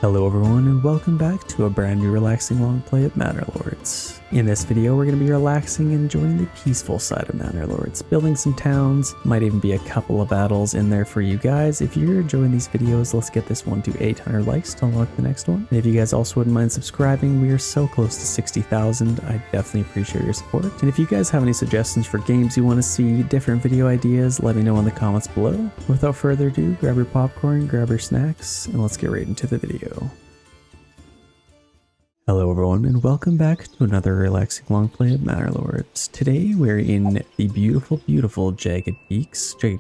Hello everyone and welcome back to a brand new relaxing long play of Manor Lords. In this video we're going to be relaxing and enjoying the peaceful side of Manor Lords, building some towns, might even be a couple of battles in there for you guys. If you're enjoying these videos, let's get this one to 800 likes to unlock the next one. And if you guys also wouldn't mind subscribing, we are so close to 60,000, I definitely appreciate your support. And if you guys have any suggestions for games you want to see, different video ideas, let me know in the comments below. Without further ado, grab your popcorn, grab your snacks, and let's get right into the video. Hello everyone and welcome back to another relaxing long play of Manor Lords. Today we're in the beautiful jagged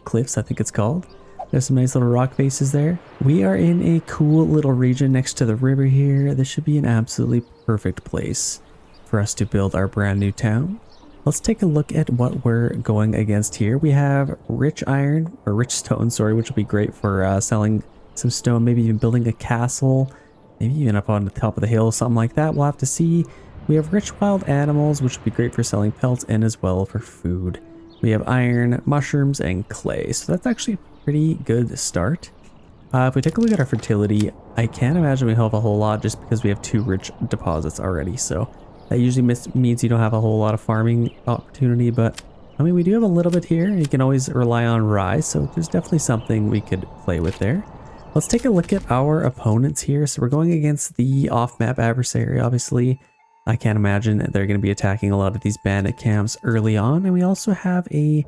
cliffs I think it's called. There's some nice little rock faces there. We are in a cool little region next to the river here. This should be an absolutely perfect place for us to build our brand new town. Let's take a look at what we're going against here. We have rich iron, or rich stone, sorry, which will be great for selling some stone, maybe even building a castle. Maybe even up on the top of the hill, something like that. We'll have to see. We have rich wild animals, which would be great for selling pelts and as well for food. We have iron, mushrooms, and clay. So that's actually a pretty good start. If we take a look at our fertility, I can't imagine we have a whole lot just because we have 2 rich deposits already. So that usually means you don't have a whole lot of farming opportunity. But I mean, we do have a little bit here. You can always rely on rye. So there's definitely something we could play with there. Let's take a look at our opponents here. So we're going against the off-map adversary, obviously. I can't imagine that they're going to be attacking a lot of these bandit camps early on. And we also have a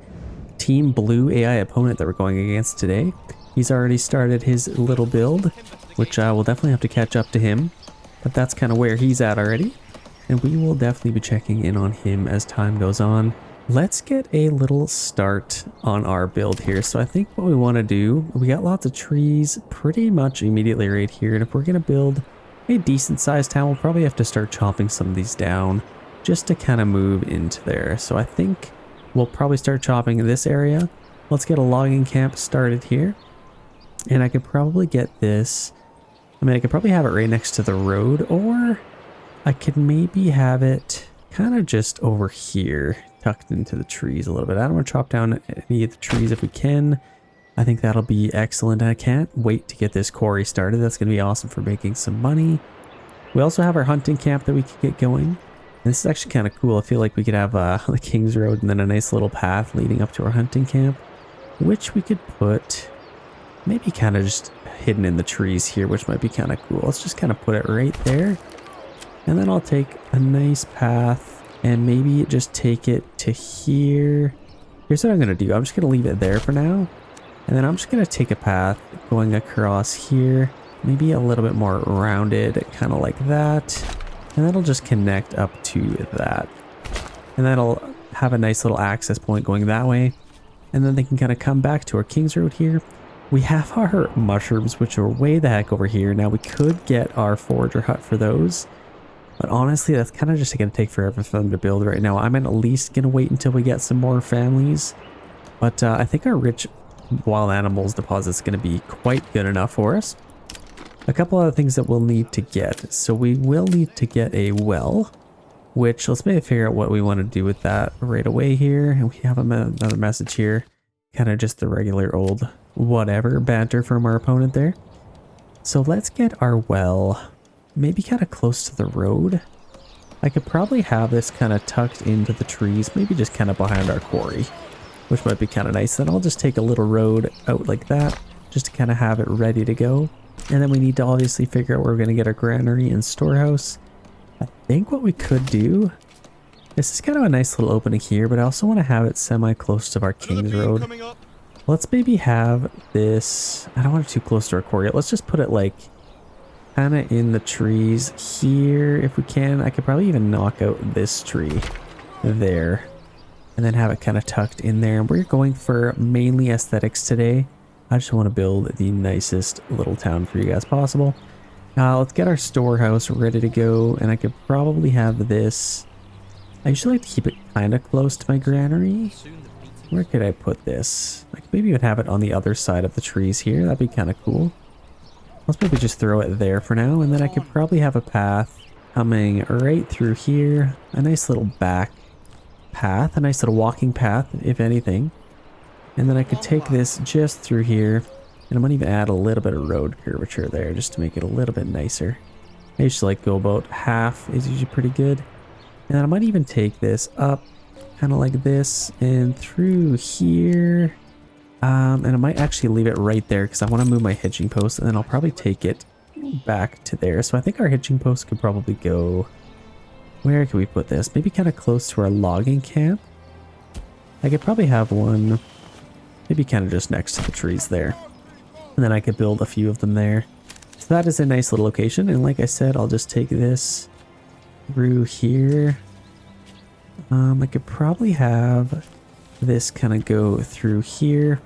Team Blue AI opponent that we're going against today. He's already started his little build, which we'll definitely have to catch up to him. But that's kind of where he's at already. And we will definitely be checking in on him as time goes on. Let's get a little start on our build here. So I think what we want to do, we got lots of trees pretty much immediately right here. And if we're going to build a decent sized town, we'll probably have to start chopping some of these down just to kind of move into there. So I think we'll probably start chopping in this area. Let's get a logging camp started here. And I could probably get this. I mean, I could probably have it right next to the road, or I could maybe have it kind of just over here, tucked into the trees a little bit. I don't want to chop down any of the trees if we can. I think that'll be excellent. I can't wait to get this quarry started. That's going to be awesome for making some money. We also have our hunting camp that we could get going. And this is actually kind of cool. I feel like we could have the King's Road and then a nice little path leading up to our hunting camp, which we could put maybe kind of just hidden in the trees here, which might be kind of cool. Let's just kind of put it right there. And then I'll take a nice path and maybe just take it to here. Here's what I'm going to do. I'm just going to leave it there for now. And then I'm just going to take a path going across here. Maybe a little bit more rounded, kind of like that. And that'll just connect up to that. And that'll have a nice little access point going that way. And then they can kind of come back to our King's Road here. We have our mushrooms, which are way the heck over here. Now we could get our forager hut for those. But honestly, that's kind of just going to take forever for them to build right now. I'm at least going to wait until we get some more families. But I think our rich wild animals deposit is going to be quite good enough for us. A couple other things that we'll need to get. So we will need to get a well, which let's maybe figure out what we want to do with that right away here. And we have another message here. Kind of just the regular old whatever banter from our opponent there. So let's get our well maybe kind of close to the road. I could probably have this kind of tucked into the trees, maybe just kind of behind our quarry, which might be kind of nice. Then I'll just take a little road out like that, just to kind of have it ready to go. And then we need to obviously figure out where we're going to get our granary and storehouse. I think what we could do, this is kind of a nice little opening here, but I also want to have it semi-close to our King's Road. Let's maybe have this, I don't want it too close to our quarry. Let's just put it like kind of in the trees here if we can. I could probably even knock out this tree there and then have it kind of tucked in there. And we're going for mainly aesthetics today. I just want to build the nicest little town for you guys possible. Let's get our storehouse ready to go, and I could probably have this. I usually like to keep it kind of close to my granary. Where could I put this? I could maybe even have it on the other side of the trees here. That'd be kind of cool. Let's maybe just throw it there for now, and then I could probably have a path coming right through here. A nice little back path, a nice little walking path, if anything. And then I could take this just through here And I might even add a little bit of road curvature there just to make it a little bit nicer. I usually like go about half is usually pretty good. And then I might even take this up kind of like this and through here. And I might actually leave it right there because I want to move my hitching post, and then I'll probably take it back to there. So I think our hitching post could probably go, where can we put this? Maybe kind of close to our logging camp. I could probably have one maybe kind of just next to the trees there. And then I could build a few of them there. So that is a nice little location. And like I said, I'll just take this through here. I could probably have this kind of go through here.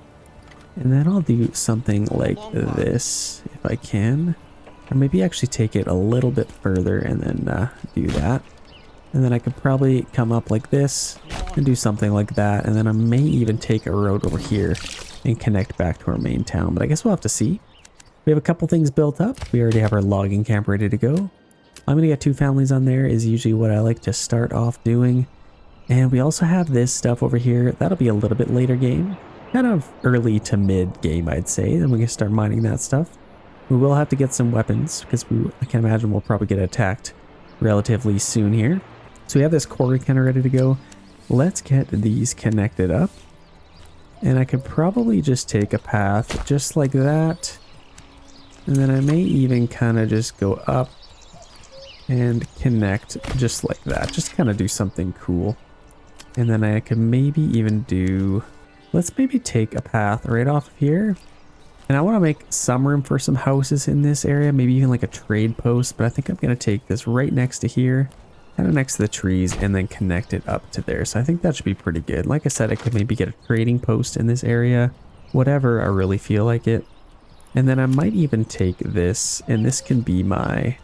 And then I'll do something like this if I can. Or maybe actually take it a little bit further and then do that. And then I could probably come up like this and do something like that. And then I may even take a road over here and connect back to our main town. But I guess we'll have to see. We have a couple things built up. We already have our logging camp ready to go. I'm going to get 2 families on there is usually what I like to start off doing. And we also have this stuff over here. That'll be a little bit later game. Kind of early to mid game, I'd say. Then we can start mining that stuff. We will have to get some weapons because I can imagine we'll probably get attacked relatively soon here. So we have this quarry kind of ready to go. Let's get these connected up. And I could probably just take a path just like that. And then I may even kind of just go up and connect just like that. Just kind of do something cool. And then I can maybe even do... Let's maybe take a path right off of here. And I want to make some room for some houses in this area. Maybe even like a trade post. But I think I'm going to take this right next to here. Kind of next to the trees. And then connect it up to there. So I think that should be pretty good. Like I said, I could maybe get a trading post in this area. Whatever I really feel like it. And then I might even take this. And this can be my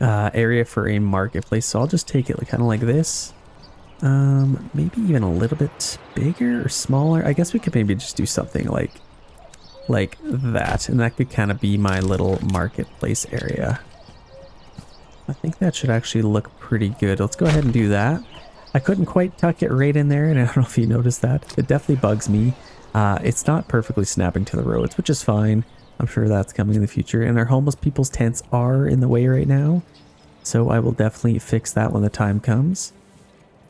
area for a marketplace. So I'll just take it kind of like this. Maybe even a little bit bigger or smaller. I guess we could maybe just do something like that, and that could kind of be my little marketplace area. I think that should actually look pretty good. Let's go ahead and do that. I couldn't quite tuck it right in there, and I don't know if you noticed that. It definitely bugs me. It's not perfectly snapping to the roads, which is fine. I'm sure that's coming in the future, and our homeless people's tents are in the way right now, so I will definitely fix that when the time comes.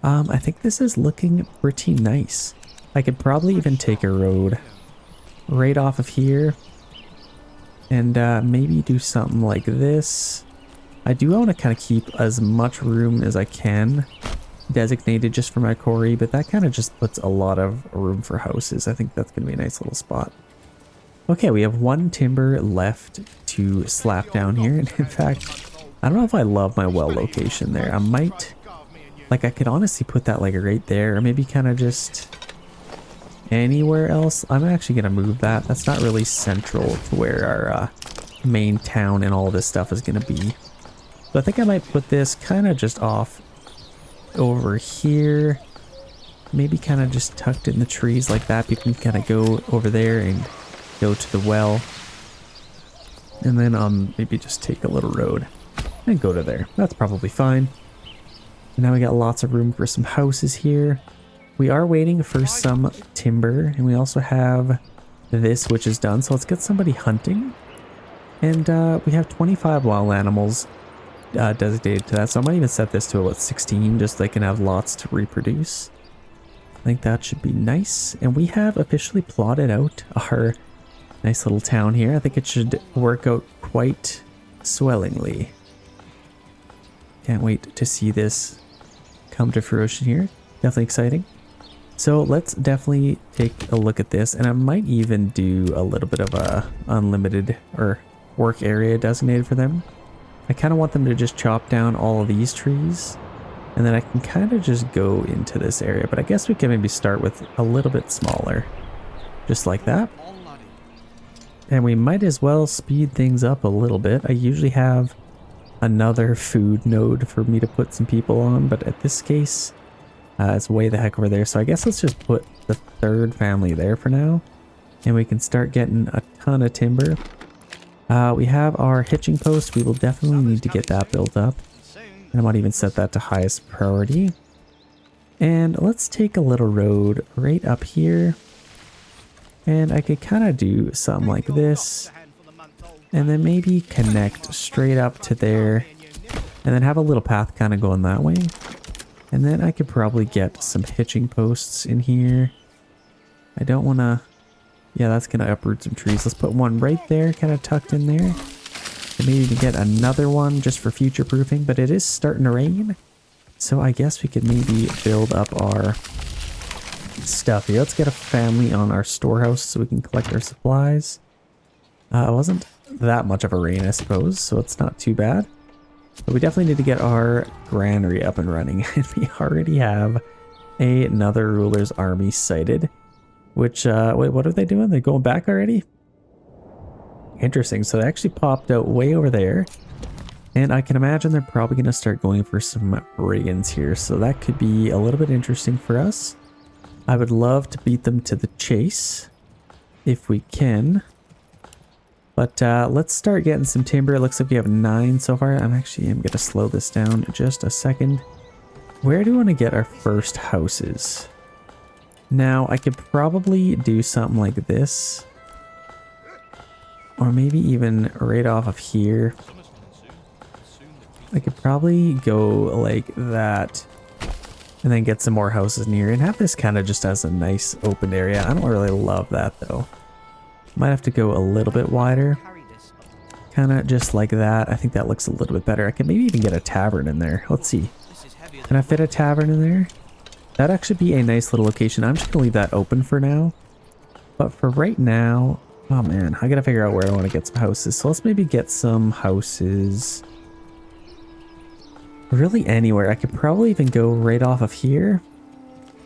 I think this is looking pretty nice. I could probably even take a road right off of here and maybe do something like this. I do want to kind of keep as much room as I can designated just for my quarry, but that kind of just puts a lot of room for houses. I think that's going to be a nice little spot. Okay, we have 1 timber left to slap down here, and in fact, I don't know if I love my well location there. I might... Like, I could honestly put that like right there, or maybe kind of just anywhere else. I'm actually going to move that. That's not really central to where our main town and all this stuff is going to be. So I think I might put this kind of just off over here. Maybe kind of just tucked in the trees like that. People can kind of go over there and go to the well. And then maybe just take a little road and go to there. That's probably fine. And now we got lots of room for some houses here. We are waiting for some timber, and we also have this, which is done. So let's get somebody hunting. And we have 25 wild animals designated to that. So I might even set this to about 16, just so they can have lots to reproduce. I think that should be nice. And we have officially plotted out our nice little town here. I think it should work out quite swellingly. Can't wait to see this come to fruition here. Definitely exciting. So let's definitely take a look at this, and I might even do a little bit of a unlimited or work area designated for them. I kind of want them to just chop down all of these trees, and then I can kind of just go into this area, but I guess we can maybe start with a little bit smaller, just like that. And we might as well speed things up a little bit. I usually have another food node for me to put some people on, but at this case it's way the heck over there. So I guess let's just put the 3rd family there for now, and we can start getting a ton of timber. We have our hitching post. We will definitely need to get that built up, and I might even set that to highest priority. And let's take a little road right up here, And I could kind of do something like this. And then maybe connect straight up to there. And then have a little path kind of going that way. And then I could probably get some hitching posts in here. I don't want to... Yeah, that's going to uproot some trees. Let's put one right there, kind of tucked in there. And maybe even get another one just for future proofing. But it is starting to rain. So I guess we could maybe build up our stuff here. Let's get a family on our storehouse so we can collect our supplies. It wasn't that much of a rain, I suppose, so it's not too bad. But we definitely need to get our granary up and running. And we already have another ruler's army sighted. Which, wait, what are they doing? They're going back already? Interesting. So they actually popped out way over there. And I can imagine they're probably going to start going for some brigands here. So that could be a little bit interesting for us. I would love to beat them to the chase. If we can. But let's start getting some timber. It looks like we have 9 so far. I'm going to slow this down just a second. Where do we want to get our first houses? Now, I could probably do something like this. Or maybe even right off of here. I could probably go like that. And then get some more houses in here. And have this kind of just as a nice open area. I don't really love that though. Might have to go a little bit wider. Kind of just like that. I think that looks a little bit better. I could maybe even get a tavern in there. Let's see. Can I fit a tavern in there? That'd actually be a nice little location. I'm just going to leave that open for now. But for right now... Oh man, I got to figure out where I want to get some houses. So let's maybe get some houses... really anywhere. I could probably even go right off of here.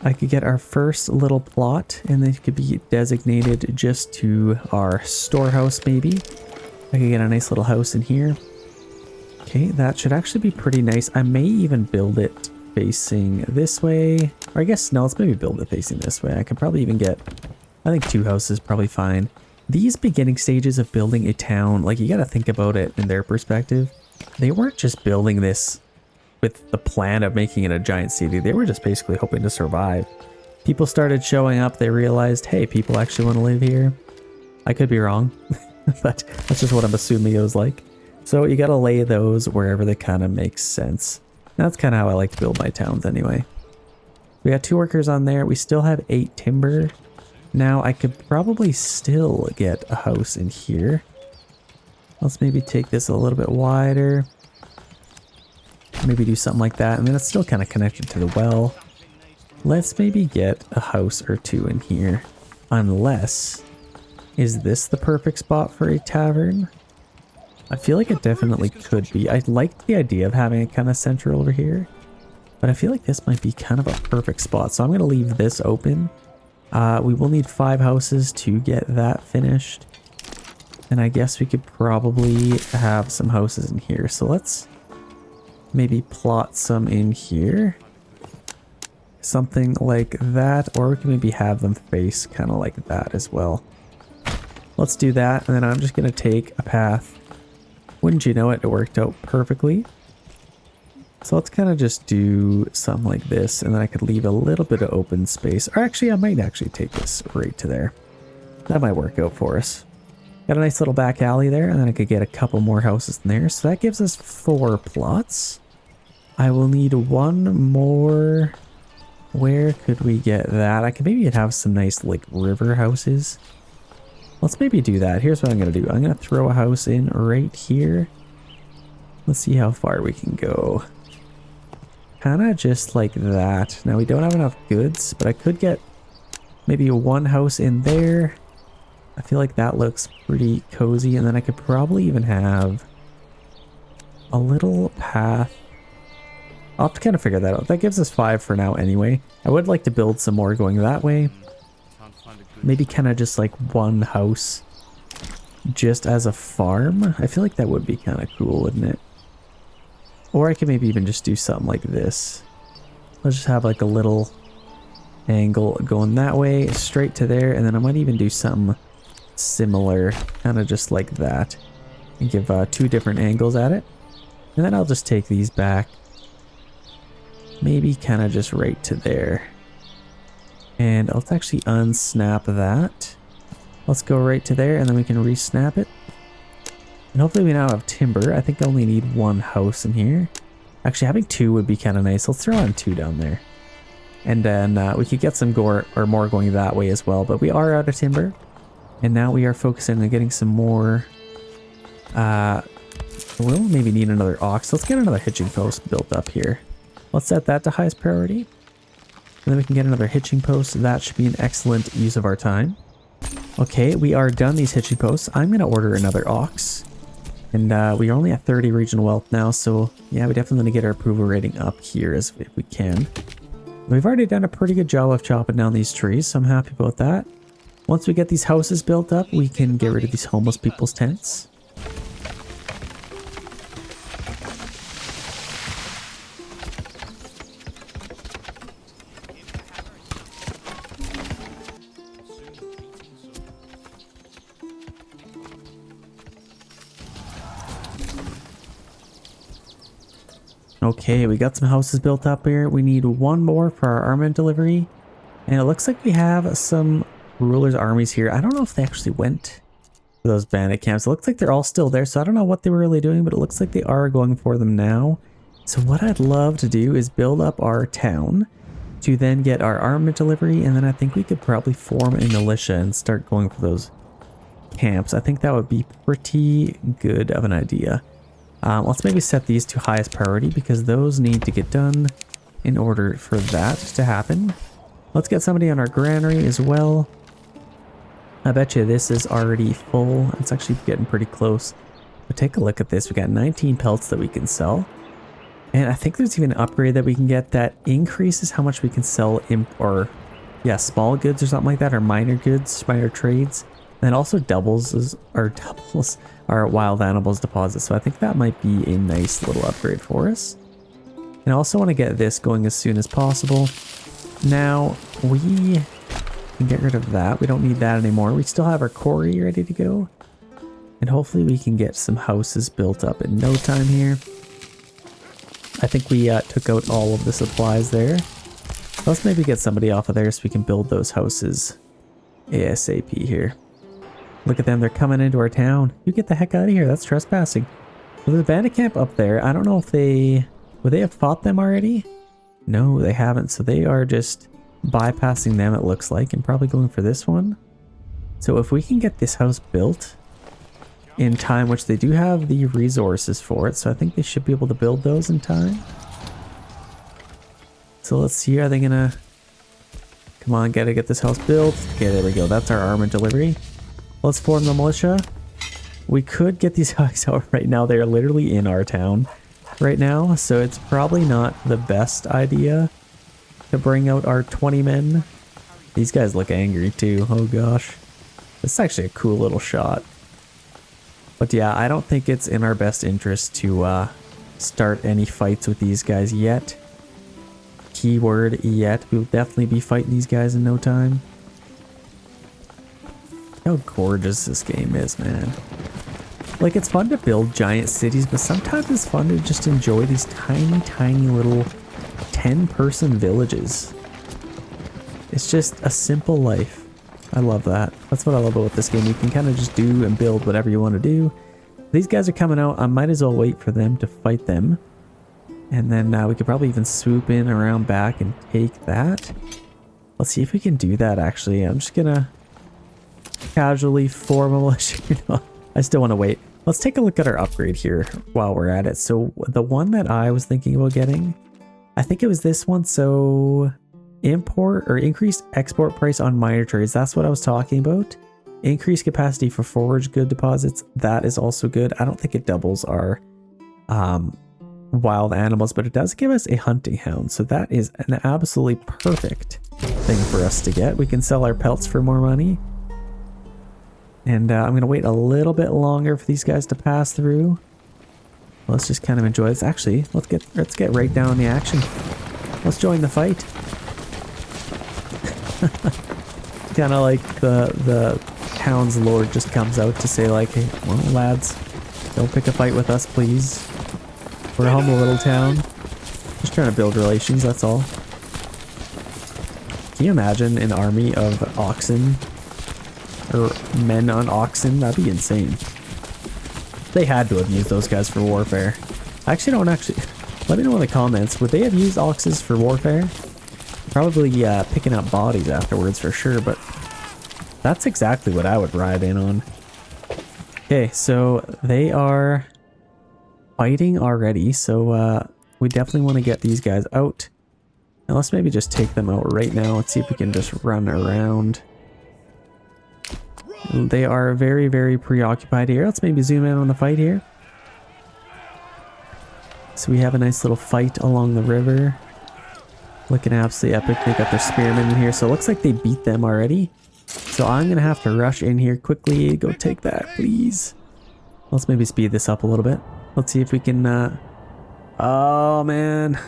I could get our first little plot and then it could be designated just to our storehouse maybe. I could get a nice little house in here. Okay, that should actually be pretty nice. I may even build it facing this way. Or I guess, no, let's maybe build it facing this way. I could probably even get, I think 2 houses probably fine. These beginning stages of building a town, like you got to think about it in their perspective. They weren't just building this with the plan of making it a giant city. They were just basically hoping to survive. People started showing up. They realized, hey, people actually want to live here. I could be wrong, but that's just what I'm assuming it was like. So you got to lay those wherever they kind of make sense. And that's kind of how I like to build my towns anyway. We got 2 workers on there. We still have 8 timber. Now I could probably still get a house in here. Let's maybe take this a little bit wider. Maybe do something like that. And then it's still kind of connected to the well. Let's maybe get a house or 2 in here. Unless, is this the perfect spot for a tavern? I feel like it definitely could be. I like the idea of having it kind of central over here. But I feel like this might be kind of a perfect spot. So I'm going to leave this open. We will need 5 houses to get that finished. And I guess we could probably have some houses in here. So let's maybe plot some in here. Something like that. Or we can maybe have them face kind of like that as well. Let's do that. And then I'm just going to take a path. Wouldn't you know it, it worked out perfectly. So let's kind of just do something like this. And then I could leave a little bit of open space. Or actually, I might actually take this right to there. That might work out for us. Got a nice little back alley there, and then I could get a couple more houses in there. So that gives us 4 plots. I will need 1 more. Where could we get that? I could maybe have some nice like river houses. Let's maybe do that. Here's what I'm going to do. I'm going to throw a house in right here. Let's see how far we can go. Kind of just like that. Now we don't have enough goods, but I could get maybe 1 house in there. I feel like that looks pretty cozy. And then I could probably even have a little path. I'll have to kind of figure that out. That gives us 5 for now anyway. I would like to build some more going that way. Maybe kind of just like 1 house just as a farm. I feel like that would be kind of cool, wouldn't it? Or I could maybe even just do something like this. Let's just have like a little angle going that way, straight to there. And then I might even do something similar, kind of just like that. And give 2 different angles at it. And then I'll just take these back. Maybe kind of just right to there. And let's actually unsnap that. Let's go right to there, and then we can re-snap it. And hopefully we now have timber. I think I only need one house in here. Actually, having two would be kind of nice. Let's throw on two down there. And then we could get some more going that way as well. But we are out of timber. And now we are focusing on getting some more. We'll maybe need another ox. Let's get another hitching post built up here. Let's set that to highest priority. And then we can get another hitching post. That should be an excellent use of our time. Okay, we are done these hitching posts. I'm going to order another ox. And we are only at 30 regional wealth now. So yeah, we definitely want to get our approval rating up here if we can. We've already done a pretty good job of chopping down these trees. So I'm happy about that. Once we get these houses built up, we can get rid of these homeless people's tents. Okay, we got some houses built up here. We need one more for our armament delivery. And it looks like we have some rulers' armies here. I don't know if they actually went to those bandit camps. It looks like they're all still there, so I don't know what they were really doing, but it looks like they are going for them now. So what I'd love to do is build up our town to then get our armament delivery, and then I think we could probably form a militia and start going for those camps. I think that would be pretty good of an idea. Let's maybe set these to highest priority because those need to get done in order for that to happen. Let's get somebody on our granary as well. I bet you this is already full. It's actually getting pretty close. But take a look at this. We got 19 pelts that we can sell. And I think there's even an upgrade that we can get that increases how much we can sell small goods or something like that, or minor goods, minor trades. And it also doubles our wild animals deposit. So I think that might be a nice little upgrade for us. And I also want to get this going as soon as possible. Now we can get rid of that. We don't need that anymore. We still have our quarry ready to go. And hopefully we can get some houses built up in no time here. I think we took out all of the supplies there. Let's maybe get somebody off of there so we can build those houses ASAP here. Look at them, they're coming into our town. You get the heck out of here, that's trespassing. Well, there's a bandit camp up there. I don't know if would they have fought them already? No, they haven't, so they are just bypassing them, it looks like, and probably going for this one. So if we can get this house built in time, which they do have the resources for it, so I think they should be able to build those in time. So let's see, are they gonna... Come on, gotta get this house built. Okay, there we go, that's our armament delivery. Let's form the militia. We could get these hawks out right now. They are literally in our town right now, so it's probably not the best idea to bring out our 20 men. These guys look angry too. Oh gosh. This is actually a cool little shot. But yeah, I don't think it's in our best interest to start any fights with these guys yet. Keyword yet. We'll definitely be fighting these guys in no time. How gorgeous this game is, man. Like, it's fun to build giant cities, but sometimes it's fun to just enjoy these tiny, tiny little 10-person villages. It's just a simple life. I love that. That's what I love about this game. You can kind of just do and build whatever you want to do. These guys are coming out. I might as well wait for them to fight them. And then we could probably even swoop in around back and take that. Let's see if we can do that, actually. I'm just gonna casually form a militia. I still want to wait. Let's take a look at our upgrade here while we're at it. So the one that I was thinking about getting, I think it was this one. So import or increased export price on minor trades. That's what I was talking about. Increased capacity for forage good deposits. That is also good. I don't think it doubles our wild animals, but it does give us a hunting hound. So that is an absolutely perfect thing for us to get. We can sell our pelts for more money. And I'm going to wait a little bit longer for these guys to pass through. Let's just kind of enjoy this. Actually, let's get right down in the action. Let's join the fight. Kind of like the town's lord just comes out to say like, hey, well, lads, don't pick a fight with us, please. We're a humble little town. Just trying to build relations, that's all. Can you imagine an army of oxen Or men on oxen. That'd be insane. They had to have used those guys for warfare. I actually don't actually... Let me know in the comments. Would they have used oxes for warfare? Probably picking up bodies afterwards for sure, but that's exactly what I would ride in on. Okay, so they are fighting already, so we definitely want to get these guys out. Now let's maybe just take them out right now. Let's see if we can just run around. They are very, very preoccupied here. Let's maybe zoom in on the fight here. So we have a nice little fight along the river. Looking absolutely epic. They got their spearmen in here. So it looks like they beat them already. So I'm going to have to rush in here quickly. Go take that, please. Let's maybe speed this up a little bit. Let's see if we can... Oh, man.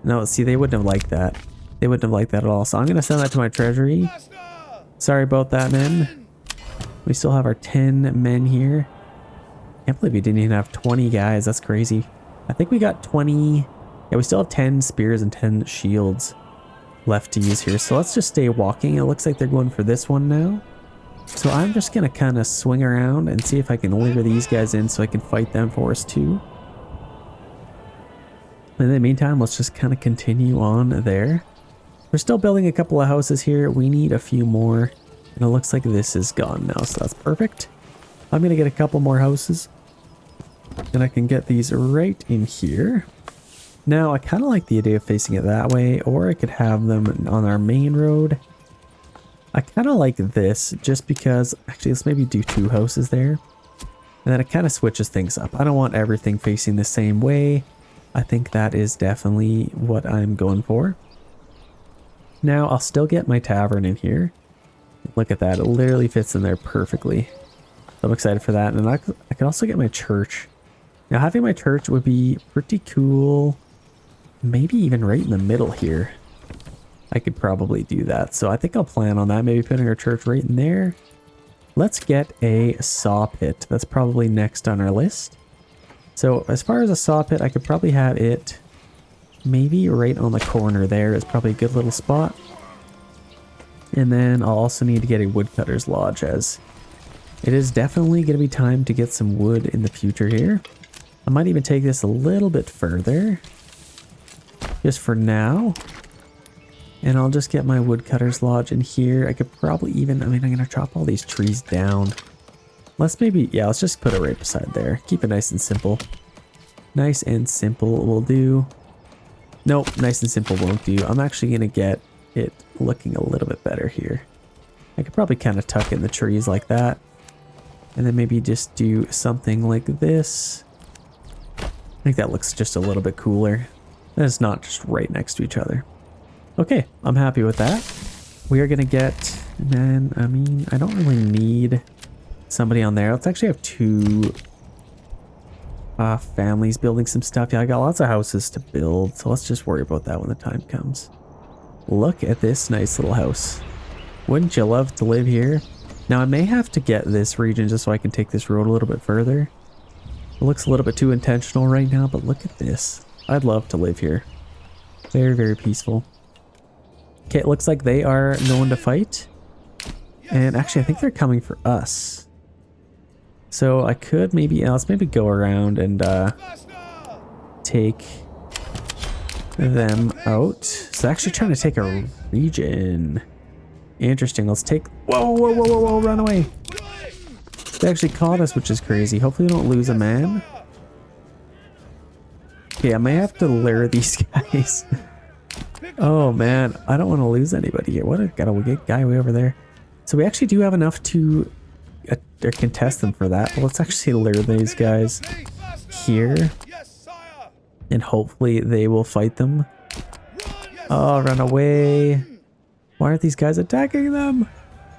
No, see, they wouldn't have liked that. They wouldn't have liked that at all. So I'm going to send that to my treasury. Sorry about that, men. We still have our 10 men here. Can't believe we didn't even have 20 guys. That's crazy. I think we got 20... Yeah, we still have 10 spears and 10 shields left to use here. So let's just stay walking. It looks like they're going for this one now. So I'm just going to kind of swing around and see if I can lure these guys in so I can fight them for us too. In the meantime, let's just kind of continue on there. We're still building a couple of houses here. We need a few more. And it looks like this is gone now, so that's perfect. I'm going to get a couple more houses. And I can get these right in here. Now, I kind of like the idea of facing it that way, or I could have them on our main road. I kind of like this, just because... Actually, let's maybe do 2 houses there. And then it kind of switches things up. I don't want everything facing the same way. I think that is definitely what I'm going for. Now, I'll still get my tavern in here. Look at that. It literally fits in there perfectly. I'm excited for that. And I can also get my church. Now, having my church would be pretty cool. Maybe even right in the middle here. I could probably do that. So I think I'll plan on that. Maybe putting our church right in there. Let's get a saw pit. That's probably next on our list. So as far as a saw pit, I could probably have it maybe right on the corner there. Is probably a good little spot. And then I'll also need to get a woodcutter's lodge, as it is definitely going to be time to get some wood in the future here. I might even take this a little bit further. Just for now. And I'll just get my woodcutter's lodge in here. I could probably even... I mean, I'm going to chop all these trees down. Let's maybe... Yeah, let's just put it right beside there. Keep it nice and simple. Nice and simple will do. Nope, nice and simple won't do. I'm actually going to get it looking a little bit better here. I could probably kind of tuck in the trees like that. And then maybe just do something like this. I think that looks just a little bit cooler. And it's not just right next to each other. Okay, I'm happy with that. We are going to get... Man, I mean, I don't really need somebody on there. Let's actually have 2 families building some stuff. Yeah, I got lots of houses to build. So let's just worry about that when the time comes. Look at this nice little house. Wouldn't you love to live here? Now, I may have to get this region just so I can take this road a little bit further. It looks a little bit too intentional right now, but look at this. I'd love to live here. Very, very peaceful. Okay, it looks like they are going to fight. And actually, I think they're coming for us. So I could maybe... let's maybe go around and take them out. So actually trying to take a region. Interesting. Let's take... Whoa, whoa, whoa, whoa, whoa, run away. They actually caught us, which is crazy. Hopefully we don't lose a man. Okay, I may have to lure these guys. Oh man, I don't want to lose anybody here. What a got a wicked guy way over there. So we actually do have enough to contest them for that. But let's actually lure these guys here. And hopefully they will fight them. Oh, run away. Why aren't these guys attacking them?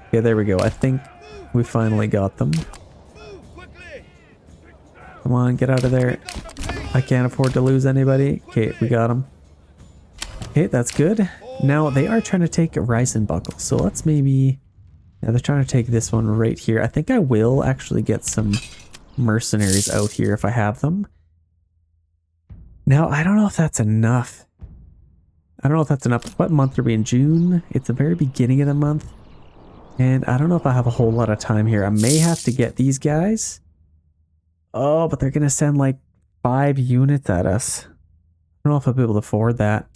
Okay, there we go. I think we finally got them. Come on, get out of there. I can't afford to lose anybody. Okay, we got them. Okay, that's good. Now, they are trying to take a Riesenbuckel. So let's maybe... Now, they're trying to take this one right here. I think I will actually get some mercenaries out here if I have them. Now, I don't know if that's enough. I don't know if that's enough. What month are we in? June? It's the very beginning of the month. And I don't know if I have a whole lot of time here. I may have to get these guys. Oh, but they're going to send like 5 units at us. I don't know if I'll be able to afford that.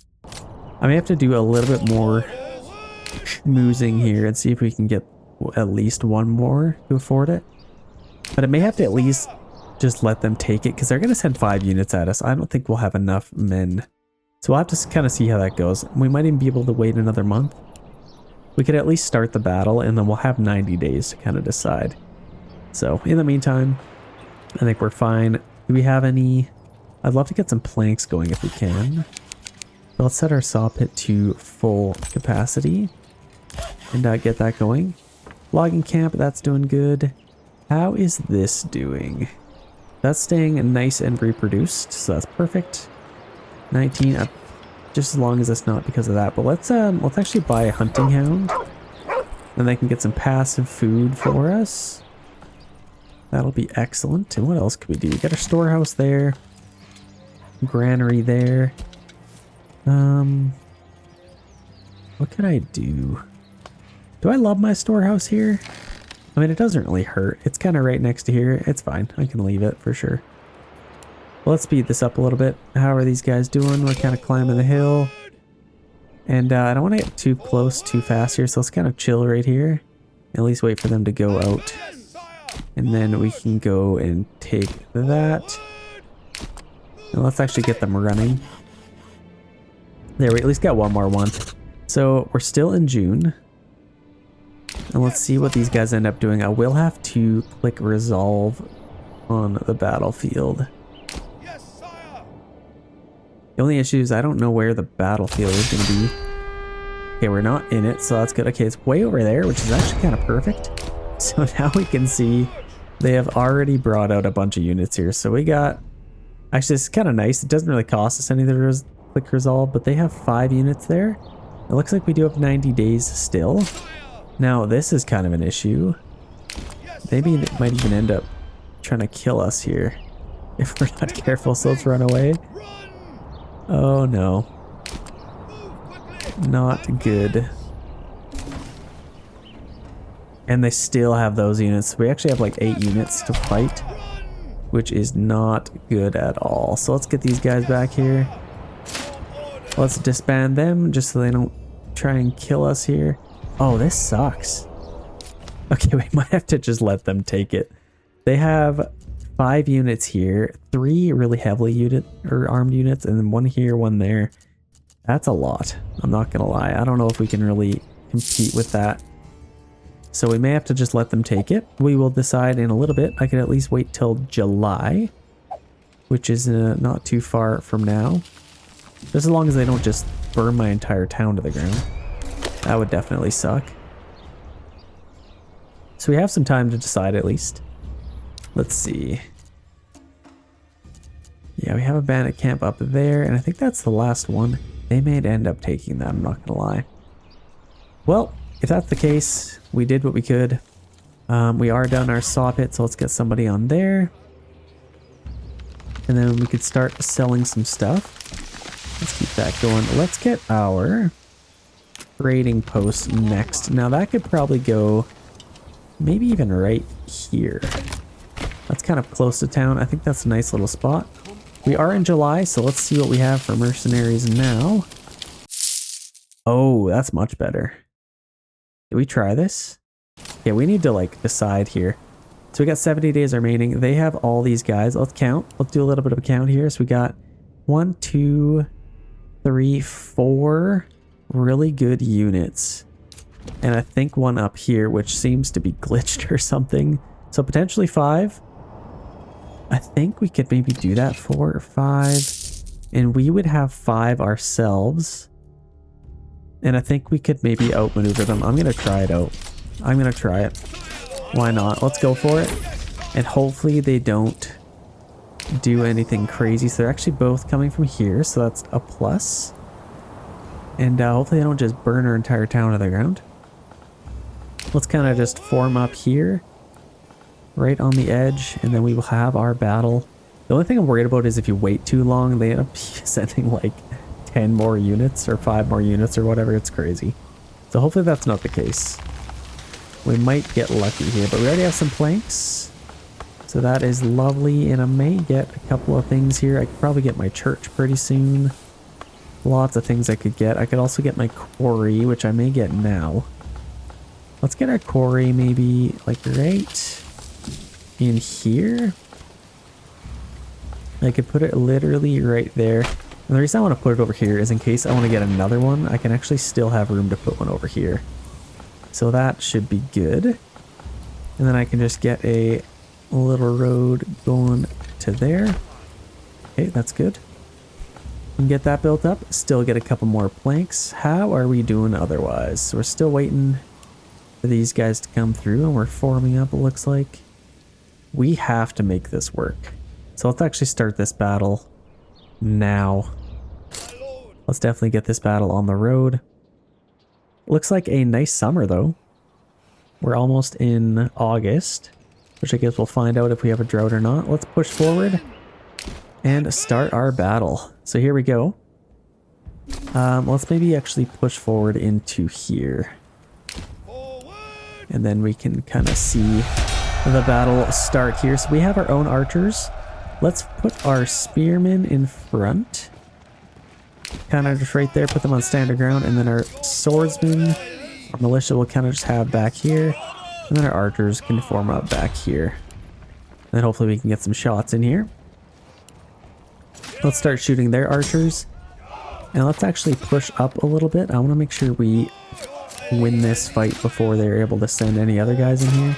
I may have to do a little bit more schmoozing here and see if we can get at least one more to afford it. But I may have to at least just let them take it because they're going to send 5 units at us. I don't think we'll have enough men. So we'll have to kind of see how that goes. We might even be able to wait another month. We could at least start the battle and then we'll have 90 days to kind of decide. So in the meantime, I think we're fine. Do we have any? I'd love to get some planks going if we can. So let's set our saw pit to full capacity and get that going. Logging camp, that's doing good. How is this doing? That's staying nice and reproduced, so that's perfect. 19, just as long as it's not because of that. But let's actually buy a hunting hound, and they can get some passive food for us. That'll be excellent. And what else could we do? We got our storehouse there, granary there. What can I do? Do I love my storehouse here? I mean, it doesn't really hurt. It's kind of right next to here. It's fine. I can leave it for sure. Well, let's speed this up a little bit. How are these guys doing? We're kind of climbing the hill. And I don't want to get too close too fast here, so let's kind of chill right here. At least wait for them to go out. And then we can go and take that. And let's actually get them running. There, we at least got one more one. So we're still in June. And let's see what these guys end up doing. I will have to click resolve on the battlefield. The only issue is I don't know where the battlefield is going to be. Okay, we're not in it, so that's good. Okay, it's way over there, which is actually kind of perfect. So now we can see they have already brought out a bunch of units here. So we got... Actually, it's kind of nice. It doesn't really cost us anything to click resolve, but they have 5 units there. It looks like we do have 90 days still. Now, this is kind of an issue. Maybe it might even end up trying to kill us here if we're not careful, so let's run away. Oh no. Not good. And they still have those units. We actually have like 8 units to fight, which is not good at all. So let's get these guys back here. Let's disband them just so they don't try and kill us here. Oh, this sucks. Okay, we might have to just let them take it. They have 5 units here, 3 really heavily armed units, and then 1 here, 1 there. That's a lot. I'm not gonna lie. I don't know if we can really compete with that. So we may have to just let them take it. We will decide in a little bit. I could at least wait till July, which is not too far from now. Just as long as they don't just burn my entire town to the ground. That would definitely suck. So we have some time to decide at least. Let's see. Yeah, we have a bandit camp up there, and I think that's the last one. They may end up taking that, I'm not gonna lie. Well, if that's the case, we did what we could. We are done our saw pit, so let's get somebody on there. And then we could start selling some stuff. Let's keep that going. Let's get our trading post next. Now that could probably go maybe even right here. That's kind of close to town. I think that's a nice little spot. We are in July, so let's see what we have for mercenaries now. Oh, that's much better. Did we try this? Yeah, we need to like decide here. So we got 70 days remaining. They have all these guys. Let's count. Let's do a little bit of a count here. So we got 1, 2, 3, 4 really good units. And I think 1 up here, which seems to be glitched or something. So potentially 5. I think we could maybe do that. 4 or 5. And we would have 5 ourselves. And I think we could maybe outmaneuver them. I'm going to try it out. I'm going to try it. Why not? Let's go for it. And hopefully they don't do anything crazy. So they're actually both coming from here. So that's a plus. And hopefully they don't just burn our entire town to the ground. Let's kind of just form up here. Right on the edge. And then we will have our battle. The only thing I'm worried about is if you wait too long, they end up sending like 10 more units or 5 more units or whatever. It's crazy. So hopefully that's not the case. We might get lucky here, but we already have some planks. So that is lovely, and I may get a couple of things here. I could probably get my church pretty soon. Lots of things I could get. I could also get my quarry, which I may get now. Let's get our quarry maybe like right in here. I could put it literally right there. And the reason I want to put it over here is in case I want to get another one, I can actually still have room to put one over here. So that should be good. And then I can just get a little road going to there. Okay, that's good. And get that built up. Still get a couple more planks. How are we doing otherwise? So we're still waiting for these guys to come through, and we're forming up, it looks like. We have to make this work. So let's actually start this battle now. Let's definitely get this battle on the road. Looks like a nice summer though. We're almost in August, which I guess we'll find out if we have a drought or not. Let's push forward and start our battle. So here we go. Let's maybe actually push forward into here. And then we can kind of see the battle start here. So we have our own archers. Let's put our spearmen in front. Kind of just right there, put them on standard ground. And then our swordsmen, our militia will kind of just have back here. And then our archers can form up back here. And then hopefully we can get some shots in here. Let's start shooting their archers. And let's actually push up a little bit. I want to make sure we win this fight before they're able to send any other guys in here.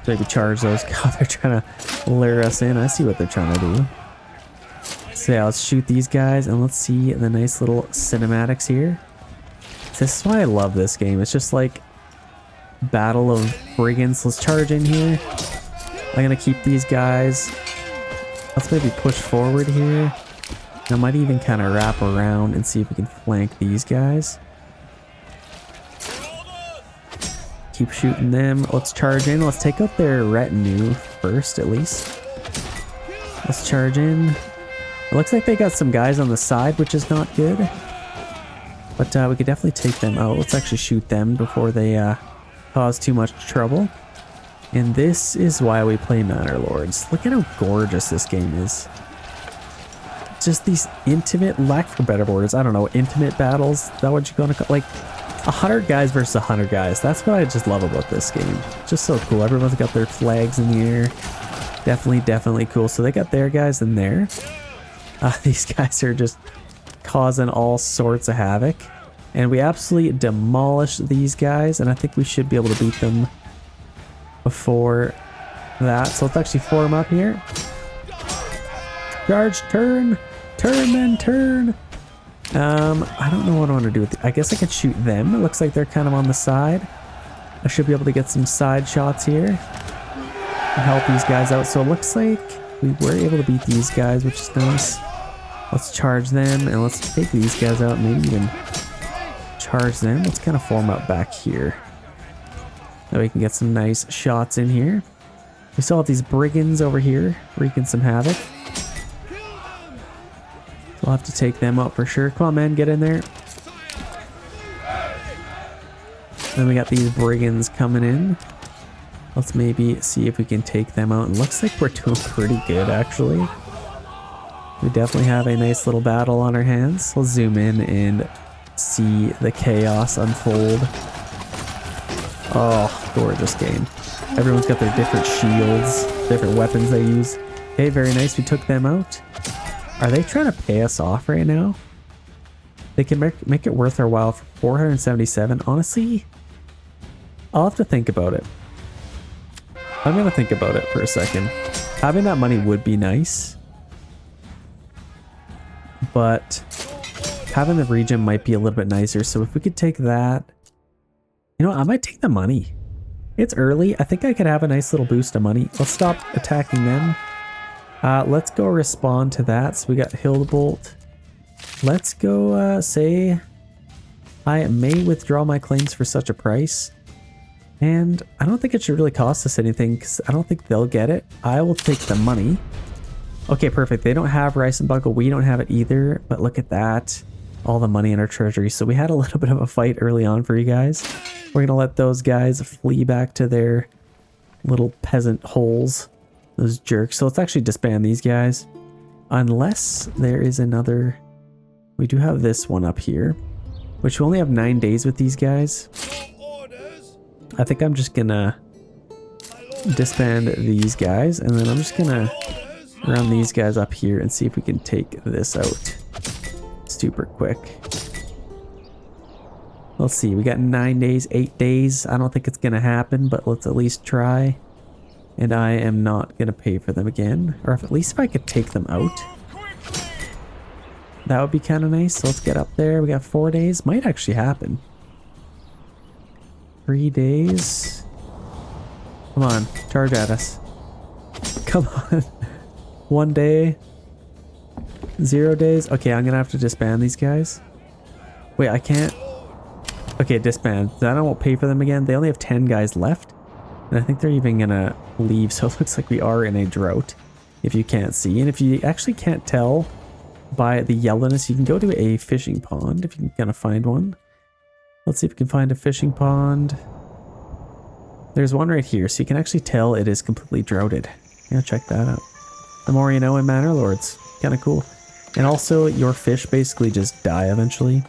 So maybe charge those. God, they're trying to lure us in. I see what they're trying to do. So yeah, let's shoot these guys and let's see the nice little cinematics here. This is why I love this game. It's just like Battle of Brigands. Let's charge in here. I'm gonna keep these guys. Let's maybe push forward here. I might even kind of wrap around and see if we can flank these guys. Keep shooting them. Let's charge in. Let's take out their retinue first, at least. Let's charge in. It looks like they got some guys on the side, which is not good. But we could definitely take them out. Let's actually shoot them before they cause too much trouble. And this is why we play Manor Lords. Look at how gorgeous this game is. Just these intimate, lack for better words, I don't know, intimate battles. Is that what you're gonna call, like 100 guys versus 100 guys. That's what I just love about this game. Just so cool. Everyone's got their flags in the air. Definitely cool. So they got their guys in there. These guys are just causing all sorts of havoc. And we absolutely demolished these guys, and I think we should be able to beat them before that. So let's actually form up here. Charge, turn, then turn. I don't know what I want to do with it. I guess I could shoot them. It looks like they're kind of on the side. I should be able to get some side shots here and help these guys out. So it looks like we were able to beat these guys, which is nice. Let's charge them and let's take these guys out, maybe even charge them. Let's kind of form up back here. Now we can get some nice shots in here. We still have these brigands over here wreaking some havoc. We'll have to take them out for sure. Come on, man, get in there. Then we got these brigands coming in. Let's maybe see if we can take them out. It looks like we're doing pretty good, actually. We definitely have a nice little battle on our hands. We'll zoom in and see the chaos unfold. Oh, gorgeous game. Everyone's got their different shields, different weapons they use. Okay, very nice. We took them out. Are they trying to pay us off right now? They can make it worth our while for 477. Honestly, I'll have to think about it. I'm going to think about it for a second. Having that money would be nice. But having the region might be a little bit nicer. So if we could take that... You know, I might take the money. It's early. I think I could have a nice little boost of money. Let's stop attacking them. Let's go respond to that. So we got Hildebolt. Let's go say I may withdraw my claims for such a price. And I don't think it should really cost us anything because I don't think they'll get it. I will take the money. Okay, perfect. They don't have Riesenbuckel. We don't have it either. But look at that. all the money in our treasury. So we had a little bit of a fight early on for you guys. We're going to let those guys flee back to their little peasant holes. Those jerks. So let's actually disband these guys. Unless there is another... We do have this one up here, which we only have 9 days with these guys. I think I'm just going to disband these guys, and then I'm just going to run these guys up here and see if we can take this out super quick. Let's see, we got 9 days, 8 days. I don't think it's going to happen, but let's at least try. And I am not going to pay for them again. Or if, at least if I could take them out. That would be kind of nice. So let's get up there. We got 4 days. Might actually happen. 3 days. Come on, charge at us. Come on. 1 day. 0 days. Okay, I'm going to have to disband these guys. Wait, I can't. Okay, disband. Then I won't pay for them again. They only have 10 guys left. And I think they're even going to leave. So it looks like we are in a drought. If you can't see. And if you actually can't tell by the yellowness, you can go to a fishing pond if you can kind of find one. Let's see if we can find a fishing pond. There's one right here. So you can actually tell it is completely droughted. Yeah, check that out. The more you know in Manor Lords. Kind of cool. And also your fish basically just die eventually.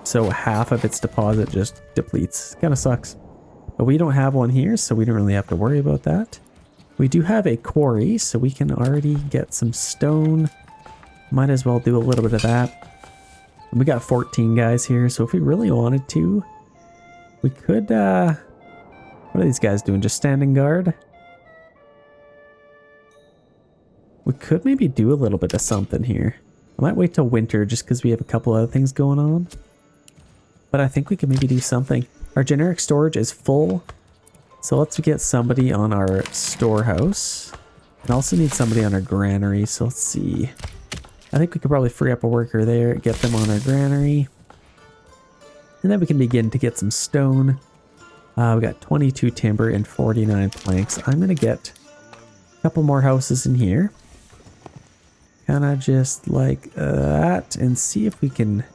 So half of its deposit just depletes. Kind of sucks. But we don't have one here, so we don't really have to worry about that. We do have a quarry, so we can already get some stone. Might as well do a little bit of that. We got 14 guys here, so if we really wanted to, we could, what are these guys doing? Just standing guard? We could maybe do a little bit of something here. I might wait till winter just because we have a couple other things going on. But I think we could maybe do something. Our generic storage is full. So let's get somebody on our storehouse. And also need somebody on our granary. So let's see. I think we could probably free up a worker there. Get them on our granary. And then we can begin to get some stone. We got 22 timber and 49 planks. I'm going to get a couple more houses in here. Kind of just like that. And see if we can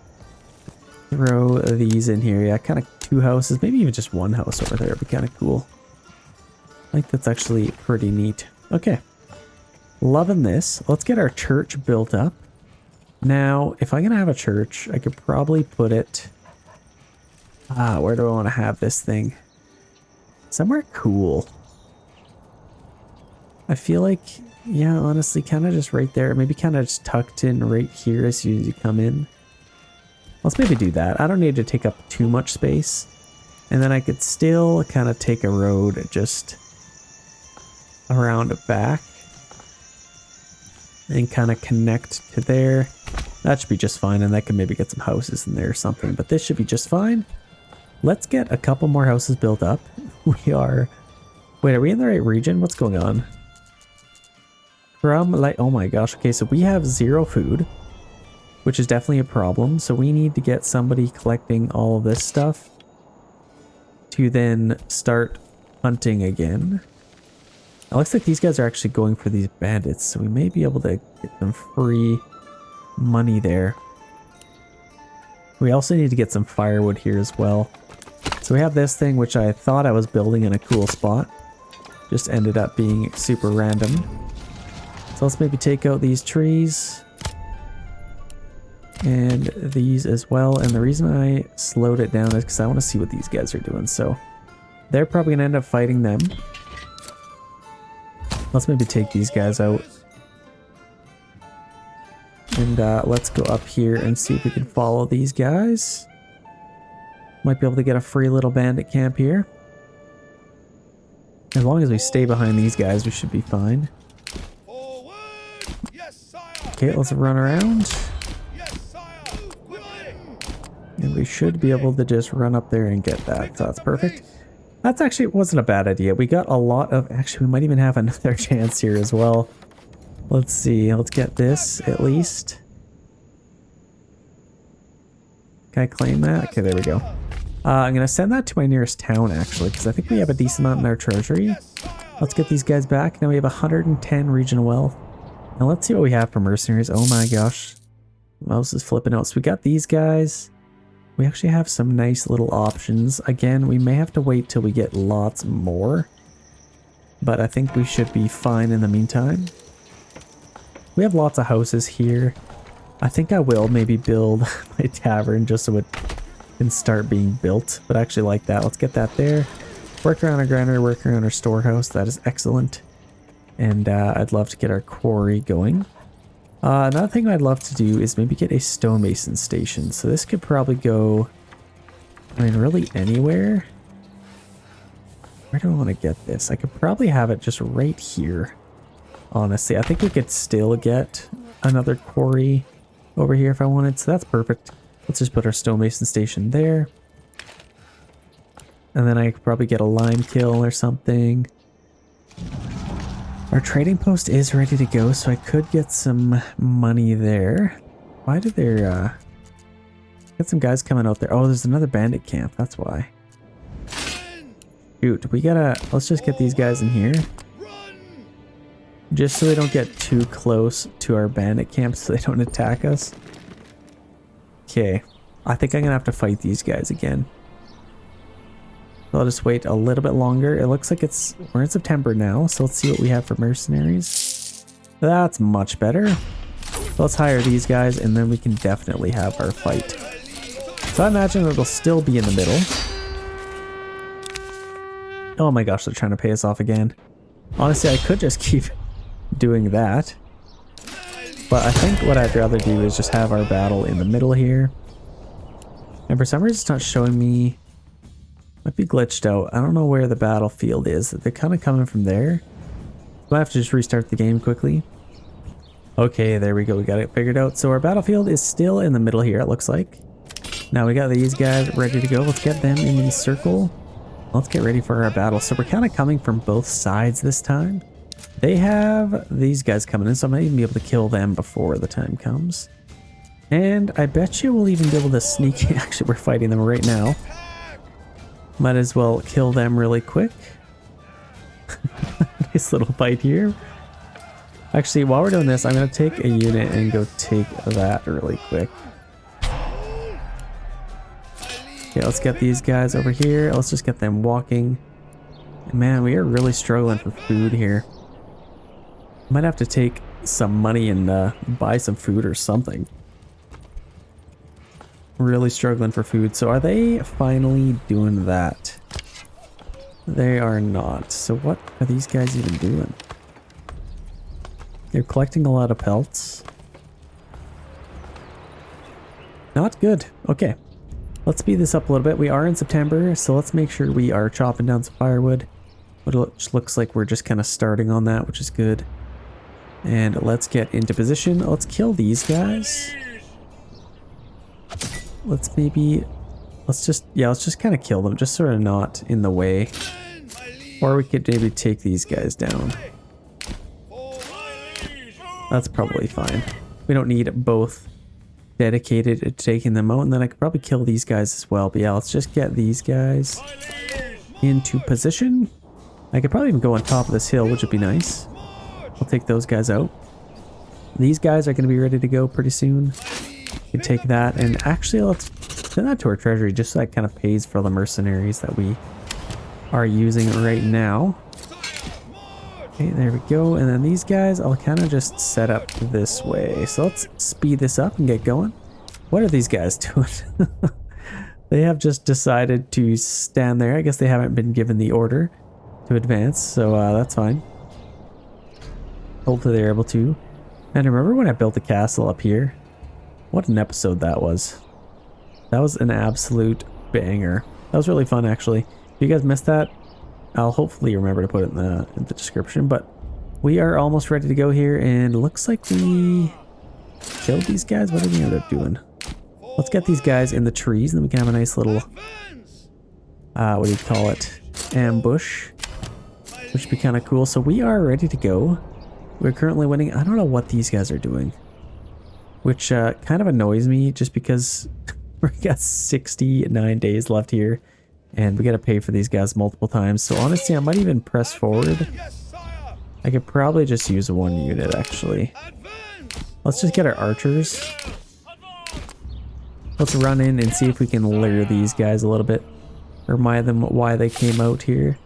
throw these in here. Yeah, kind of 2 houses, maybe even just 1 house over there would be kind of cool. I think that's actually pretty neat. Okay, loving this. Let's get our church built up. Now, if I'm gonna have a church, I could probably put it, where do I want to have this thing? Somewhere cool. I feel like, yeah, honestly, kind of just right there. Maybe kind of just tucked in right here as soon as you come in. Let's maybe do that. I don't need to take up too much space. And then I could still kind of take a road just around back. And kind of connect to there. That should be just fine. And that can maybe get some houses in there or something. But this should be just fine. Let's get a couple more houses built up. We are... Wait, are we in the right region? What's going on? Krumme, oh my gosh. Okay, so we have 0 food. Which is definitely a problem. So we need to get somebody collecting all of this stuff to then start hunting again. It looks like these guys are actually going for these bandits, so we may be able to get some free money there. We also need to get some firewood here as well. So we have this thing, which I thought I was building in a cool spot. Just ended up being super random. So let's maybe take out these trees. And these as well. And the reason I slowed it down is because I want to see what these guys are doing. So they're probably going to end up fighting them. Let's maybe take these guys out. And let's go up here and see if we can follow these guys. Might be able to get a free little bandit camp here. As long as we stay behind these guys, we should be fine. Okay, let's run around. And we should be able to just run up there and get that. So that's perfect. That's actually wasn't a bad idea. We got a lot of... Actually, we might even have another chance here as well. Let's see. Let's get this at least. Can I claim that? Okay, there we go. I'm going to send that to my nearest town, actually, because I think we have a decent amount in our treasury. Let's get these guys back. Now we have 110 regional wealth. Now let's see what we have for mercenaries. Oh my gosh. Mouse is flipping out. So we got these guys. We actually have some nice little options. Again, we may have to wait till we get lots more, but I think we should be fine in the meantime. We have lots of houses here. I think I will maybe build my tavern just so it can start being built, but I actually like that. Let's get that there. Work around our granary, work around our storehouse. That is excellent. And I'd love to get our quarry going. Another thing I'd love to do is maybe get a stonemason station. So this could probably go, I mean, really anywhere. Where do I want to get this? I could probably have it just right here. Honestly, I think we could still get another quarry over here if I wanted. So that's perfect. Let's just put our stonemason station there. And then I could probably get a lime kiln or something. Our trading post is ready to go, so I could get some money there. Why did there, get some guys coming out there? Oh, there's another bandit camp, that's why. Shoot, we gotta, let's just get these guys in here. Just so they don't get too close to our bandit camp so they don't attack us. Okay, I think I'm gonna have to fight these guys again. I'll just wait a little bit longer. It looks like we're in September now, so let's see what we have for mercenaries. That's much better. So let's hire these guys and then we can definitely have our fight. So I imagine it'll still be in the middle. Oh my gosh, they're trying to pay us off again. Honestly, I could just keep doing that. But I think what I'd rather do is just have our battle in the middle here. And for some reason it's not showing me. Might be glitched out. I don't know where the battlefield is. They're kind of coming from there. I'll have to just restart the game quickly. Okay, there we go. We got it figured out. So our battlefield is still in the middle here, it looks like. Now we got these guys ready to go. Let's get them in the circle. Let's get ready for our battle. So we're kind of coming from both sides this time. They have these guys coming in, so I might even be able to kill them before the time comes. And I bet you we'll even be able to sneak in. Actually, we're fighting them right now. Might as well kill them really quick. Nice little fight here. Actually, while we're doing this, I'm going to take a unit and go take that really quick. Okay, let's get these guys over here. Let's just get them walking. Man, we are really struggling for food here. Might have to take some money and buy some food or something. Really struggling for food. So are they finally doing that? They are not. So what are these guys even doing? They're collecting a lot of pelts. Not good. Okay. Let's speed this up a little bit. We are in September, so let's make sure we are chopping down some firewood. Which looks like we're just kind of starting on that, which is good. And let's get into position. Let's kill these guys. Let's just kind of kill them, just sort of not in the way. Or we could maybe take these guys down. That's probably fine. We don't need both dedicated to taking them out, and then I could probably kill these guys as well. But yeah, let's just get these guys into position. I could probably even go on top of this hill, which would be nice. I'll take those guys out. These guys are going to be ready to go pretty soon. We can take that, and actually let's send that to our treasury just so that kind of pays for the mercenaries that we are using right now. Okay, there we go. And then these guys I'll kind of just set up this way. So let's speed this up and get going. What are these guys doing? They have just decided to stand there. I guess they haven't been given the order to advance, so that's fine. Hopefully they're able to. And remember when I built the castle up here? What an episode that was. That was an absolute banger. That was really fun, actually. If you guys missed that, I'll hopefully remember to put it in the description. But we are almost ready to go here, and it looks like we killed these guys. What did we end up doing? Let's get these guys in the trees, and then we can have a nice little, what do you call it? Ambush. Which would be kind of cool. So we are ready to go. We're currently winning. I don't know what these guys are doing. Which kind of annoys me just because we got 69 days left here. And we got to pay for these guys multiple times. So honestly, I might even press forward. I could probably just use one unit, actually. Let's just get our archers. Let's run in and see if we can lure these guys a little bit. Remind them why they came out here.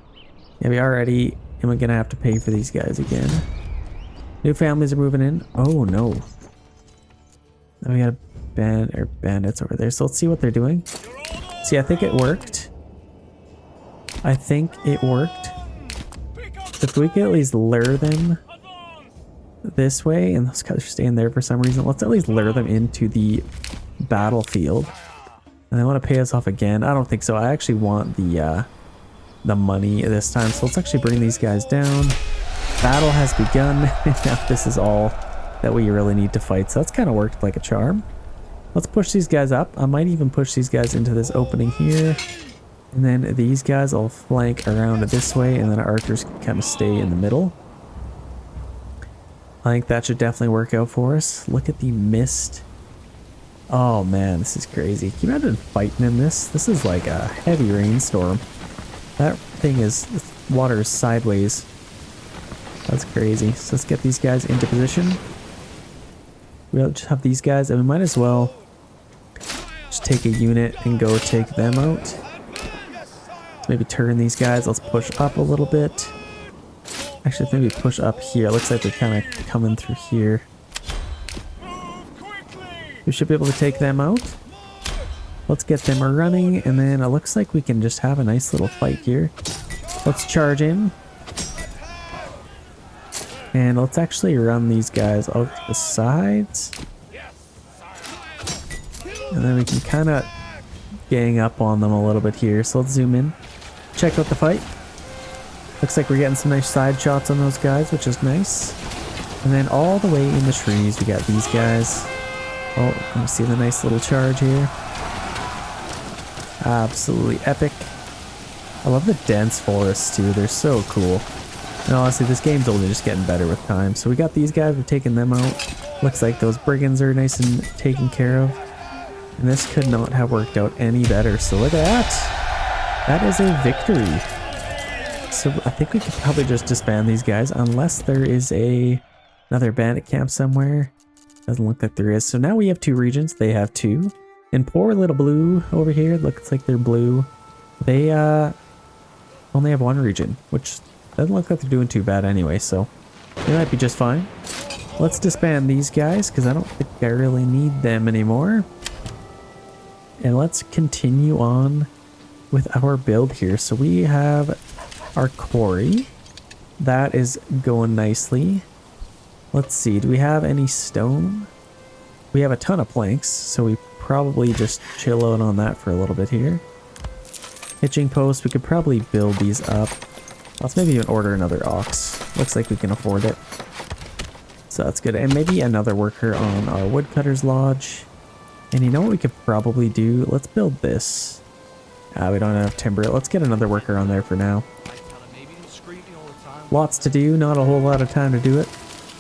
Yeah, we already am gonna have to pay for these guys again. New families are moving in. Oh no. Now we got a bandits over there. So let's see what they're doing. See, I think it worked. I think it worked. If we could at least lure them this way, and those guys are staying there for some reason, let's at least lure them into the battlefield. And they want to pay us off again. I don't think so. I actually want the money this time. So let's actually bring these guys down. Battle has begun. Now this is all that we really need to fight. So that's kind of worked like a charm. Let's push these guys up. I might even push these guys into this opening here. And then these guys will flank around this way, and then our archers can kind of stay in the middle. I think that should definitely work out for us. Look at the mist. Oh man, this is crazy. Can you imagine fighting in this? This is like a heavy rainstorm. That thing is, water is sideways. That's crazy. So let's get these guys into position. We'll just have these guys, and we might as well just take a unit and go take them out. Maybe turn these guys. Let's push up a little bit. Actually, maybe push up here. It looks like they're kind of coming through here. We should be able to take them out. Let's get them running, and then it looks like we can just have a nice little fight here. Let's charge in. And let's actually run these guys out the sides. And then we can kind of gang up on them a little bit here. So let's zoom in. Check out the fight. Looks like we're getting some nice side shots on those guys, which is nice. And then all the way in the trees, we got these guys. Oh, you see the nice little charge here. Absolutely epic. I love the dense forests too. They're so cool. And honestly, this game's only just getting better with time. So we got these guys. We're taking them out. Looks like those brigands are nice and taken care of. And this could not have worked out any better. So look at that. That is a victory. So I think we could probably just disband these guys unless there is another bandit camp somewhere. Doesn't look like there is. So now we have 2 regions. They have 2. And poor little blue over here, looks like they're blue. They only have 1 region, which doesn't look like they're doing too bad anyway. So they might be just fine. Let's disband these guys because I don't think I really need them anymore. And let's continue on with our build here. So we have our quarry. That is going nicely. Let's see, do we have any stone? We have a ton of planks, so we probably just chill out on that for a little bit here. Hitching posts, we could probably build these up. Let's maybe even order another ox. Looks like we can afford it. So that's good. And maybe another worker on our woodcutter's lodge. And you know what we could probably do? Let's build this. We don't have timber. Let's get another worker on there for now. Lots to do, not a whole lot of time to do it.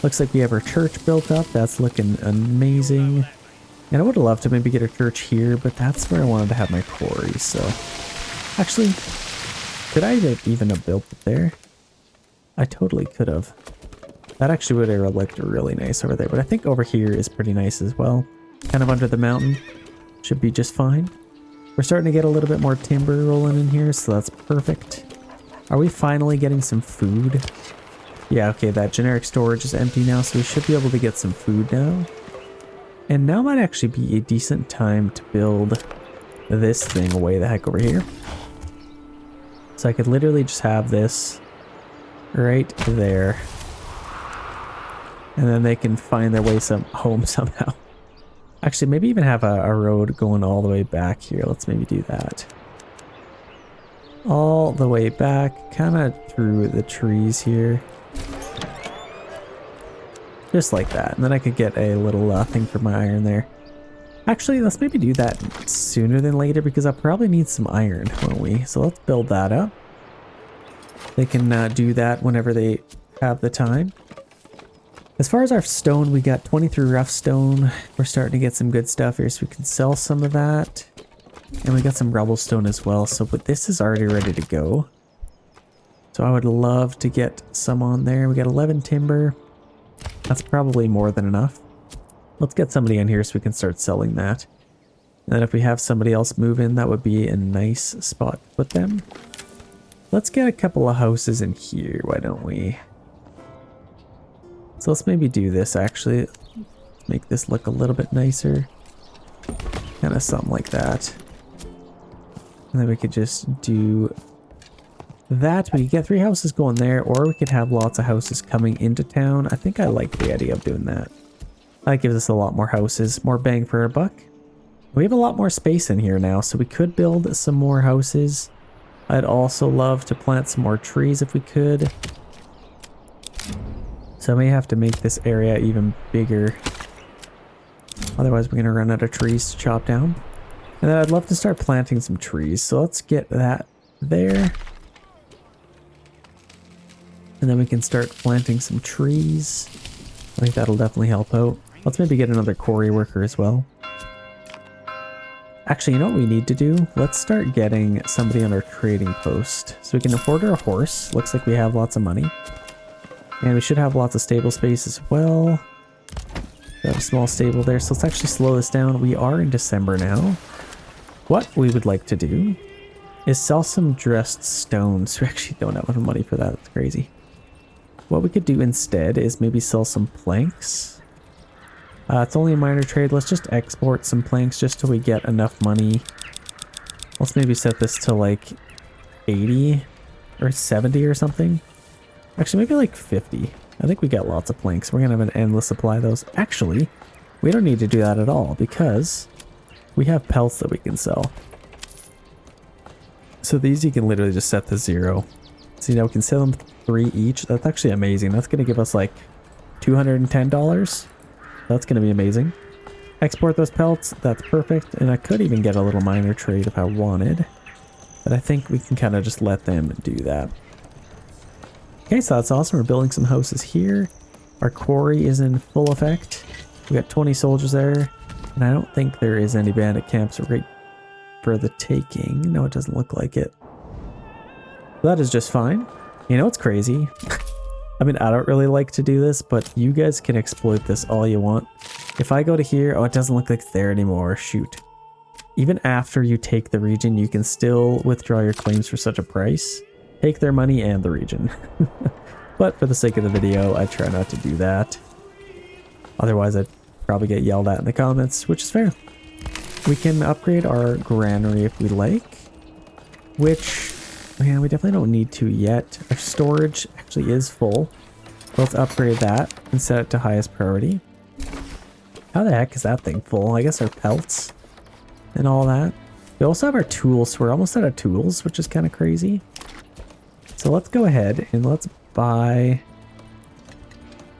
Looks like we have our church built up. That's looking amazing. And I would love to maybe get a church here, but that's where I wanted to have my quarry. So actually, could I even have built it there? I totally could have. That actually would have looked really nice over there, but I think over here is pretty nice as well. Kind of under the mountain. Should be just fine. We're starting to get a little bit more timber rolling in here, so that's perfect. Are we finally getting some food? Yeah, okay, that generic storage is empty now, so we should be able to get some food now. And now might actually be a decent time to build this thing way the heck over here. So I could literally just have this right there. And then they can find their way home somehow. Actually, maybe even have a road going all the way back here. Let's maybe do that. All the way back, kind of through the trees here. Just like that. And then I could get a little thing for my iron there. Actually, let's maybe do that sooner than later because I'll probably need some iron, won't we? So let's build that up. They can do that whenever they have the time. As far as our stone, we got 23 rough stone. We're starting to get some good stuff here, so we can sell some of that. And we got some rubble stone as well, so but this is already ready to go. So I would love to get some on there. We got 11 timber. That's probably more than enough. Let's get somebody in here so we can start selling that. And then if we have somebody else move in, that would be a nice spot to put them. Let's get a couple of houses in here, why don't we? So let's maybe do this actually. Make this look a little bit nicer. Kind of something like that. And then we could just do that. We could get 3 houses going there, or we could have lots of houses coming into town. I think I like the idea of doing that. That gives us a lot more houses, more bang for our buck. We have a lot more space in here now, so we could build some more houses. I'd also love to plant some more trees if we could. So I may have to make this area even bigger. Otherwise we're going to run out of trees to chop down. And then I'd love to start planting some trees. So let's get that there. And then we can start planting some trees. I think that'll definitely help out. Let's maybe get another quarry worker as well. Actually, you know what we need to do? Let's start getting somebody on our trading post. So we can afford our horse. Looks like we have lots of money. And we should have lots of stable space as well. We have a small stable there. So let's actually slow this down. We are in December now. What we would like to do is sell some dressed stones. We actually don't have enough money for that. That's crazy. What we could do instead is maybe sell some planks. It's only a minor trade. Let's just export some planks just till we get enough money. Let's maybe set this to like 80 or 70 or something. Actually, maybe like 50. I think we got lots of planks. We're going to have an endless supply of those. Actually, we don't need to do that at all because we have pelts that we can sell. So these you can literally just set to 0. So, you know, we can sell them 3 each. That's actually amazing. That's going to give us like $210. That's going to be amazing. Export those pelts. That's perfect. And I could even get a little minor trade if I wanted. But I think we can kind of just let them do that. Okay, so that's awesome. We're building some houses here. Our quarry is in full effect. We got 20 soldiers there. And I don't think there is any bandit camps right for the taking. No, it doesn't look like it. That is just fine. You know what's crazy? I mean, I don't really like to do this, but you guys can exploit this all you want. If I go to here, oh, it doesn't look like it's there anymore. Shoot. Even after you take the region, you can still withdraw your claims for such a price. Take their money and the region. But for the sake of the video, I try not to do that. Otherwise, I'd probably get yelled at in the comments, which is fair. We can upgrade our granary if we like, which, man, we definitely don't need to yet. Our storage actually is full. Let's upgrade that and set it to highest priority. How the heck is that thing full? I guess our pelts and all that. We also have our tools, so we're almost out of tools, which is kind of crazy. So let's go ahead and let's buy...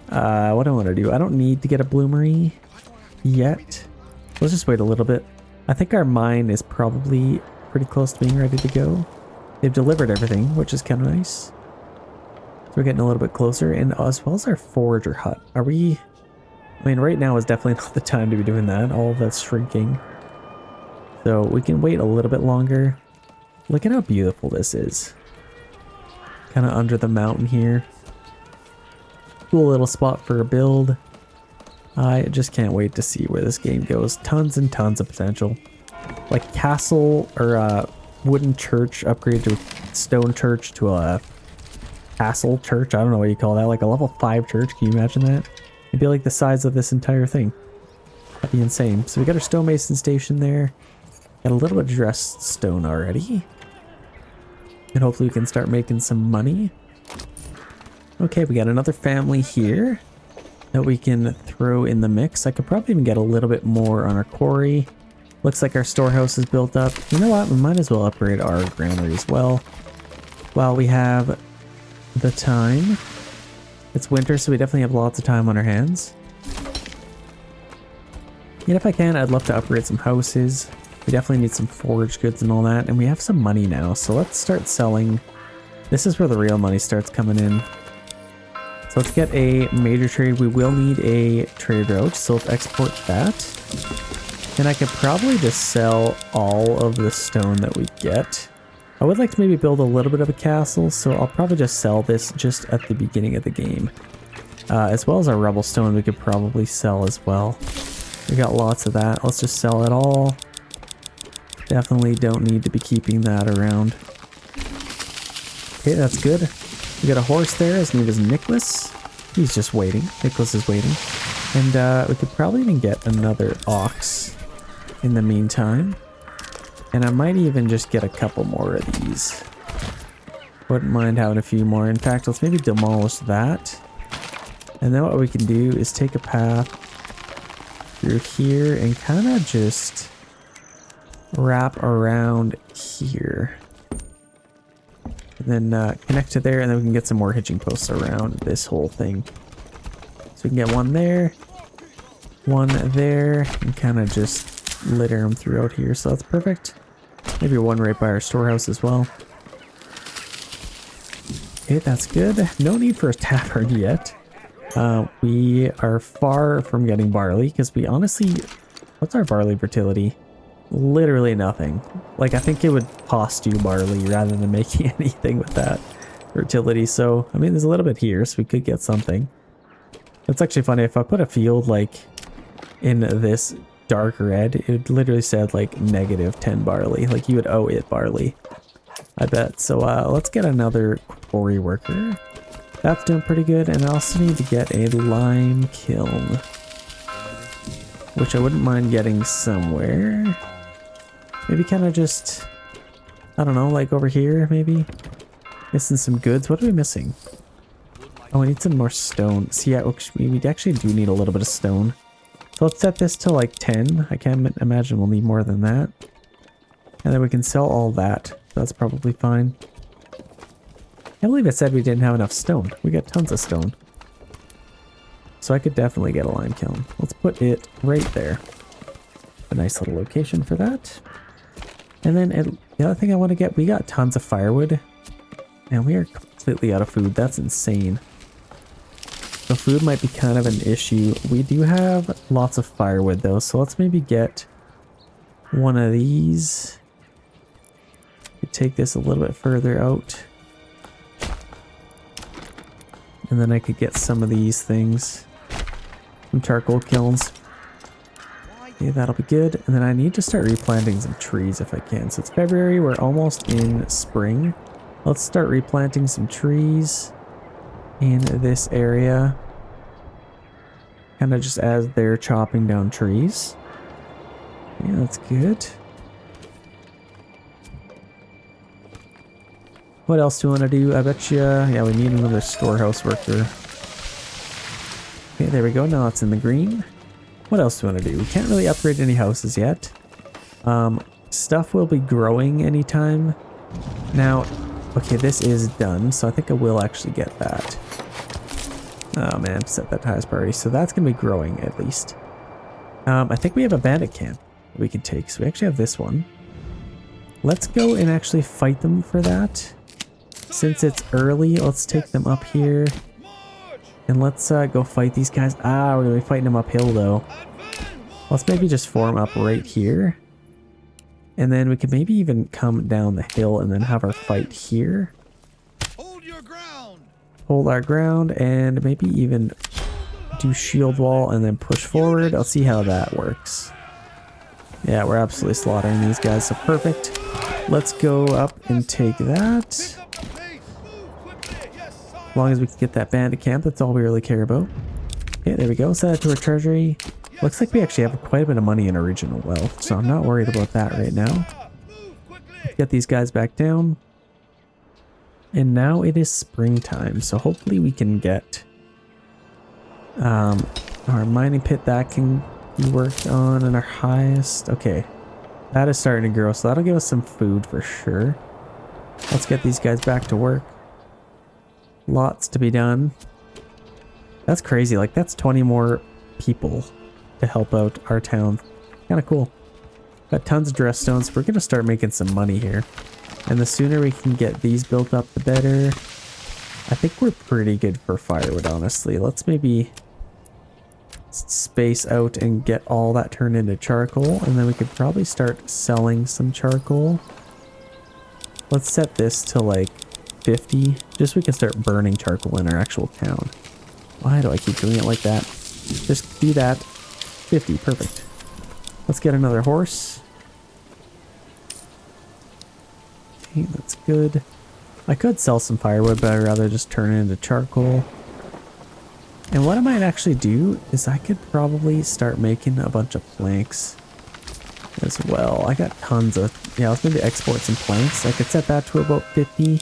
what do I want to do? I don't need to get a bloomery yet. Let's just wait a little bit. I think our mine is probably pretty close to being ready to go. They've delivered everything, which is kind of nice. So we're getting a little bit closer, and as well as our forager hut. Are we... I mean, right now is definitely not the time to be doing that. All of that's shrinking. So we can wait a little bit longer. Look at how beautiful this is. Kind of under the mountain here. Cool little spot for a build. I just can't wait to see where this game goes. Tons and tons of potential. Like castle or wooden church upgrade to a stone church to a castle church. I don't know what you call that. Like a level 5 church. Can you imagine that? It'd be like the size of this entire thing. That'd be insane. So we got our stonemason station there. Got a little bit of dressed stone already. And hopefully we can start making some money. Okay, we got another family here that we can throw in the mix. I could probably even get a little bit more on our quarry. Looks like our storehouse is built up. You know what? We might as well upgrade our granary as well while we have the time. It's winter, so we definitely have lots of time on our hands. Yet if I can, I'd love to upgrade some houses. We definitely need some forage goods and all that, and we have some money now, so let's start selling. This is where the real money starts coming in. So let's get a major trade. We will need a trade route, so let's export that. And I could probably just sell all of the stone that we get. I would like to maybe build a little bit of a castle, so I'll probably just sell this just at the beginning of the game. As well as our rubble stone we could probably sell as well. We got lots of that. Let's just sell it all. Definitely don't need to be keeping that around. Okay, that's good. We got a horse there. His name is Nicholas. He's just waiting. Nicholas is waiting. And we could probably even get another ox in the meantime. And I might even just get a couple more of these. Wouldn't mind having a few more. In fact, let's maybe demolish that. And then what we can do is take a path through here and kind of just wrap around here. And then connect to there, and then we can get some more hitching posts around this whole thing. So we can get one there, and kind of just litter them throughout here. So that's perfect. Maybe one right by our storehouse as well. Okay, that's good. No need for a tavern yet. We are far from getting barley because we honestly, what's our barley fertility? Literally nothing. Like, I think it would cost you barley rather than making anything with that fertility. So, I mean, there's a little bit here, so we could get something. It's actually funny, if I put a field like in this dark red, it literally said like -10 barley. Like, you would owe it barley, I bet. So let's get another quarry worker. That's doing pretty good. And I also need to get a lime kiln, which I wouldn't mind getting somewhere. Maybe kind of just, I don't know, like over here maybe. Missing some goods. What are we missing? Oh, I need some more stone. See, yeah, we actually do need a little bit of stone. So let's set this to like 10. I can't imagine we'll need more than that. And then we can sell all that. That's probably fine. I believe it said we didn't have enough stone. We got tons of stone. So I could definitely get a lime kiln. Let's put it right there. A nice little location for that. And then the other thing I want to get, we got tons of firewood. And we are completely out of food. That's insane. So food might be kind of an issue. We do have lots of firewood though, so let's maybe get one of these. Take this a little bit further out. And then I could get some of these things. Some charcoal kilns. Okay, that'll be good. And then I need to start replanting some trees if I can. So it's February, we're almost in spring. Let's start replanting some trees in this area. Kind of just as they're chopping down trees. Yeah, that's good. What else do we want to do? I bet you, yeah, we need another storehouse worker. Okay, there we go. Now it's in the green. What else do we want to do? We can't really upgrade any houses yet. Stuff will be growing anytime. Now, okay, this is done, so I think I will actually get that. Oh man, set that to highest priority. So that's going to be growing at least. I think we have a bandit camp we can take. So we actually have this one. Let's go and actually fight them for that. Since it's early, let's take them up here. And let's go fight these guys. Ah, we're going to be fighting them uphill though. Let's maybe just form up right here. And then we could maybe even come down the hill and then have our fight here. Hold your ground. Hold our ground and maybe even do shield wall and then push forward. I'll see how that works. Yeah, we're absolutely slaughtering these guys, so perfect. Let's go up and take that. As long as we can get that bandit camp, that's all we really care about. Okay, there we go. Set that to our treasury. Looks like we actually have quite a bit of money in our regional wealth, so I'm not worried about that right now. Get these guys back down. And now it is springtime, so hopefully we can get our mining pit that can be worked on, and our highest. Okay, that is starting to grow, so that'll give us some food for sure. Let's get these guys back to work. Lots to be done. That's crazy. Like, that's 20 more people to help out our town. Kind of cool. Got tons of dress stones. We're going to start making some money here. And the sooner we can get these built up, the better. I think we're pretty good for firewood, honestly. Let's maybe space out and get all that turned into charcoal. And then we could probably start selling some charcoal. Let's set this to like 50, just so we can start burning charcoal in our actual town. Why do I keep doing it like that? Just do that. 50, perfect. Let's get another horse. Okay, that's good. I could sell some firewood, but I'd rather just turn it into charcoal. And what I might actually do is I could probably start making a bunch of planks as well. I got tons of, yeah, let's maybe export some planks. I could set that to about 50,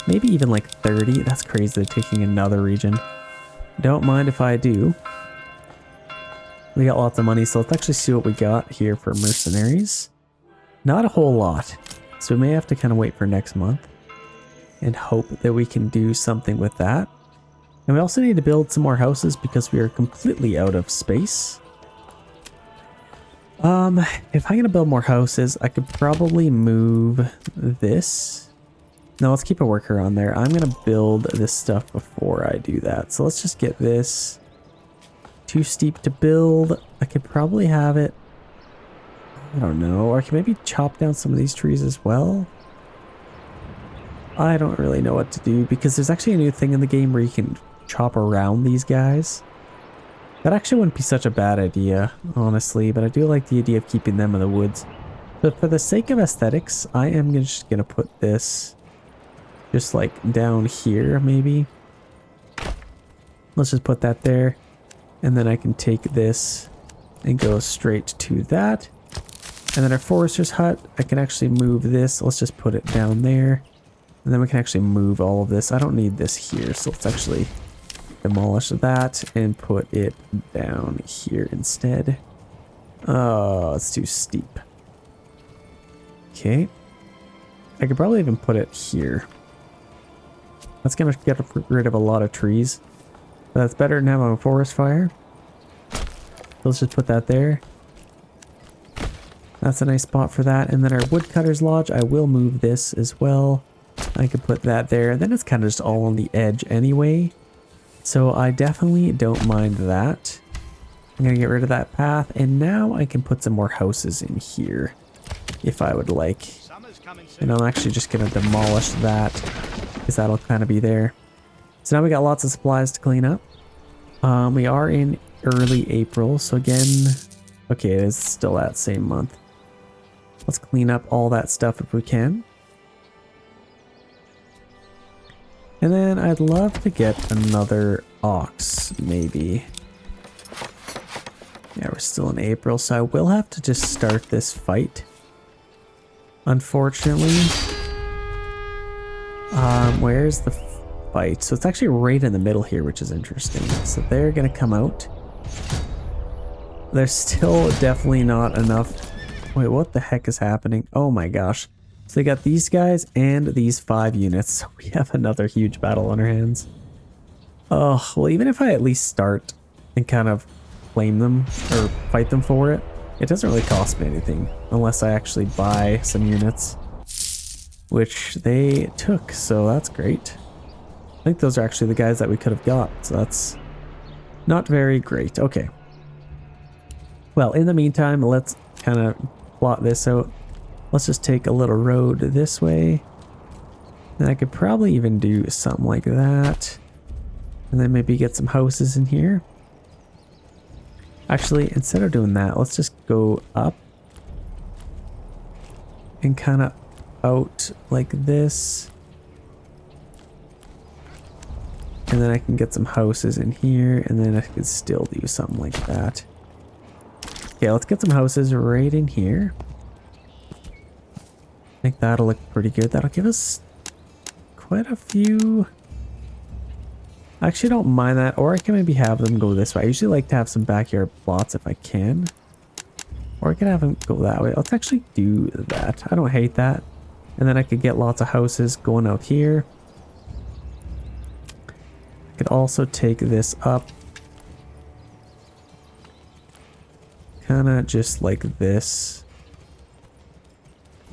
maybe even like 30. That's crazy, they're taking another region. Don't mind if I do. We got lots of money, so let's actually see what we got here for mercenaries. Not a whole lot, so we may have to kind of wait for next month and hope that we can do something with that. And we also need to build some more houses because we are completely out of space. If I'm gonna build more houses, I could probably move this. No, let's keep a worker on there. I'm gonna build this stuff before I do that. So let's just get this. Too steep to build. I could probably have it, I don't know, or I can maybe chop down some of these trees as well. I don't really know what to do because there's actually a new thing in the game where you can chop around these guys. That actually wouldn't be such a bad idea, honestly, but I do like the idea of keeping them in the woods. But for the sake of aesthetics, I am just gonna put this just like down here, maybe. Let's just put that there. And then I can take this and go straight to that. And then our forester's hut, I can actually move this. Let's just put it down there. And then we can actually move all of this. I don't need this here, so let's actually demolish that and put it down here instead. Oh, it's too steep. Okay. I could probably even put it here. That's gonna get rid of a lot of trees. But that's better than having a forest fire. Let's just put that there. That's a nice spot for that. And then our woodcutter's lodge, I will move this as well. I could put that there. Then it's kind of just all on the edge anyway. So I definitely don't mind that. I'm going to get rid of that path. And now I can put some more houses in here if I would like. And I'm actually just going to demolish that because that'll kind of be there. So now we got lots of supplies to clean up. We are in early April. So again, okay, it is still that same month. Let's clean up all that stuff if we can. And then I'd love to get another ox, maybe. Yeah, we're still in April, so I will have to just start this fight. Unfortunately. Where's the fight? So it's actually right in the middle here, which is interesting. So they're gonna come out. There's still definitely not enough. Wait, what the heck is happening? Oh my gosh. So they got these guys and these 5 units. So we have another huge battle on our hands. Oh, well, even if I at least start and kind of claim them or fight them for it, it doesn't really cost me anything unless I actually buy some units, which they took. So that's great. I think those are actually the guys that we could have got. So that's not very great. Okay. Well, in the meantime, let's kind of plot this out. Let's just take a little road this way. And I could probably even do something like that. And then maybe get some houses in here. Actually, instead of doing that, let's just go up. And kind of out like this. And then I can get some houses in here. And then I could still do something like that. Okay, let's get some houses right in here. I think that'll look pretty good. That'll give us quite a few. I actually don't mind that, or I can maybe have them go this way. I usually like to have some backyard plots if I can. Or I can have them go that way. Let's actually do that. I don't hate that. And then I could get lots of houses going out here. I could also take this up. Kind of just like this.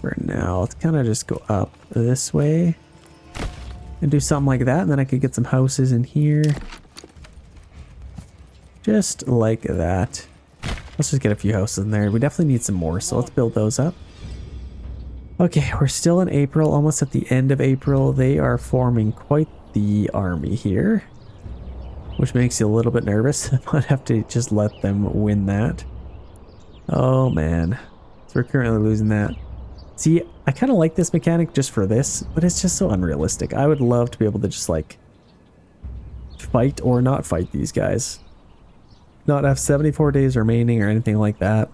For now, let's kind of just go up this way and do something like that, and then I could get some houses in here just like that. Let's just get a few houses in there. We definitely need some more, so let's build those up. Okay, we're still in April, almost at the end of April. They are forming quite the army here, which makes you a little bit nervous. I might have to just let them win that. Oh man, so we're currently losing that. See, I kind of like this mechanic just for this, but it's just so unrealistic. I would love to be able to just like fight or not fight these guys. Not have 74 days remaining or anything like that.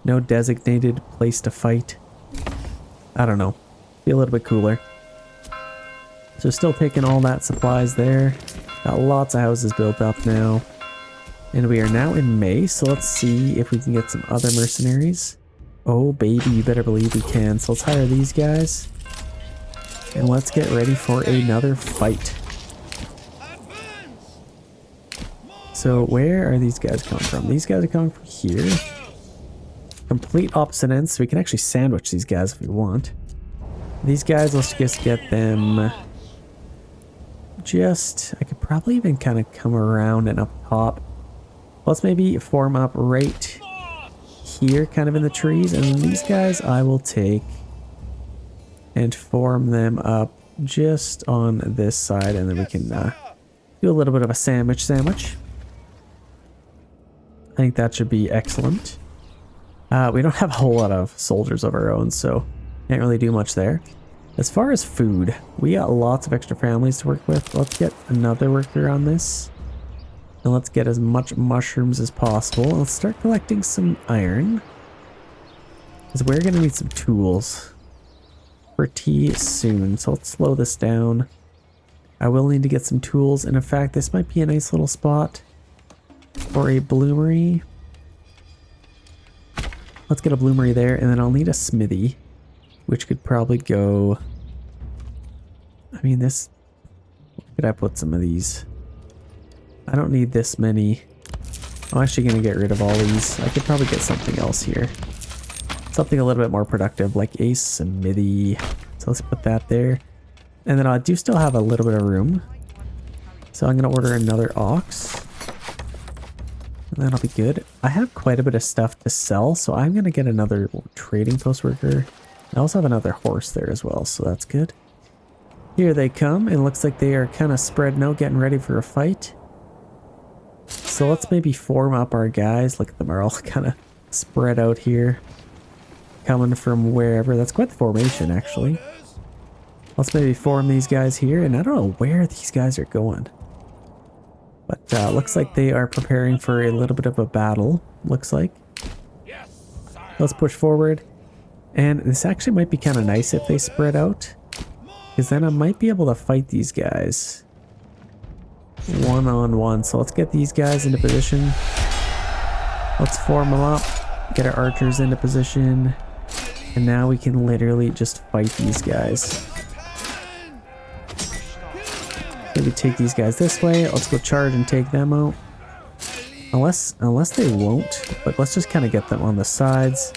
No designated place to fight. I don't know. Be a little bit cooler. So still taking all that supplies there. Got lots of houses built up now. And we are now in May, so let's see if we can get some other mercenaries. Oh baby, you better believe we can. So let's hire these guys. And let's get ready for another fight. So where are these guys coming from? These guys are coming from here. Complete opposite ends, so we can actually sandwich these guys if we want. These guys, let's just get them just... I could probably even kind of come around and up top. Let's maybe form up right here, kind of in the trees. And then these guys I will take and form them up just on this side. And then we can do a little bit of a sandwich. I think that should be excellent. We don't have a whole lot of soldiers of our own, so can't really do much there. As far as food, we got lots of extra families to work with. Let's get another worker on this. And let's get as much mushrooms as possible. Let's start collecting some iron. Because we're going to need some tools pretty soon. So let's slow this down. I will need to get some tools. And in fact, this might be a nice little spot for a bloomery. Let's get a bloomery there. And then I'll need a smithy, which could probably go... I mean, this... Could I put some of these? I don't need this many. I'm actually going to get rid of all these. I could probably get something else here. Something a little bit more productive, like a smithy. So let's put that there. And then I do still have a little bit of room. So I'm going to order another ox. And that'll be good. I have quite a bit of stuff to sell, so I'm going to get another trading post worker. I also have another horse there as well, so that's good. Here they come. It looks like they are kind of spreading out, getting ready for a fight. So let's maybe form up our guys. Look at them, they're all kind of spread out here. Coming from wherever. That's quite the formation, actually. Let's maybe form these guys here. And I don't know where these guys are going. But looks like they are preparing for a little bit of a battle. Looks like. Let's push forward. And this actually might be kind of nice if they spread out. Because then I might be able to fight these guys one-on-one. So let's get these guys into position. Let's form them up. Get our archers into position. And now we can literally just fight these guys. Maybe take these guys this way. Let's go charge and take them out. Unless they won't. But let's just kind of get them on the sides.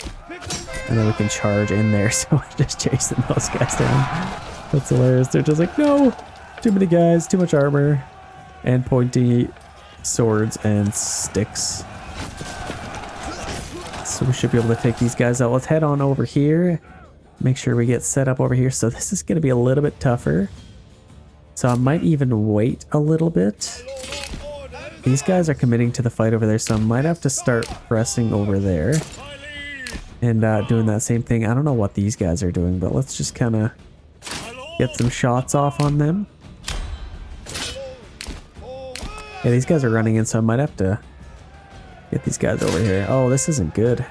And then we can charge in there. So we're just chasing those guys down. That's hilarious. They're just like, no! Too many guys, too much armor. And pointy swords and sticks. So we should be able to take these guys out. Let's head on over here. Make sure we get set up over here. So this is going to be a little bit tougher. So I might even wait a little bit. These guys are committing to the fight over there. So I might have to start pressing over there. And doing that same thing. I don't know what these guys are doing. But let's just kind of get some shots off on them. Yeah, these guys are running in, so I might have to get these guys over here. Oh, this isn't good.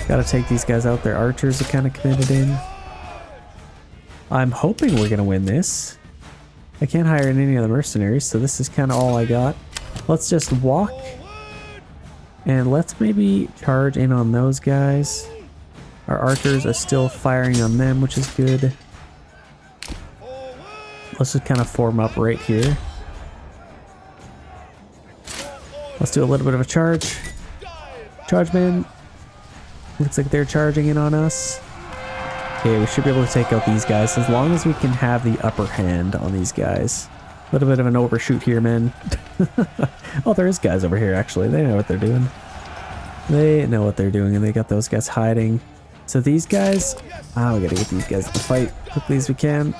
Gotta take these guys out. Their archers are kind of committed in. I'm hoping we're gonna win this. I can't hire in any other mercenaries, so this is kind of all I got. Let's just walk. And let's maybe charge in on those guys. Our archers are still firing on them, which is good. Let's just kind of form up right here. Let's do a little bit of a charge. Charge, man. Looks like they're charging in on us. Okay, we should be able to take out these guys as long as we can have the upper hand on these guys. A little bit of an overshoot here, man. Oh, there is guys over here, actually. They know what they're doing. They know what they're doing, and they got those guys hiding. So these guys... Oh, we gotta get these guys to fight quickly as we can.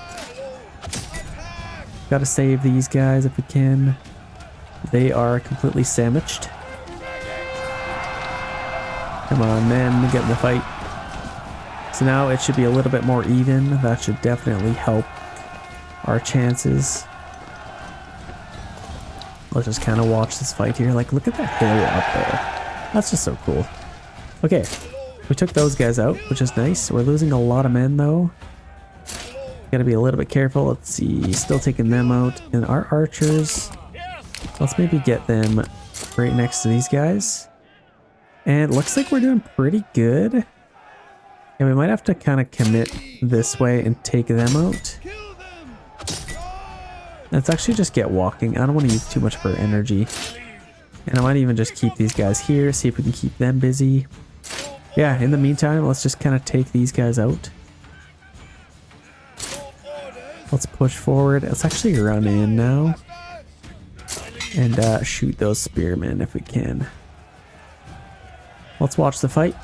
Gotta save these guys if we can. They are completely sandwiched. Come on, man, get in the fight. So now it should be a little bit more even. That should definitely help our chances. Let's just kind of watch this fight here. Like, look at that hill up there. That's just so cool. Okay, we took those guys out, which is nice. We're losing a lot of men, though. Gotta be a little bit careful. Let's see, still taking them out. And our archers, let's maybe get them right next to these guys. And it looks like we're doing pretty good. And we might have to kind of commit this way and take them out. Let's actually just get walking. I don't want to use too much of our energy. And I might even just keep these guys here, see if we can keep them busy. Yeah, in the meantime, let's just kind of take these guys out. Let's push forward. Let's actually run in now. And shoot those spearmen if we can. Let's watch the fight.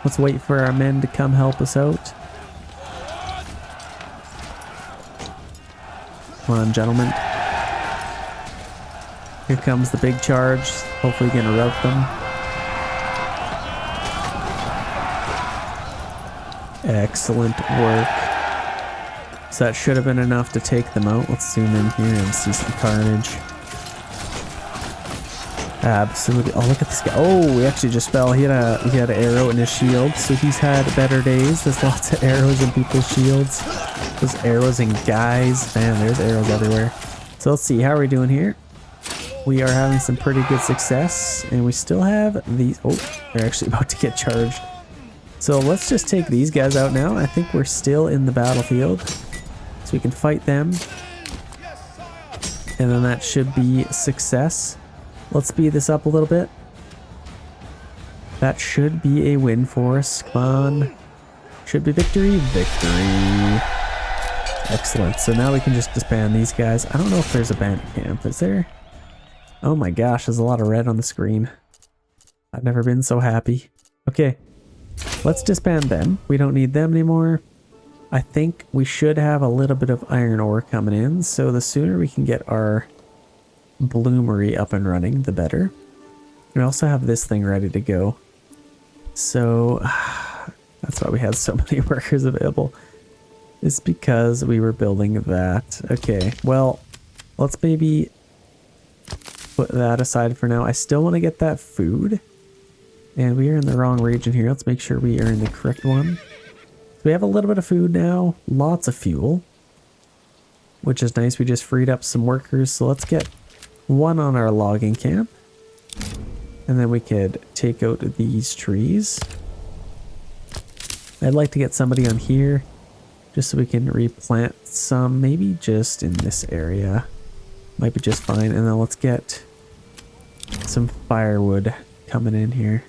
Let's wait for our men to come help us out. Come on, gentlemen. Here comes the big charge. Hopefully we can rout them. Excellent work. So that should have been enough to take them out. Let's zoom in here and see some carnage. Absolutely. Oh, look at this guy. Oh, he actually just fell. He had an arrow in his shield, so he's had better days. There's lots of arrows in people's shields. There's arrows in guys. Man, there's arrows everywhere. So let's see. How are we doing here? We are having some pretty good success, and we still have these. Oh, they're actually about to get charged. So let's just take these guys out now. I think we're still in the battlefield, so we can fight them. And then that should be success. Let's speed this up a little bit. That should be a win for us. Come on. Should be victory. Victory. Excellent. So now we can just disband these guys. I don't know if there's a bandit camp. Is there? Oh my gosh, there's a lot of red on the screen. I've never been so happy. Okay. Let's disband them. We don't need them anymore. I think we should have a little bit of iron ore coming in. So the sooner we can get our bloomery up and running, the better. We also have this thing ready to go. So that's why we had so many workers available. It's because we were building that. Okay, well, let's maybe put that aside for now. I still want to get that food. And we are in the wrong region here. Let's make sure we are in the correct one. So we have a little bit of food now. Lots of fuel. Which is nice. We just freed up some workers. So let's get one on our logging camp. And then we could take out these trees. I'd like to get somebody on here just so we can replant some, maybe just in this area. Might be just fine. And then let's get some firewood coming in here.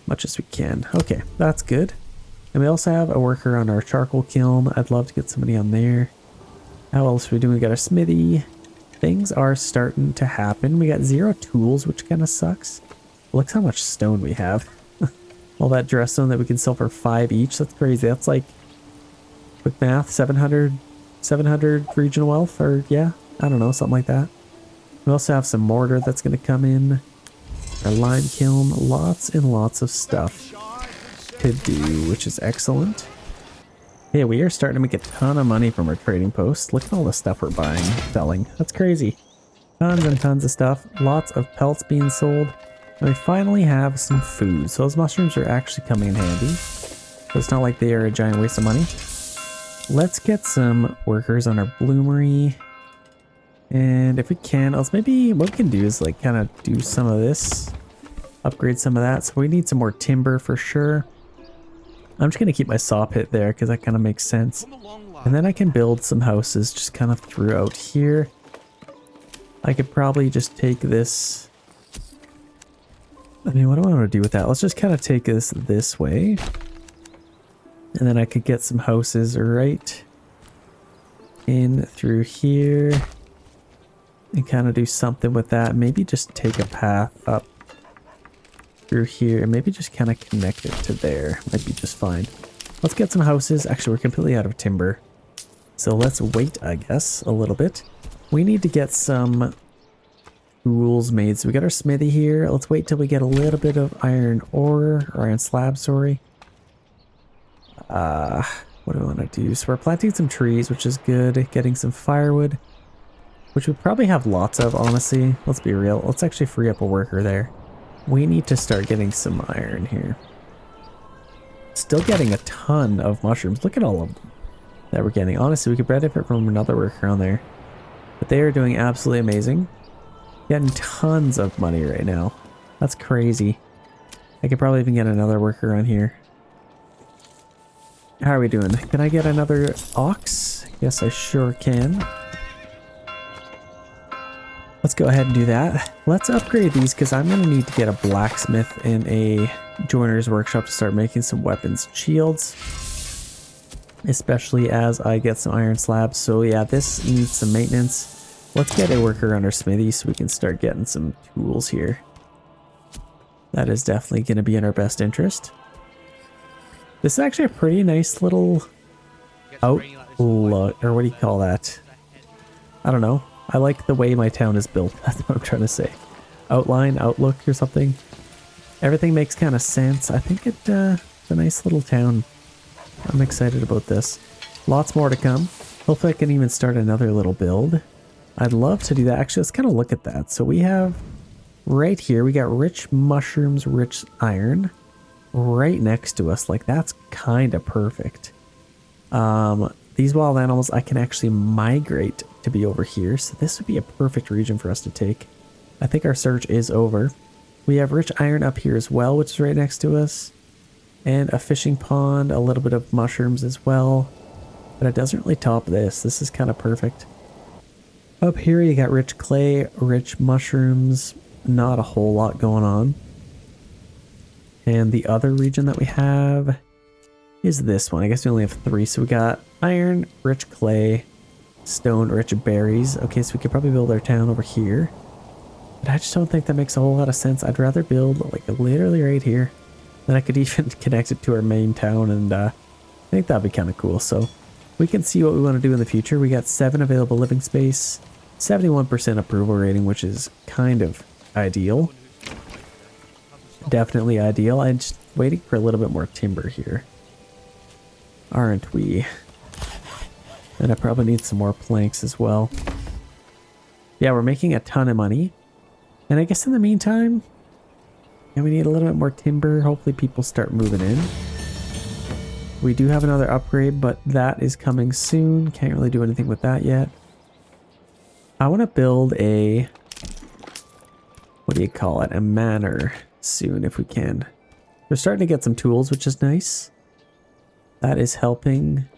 Much as we can. Okay, that's good. And we also have a worker on our charcoal kiln. I'd love to get somebody on there. How else are we doing? We got our smithy. Things are starting to happen. We got 0 tools, which kind of sucks. Look how much stone we have. All that dress stone that we can sell for 5 each. That's crazy. That's like, quick math, 700 regional wealth, or yeah, I don't know, something like that. We also have some mortar that's going to come in. Our lime kiln, lots and lots of stuff to do, which is excellent. Yeah, we are starting to make a ton of money from our trading posts. Look at all the stuff we're buying, selling. That's crazy. Tons and tons of stuff. Lots of pelts being sold. And we finally have some food. So those mushrooms are actually coming in handy. So it's not like they are a giant waste of money. Let's get some workers on our bloomery. And if we can, else maybe what we can do is like kind of do some of this. Upgrade some of that. So we need some more timber for sure. I'm just going to keep my saw pit there because that kind of makes sense. And then I can build some houses just kind of throughout here. I could probably just take this. I mean, what do I want to do with that? Let's just kind of take this way. And then I could get some houses right in through here. And kind of do something with that. Maybe just take a path up through here and maybe just kind of connect it to there. Might be just fine. Let's get some houses. Actually, we're completely out of timber. So let's wait, I guess, a little bit. We need to get some tools made. So we got our smithy here. Let's wait till we get a little bit of iron ore, or iron slab, sorry. What do we want to do? So we're planting some trees, which is good. Getting some firewood, which we probably have lots of, honestly. Let's be real. Let's actually free up a worker there. We need to start getting some iron here. Still getting a ton of mushrooms. Look at all of them that we're getting. Honestly, we could benefit from another worker on there. But they are doing absolutely amazing. Getting tons of money right now. That's crazy. I could probably even get another worker on here. How are we doing? Can I get another ox? Yes, I sure can. Let's go ahead and do that. Let's upgrade these because I'm going to need to get a blacksmith and a joiner's workshop to start making some weapons and shields. Especially as I get some iron slabs. So yeah, this needs some maintenance. Let's get a worker on our smithy so we can start getting some tools here. That is definitely going to be in our best interest. This is actually a pretty nice little outlook, or what do you call that? I don't know. I like the way my town is built. That's what I'm trying to say. Outline, outlook, or something. Everything makes kind of sense. I think it's a nice little town. I'm excited about this. Lots more to come. Hopefully I can even start another little build. I'd love to do that. Actually, let's kind of look at that. So we have right here, we got rich mushrooms, rich iron. Right next to us. Like, that's kind of perfect. These wild animals I can actually migrate to be over here. So this would be a perfect region for us to take. I think our search is over. We have rich iron up here as well, which is right next to us. And a fishing pond, a little bit of mushrooms as well. But it doesn't really top this. This is kind of perfect. Up here you got rich clay, rich mushrooms. Not a whole lot going on. And the other region that we have is this one. I guess we only have 3. So we got iron, rich clay, stone, rich berries. Okay, so we could probably build our town over here. But I just don't think that makes a whole lot of sense. I'd rather build like literally right here. Then I could even connect it to our main town, and I think that'd be kind of cool. So we can see what we want to do in the future. We got 7 available living space, 71% approval rating, which is kind of ideal. Definitely ideal. I'm just waiting for a little bit more timber here. Aren't we? And I probably need some more planks as well. Yeah, we're making a ton of money. And I guess in the meantime, yeah, we need a little bit more timber. Hopefully people start moving in. We do have another upgrade, but that is coming soon. Can't really do anything with that yet. I want to build a... what do you call it? A manor soon if we can. We're starting to get some tools, which is nice. That is helping.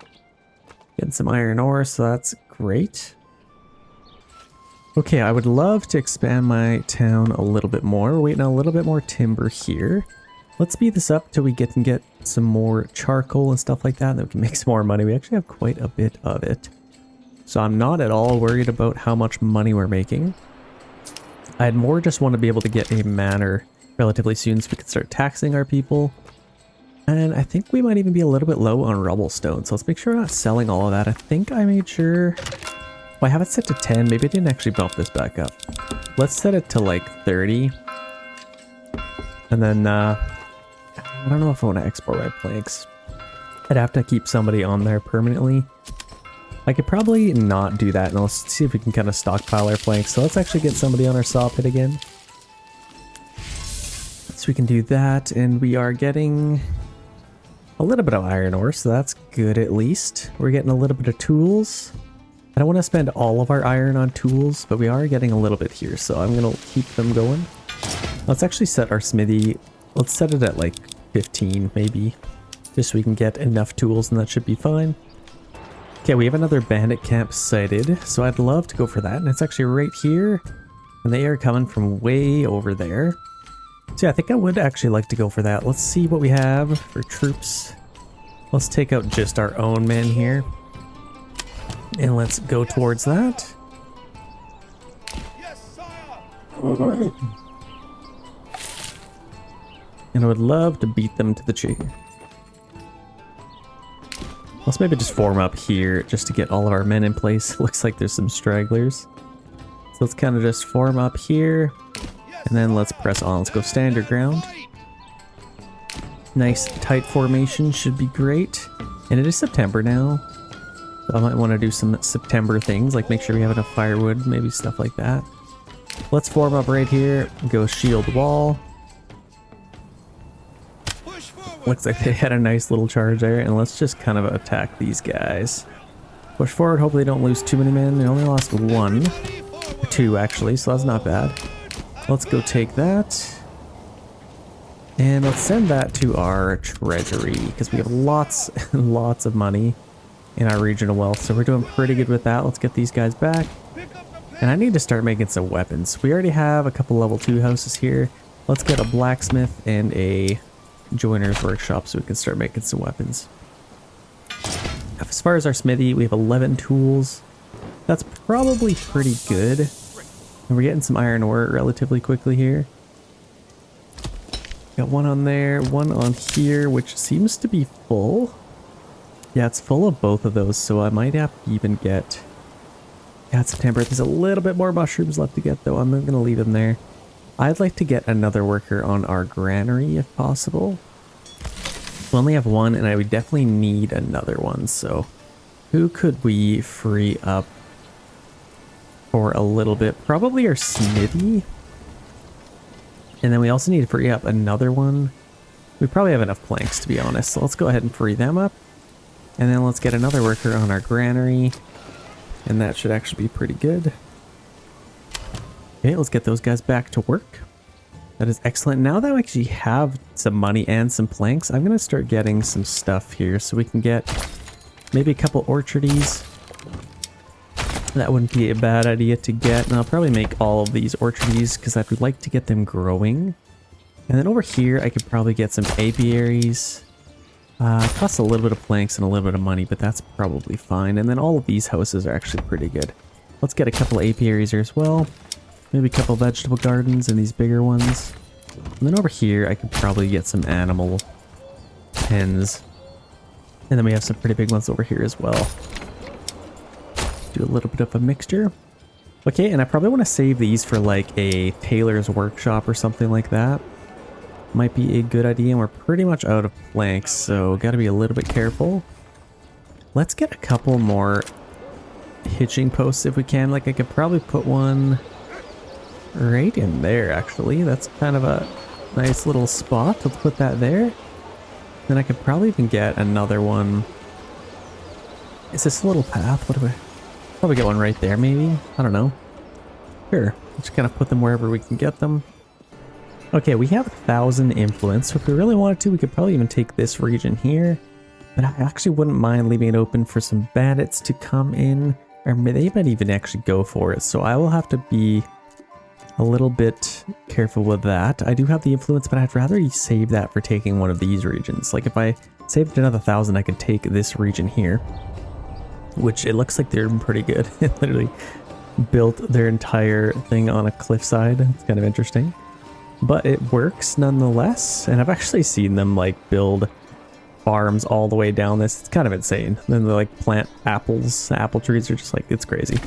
Getting some iron ore, so that's great. Okay, I would love to expand my town a little bit more. We're waiting on a little bit more timber here. Let's speed this up till we can get some more charcoal and stuff like that, and then we can make some more money. We actually have quite a bit of it. So I'm not at all worried about how much money we're making. I'd more just want to be able to get a manor relatively soon so we can start taxing our people. And I think we might even be a little bit low on rubble stone. So let's make sure we're not selling all of that. I think I made sure... well, I have it set to 10. Maybe I didn't actually bump this back up. Let's set it to like 30. And then, I don't know if I want to export my planks. I'd have to keep somebody on there permanently. I could probably not do that, and let's see if we can kind of stockpile our planks. So let's actually get somebody on our saw pit again. So we can do that, and we are getting a little bit of iron ore, so that's good at least. We're getting a little bit of tools. I don't want to spend all of our iron on tools, but we are getting a little bit here, so I'm going to keep them going. Let's actually set our smithy. Let's set it at like 15 maybe, just so we can get enough tools, and that should be fine. Okay, we have another bandit camp sighted, so I'd love to go for that, and it's actually right here, and they are coming from way over there. So yeah, I think I would actually like to go for that. Let's see what we have for troops. Let's take out just our own men here. And let's go towards that. Yes, sire. And I would love to beat them to the cheek. Let's maybe just form up here just to get all of our men in place. Looks like there's some stragglers. So let's kind of just form up here. And then let's press on. Let's go stand your ground. Nice tight formation should be great. And it is September now. So I might want to do some September things, like make sure we have enough firewood, maybe stuff like that. Let's form up right here. Go shield wall. Looks like they had a nice little charge there, and let's just kind of attack these guys. Push forward, hopefully don't lose too many men. They only lost 1. 2 actually, so that's not bad. Let's go take that. And let's send that to our treasury, because we have lots and lots of money in our regional wealth, so we're doing pretty good with that. Let's get these guys back. And I need to start making some weapons. We already have a couple level 2 houses here. Let's get a blacksmith and a joiner's workshop so we can start making some weapons. As far as our smithy, we have 11 tools. That's probably pretty good. And we're getting some iron ore relatively quickly here. Got 1 on there, 1 on here, which seems to be full. Yeah, it's full of both of those, so I might have to even get... Yeah, it's September. There's a little bit more mushrooms left to get, though. I'm going to leave them there. I'd like to get another worker on our granary, if possible. We only have 1, and I would definitely need another one, so... Who could we free up for a little bit? Probably our smithy. And then we also need to free up another one. We probably have enough planks, to be honest, so let's go ahead and free them up. And then let's get another worker on our granary. And that should actually be pretty good. Okay, let's get those guys back to work. That is excellent. Now that we actually have some money and some planks, I'm going to start getting some stuff here so we can get maybe a couple orchardies. That wouldn't be a bad idea to get. And I'll probably make all of these orchardies because I would like to get them growing. And then over here, I could probably get some apiaries. Costs a little bit of planks and a little bit of money, but that's probably fine. And then all of these houses are actually pretty good. Let's get a couple of apiaries here as well. Maybe a couple vegetable gardens and these bigger ones. And then over here, I could probably get some animal pens. And then we have some pretty big ones over here as well. Do a little bit of a mixture. Okay, and I probably want to save these for like a tailor's workshop or something like that. Might be a good idea, and we're pretty much out of planks, so gotta be a little bit careful. Let's get a couple more hitching posts if we can. Like I could probably put one right in there, actually. That's kind of a nice little spot. Let's put that there. Then I could probably even get another one. Is this a little path? What do I... Probably get one right there, maybe? I don't know. Sure. Just kind of put them wherever we can get them. Okay, we have 1,000 influence, so if we really wanted to, we could probably even take this region here. But I actually wouldn't mind leaving it open for some bandits to come in, or they might even actually go for it. So I will have to be a little bit careful with that. I do have the influence, but I'd rather save that for taking one of these regions. Like if I saved another 1,000, I could take this region here, which it looks like they're pretty good. It literally built their entire thing on a cliffside. It's kind of interesting. But it works nonetheless, and I've actually seen them like build farms all the way down this. It's kind of insane. Then they like plant apples. Apple trees are just like, it's crazy.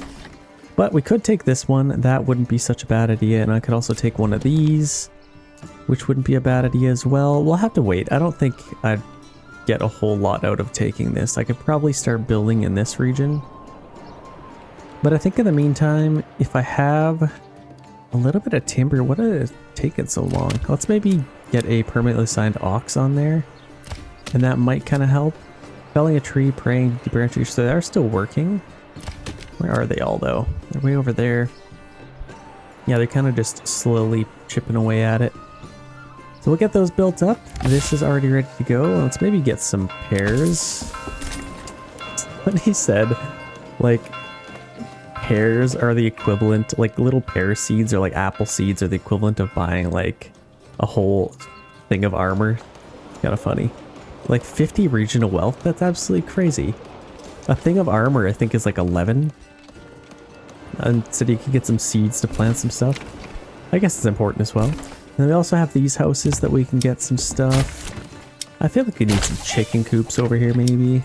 But we could take this one. That wouldn't be such a bad idea. And I could also take one of these, which wouldn't be a bad idea as well. We'll have to wait. I don't think I'd get a whole lot out of taking this. I could probably start building in this region. But I think in the meantime, if I have a little bit of timber, what is taking so long? Let's maybe get a permanently assigned ox on there, and that might kind of help. Felling a tree, praying, branching, so they're still working. Where are they all though? They're way over there. Yeah, they're kind of just slowly chipping away at it. So we'll get those built up. This is already ready to go. Let's maybe get some pears. When he said, like, pears are the equivalent, like little pear seeds or like apple seeds are the equivalent of buying like a whole thing of armor. Kind of funny. Like 50 regional wealth, that's absolutely crazy. A thing of armor I think is like 11. And so you can get some seeds to plant some stuff. I guess it's important as well. And we also have these houses that we can get some stuff. I feel like we need some chicken coops over here maybe.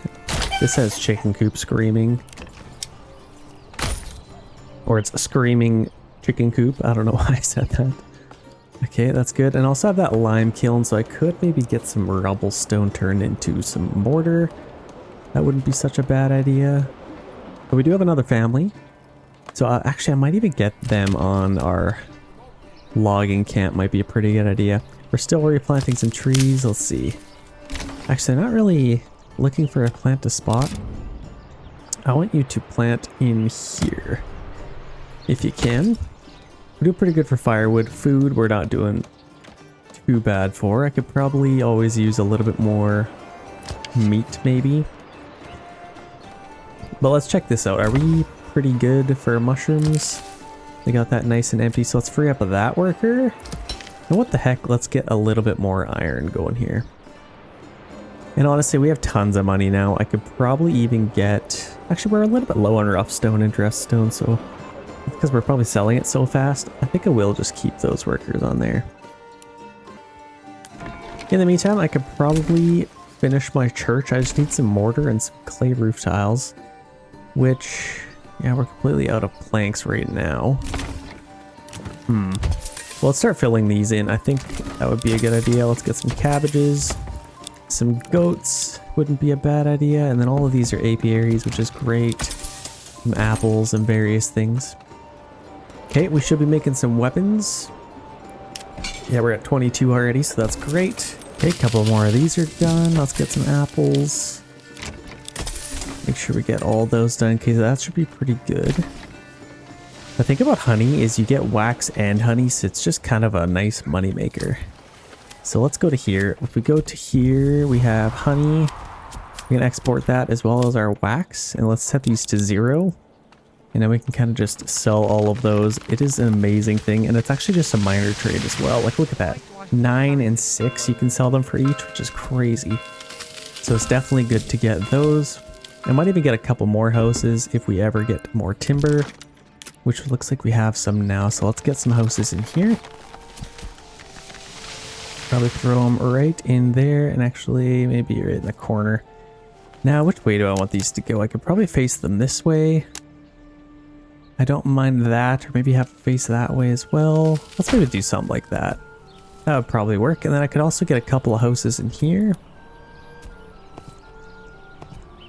This has chicken coop screaming. Or it's a screaming chicken coop. I don't know why I said that. Okay, that's good. And I also have that lime kiln, so I could maybe get some rubblestone turned into some mortar. That wouldn't be such a bad idea. But we do have another family. So actually, I might even get them on our logging camp. Might be a pretty good idea. We're still replanting some trees. Let's see. Actually, I'm not really looking for a plant to spot. I want you to plant in here. If you can. We're doing pretty good for firewood. Food, we're not doing too bad for. I could probably always use a little bit more meat, maybe. But let's check this out. Are we pretty good for mushrooms? They got that nice and empty, so let's free up that worker. And what the heck, let's get a little bit more iron going here. And honestly, we have tons of money now. I could probably even get... Actually, we're a little bit low on rough stone and dress stone, so... Because we're probably selling it so fast, I think I will just keep those workers on there. In the meantime, I could probably finish my church. I just need some mortar and some clay roof tiles. Which, yeah, we're completely out of planks right now. Well, let's start filling these in. I think that would be a good idea. Let's get some cabbages. Some goats wouldn't be a bad idea. And then all of these are apiaries, which is great. Some apples and various things. Okay, we should be making some weapons. Yeah, we're at 22 already, so that's great. Okay, a couple more of these are done. Let's get some apples. Make sure we get all those done. Okay, that should be pretty good. The thing about honey is you get wax and honey, so it's just kind of a nice money maker. So let's go to here. If we go to here, we have honey. We can export that as well as our wax, and let's set these to 0. And then we can kind of just sell all of those. It is an amazing thing, and it's actually just a minor trade as well. Like, look at that. 9 and 6, you can sell them for each, which is crazy. So it's definitely good to get those. I might even get a couple more houses if we ever get more timber, which looks like we have some now. So let's get some houses in here. Probably throw them right in there, and actually maybe right in the corner. Now, which way do I want these to go? I could probably face them this way. I don't mind that, or maybe have to face that way as well. Let's maybe do something like that. That would probably work. And then I could also get a couple of houses in here.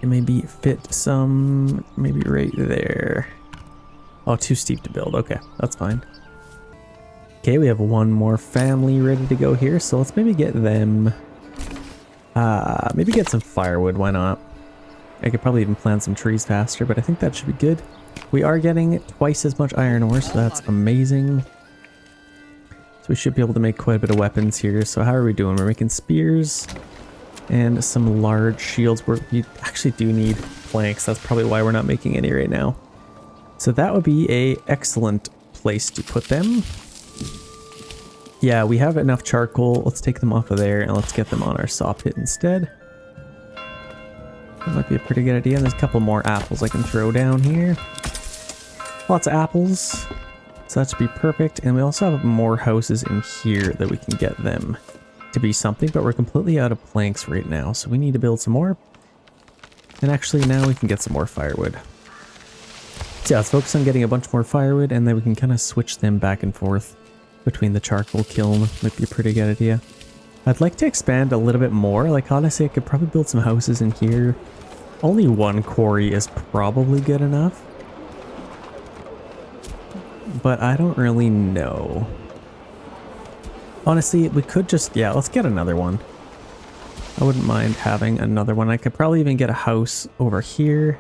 And maybe fit some, maybe right there. Oh, too steep to build. Okay, that's fine. Okay, we have one more family ready to go here. So let's maybe get them, maybe get some firewood. Why not? I could probably even plant some trees faster, but I think that should be good. We are getting twice as much iron ore, so that's amazing. So we should be able to make quite a bit of weapons here. So how are we doing? We're making spears and some large shields. We actually do need planks. That's probably why we're not making any right now. So that would be an excellent place to put them. Yeah, we have enough charcoal. Let's take them off of there and let's get them on our saw pit instead. That might be a pretty good idea. And there's a couple more apples I can throw down here. Lots of apples. So that should be perfect. And we also have more houses in here that we can get them to be something, but we're completely out of planks right now. So we need to build some more. And actually now we can get some more firewood. So yeah, let's focus on getting a bunch more firewood, and then we can kind of switch them back and forth between the charcoal kiln. Might be a pretty good idea. I'd like to expand a little bit more. Like, honestly, I could probably build some houses in here. Only one quarry is probably good enough. But I don't really know. Honestly, we could just, yeah, let's get another one. I wouldn't mind having another one. I could probably even get a house over here.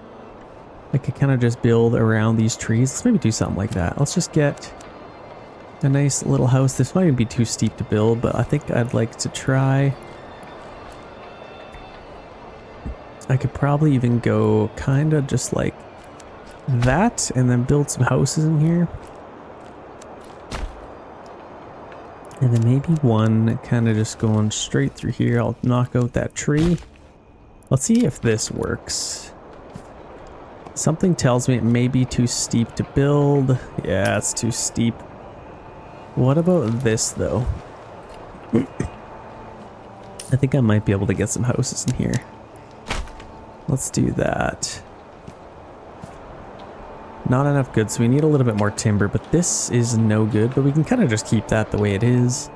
I could kind of just build around these trees. Let's maybe do something like that. Let's just get a nice little house. This might even be too steep to build, but I think I'd like to try. I could probably even go kind of just like that and then build some houses in here. And then maybe one kind of just going straight through here. I'll knock out that tree. Let's see if this works. Something tells me it may be too steep to build. Yeah, it's too steep. What about this though? I think I might be able to get some houses in here. Let's do that. Not enough goods, so we need a little bit more timber, but this is no good, but we can kind of just keep that the way it is.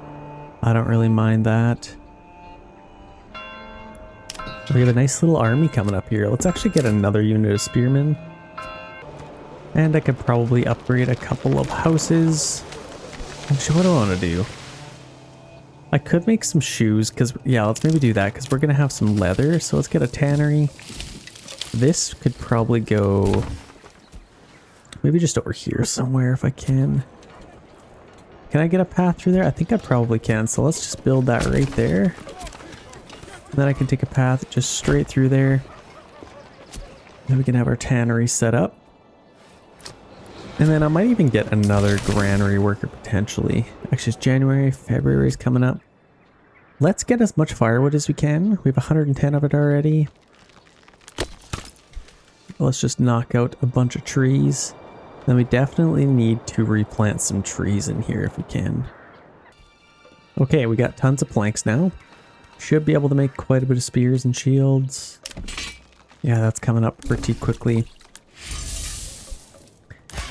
I don't really mind that. We have a nice little army coming up here. Let's actually get another unit of spearmen. And I could probably upgrade a couple of houses. Actually, what do I want to do? I could make some shoes, because, yeah, let's maybe do that, because we're going to have some leather, so let's get a tannery. This could probably go maybe just over here somewhere if I can. Can I get a path through there? I think I probably can, so let's just build that right there. And then I can take a path just straight through there. Then we can have our tannery set up. And then I might even get another granary worker potentially. Actually, it's January, February is coming up. Let's get as much firewood as we can. We have 110 of it already. Let's just knock out a bunch of trees. Then we definitely need to replant some trees in here if we can. Okay, we got tons of planks now. Should be able to make quite a bit of spears and shields. Yeah, that's coming up pretty quickly.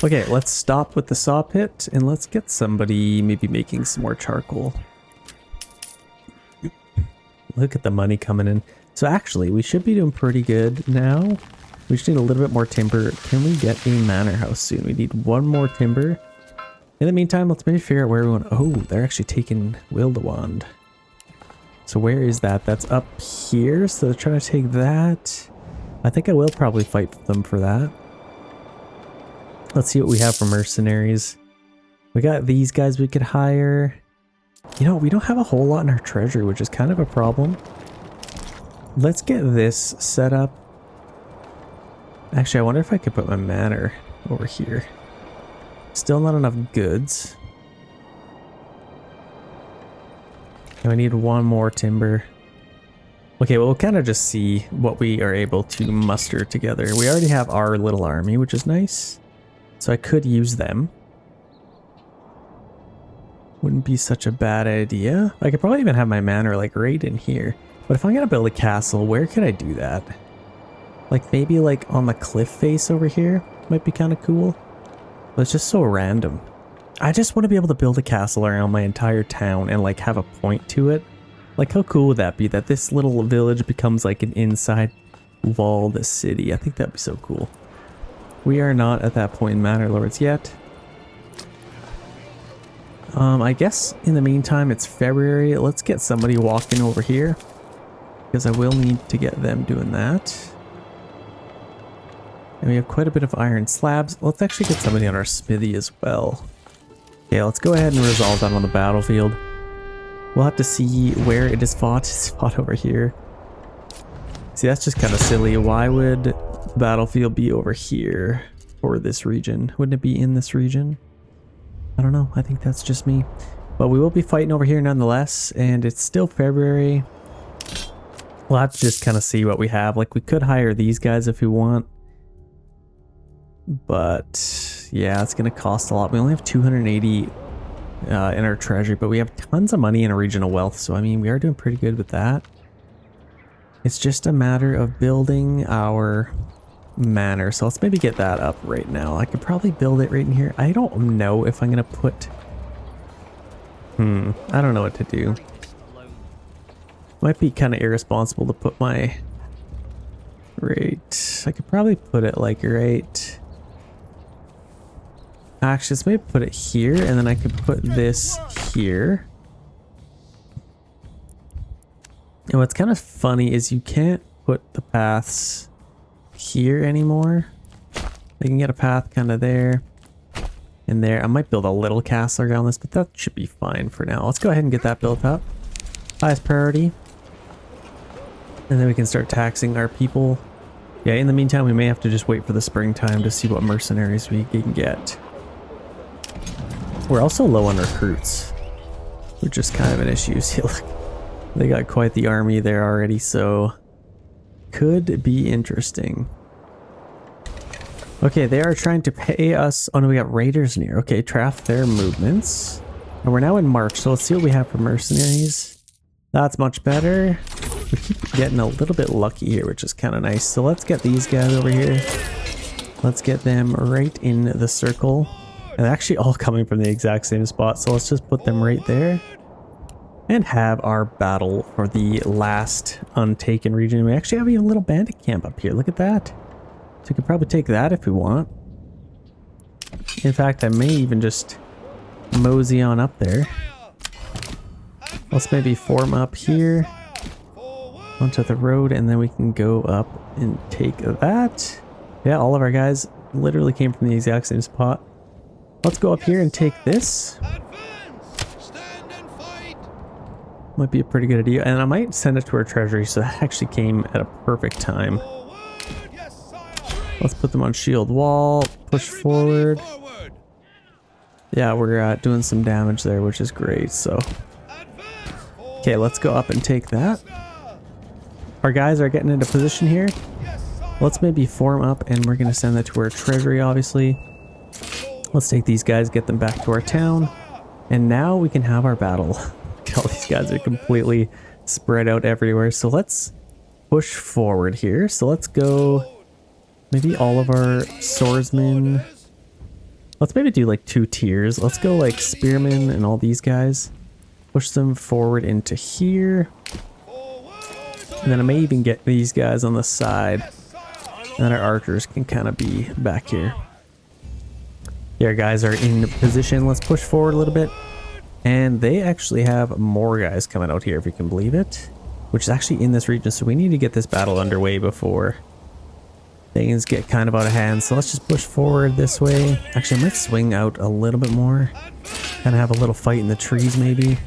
Okay, let's stop with the saw pit and let's get somebody maybe making some more charcoal. Look at the money coming in. So actually, we should be doing pretty good now. We just need a little bit more timber. Can we get a manor house soon? We need one more timber. In the meantime, let's maybe figure out where we want. Oh, they're actually taking Wilde. So where is that? That's up here. So they're trying to take that. I think I will probably fight them for that. Let's see what we have for mercenaries. We got these guys we could hire. You know, we don't have a whole lot in our treasury, which is kind of a problem. Let's get this set up. Actually, I wonder if I could put my manor over here. Still not enough goods. And I need one more timber. Okay, well, we'll kind of just see what we are able to muster together. We already have our little army, which is nice. So I could use them. Wouldn't be such a bad idea. I could probably even have my manor like right in here. But if I'm gonna build a castle, where could I do that? Like maybe like on the cliff face over here might be kind of cool. But it's just so random. I just want to be able to build a castle around my entire town and like have a point to it. Like how cool would that be that this little village becomes like an inside walled city? I think that'd be so cool. We are not at that point in Manor Lords yet. I guess in the meantime it's February. Let's get somebody walking over here. Because I will need to get them doing that. And we have quite a bit of iron slabs. Let's actually get somebody on our smithy as well. Okay, let's go ahead and resolve that on the battlefield. We'll have to see where it is fought. It's fought over here. See, that's just kind of silly. Why would the battlefield be over here for this region? Wouldn't it be in this region? I don't know. I think that's just me. But we will be fighting over here nonetheless. And it's still February. We'll have to just kind of see what we have. Like, we could hire these guys if we want. But yeah, it's going to cost a lot. We only have 280 in our treasury, but we have tons of money in our regional wealth. So, I mean, we are doing pretty good with that. It's just a matter of building our manor. So let's maybe get that up right now. I could probably build it right in here. I don't know if I'm going to put... I don't know what to do. Might be kind of irresponsible to put my... Right. I could probably put it like right... Actually, let's maybe put it here, and then I could put this here. And what's kind of funny is you can't put the paths here anymore. You can get a path kind of there and there. I might build a little castle around this, but that should be fine for now. Let's go ahead and get that built up. Highest priority. And then we can start taxing our people. Yeah, in the meantime, we may have to just wait for the springtime to see what mercenaries we can get. We're also low on recruits, which is kind of an issue. See, look, they got quite the army there already, so could be interesting. Okay, they are trying to pay us. Oh no, we got raiders near. Okay, track their movements. And we're now in March, so let's see what we have for mercenaries. That's much better. We keep getting a little bit lucky here, which is kind of nice. So let's get these guys over here. Let's get them right in the circle. And they're actually all coming from the exact same spot, so let's just put them right there. And have our battle for the last untaken region. We actually have a little bandit camp up here. Look at that. So we could probably take that if we want. In fact, I may even just mosey on up there. Let's maybe form up here onto the road, and then we can go up and take that. Yeah, all of our guys literally came from the exact same spot. Let's go up here and take this. Might be a pretty good idea, and I might send it to our treasury, so that actually came at a perfect time. Let's put them on shield wall, push forward. Yeah, we're doing some damage there, which is great, so. Okay, let's go up and take that. Our guys are getting into position here. Let's maybe form up, and we're gonna send that to our treasury, obviously. Let's take these guys, get them back to our town, and now we can have our battle. All these guys are completely spread out everywhere, so let's push forward here. So let's go maybe all of our swordsmen. Let's maybe do like 2 tiers. Let's go like spearmen and all these guys, push them forward into here, and then I may even get these guys on the side, and then our archers can kind of be back here. Yeah, our guys are in position. Let's push forward a little bit. And they actually have more guys coming out here, if you can believe it, which is actually in this region, so we need to get this battle underway before things get kind of out of hand. So let's just push forward this way. Actually, I might swing out a little bit more, kind of have a little fight in the trees maybe.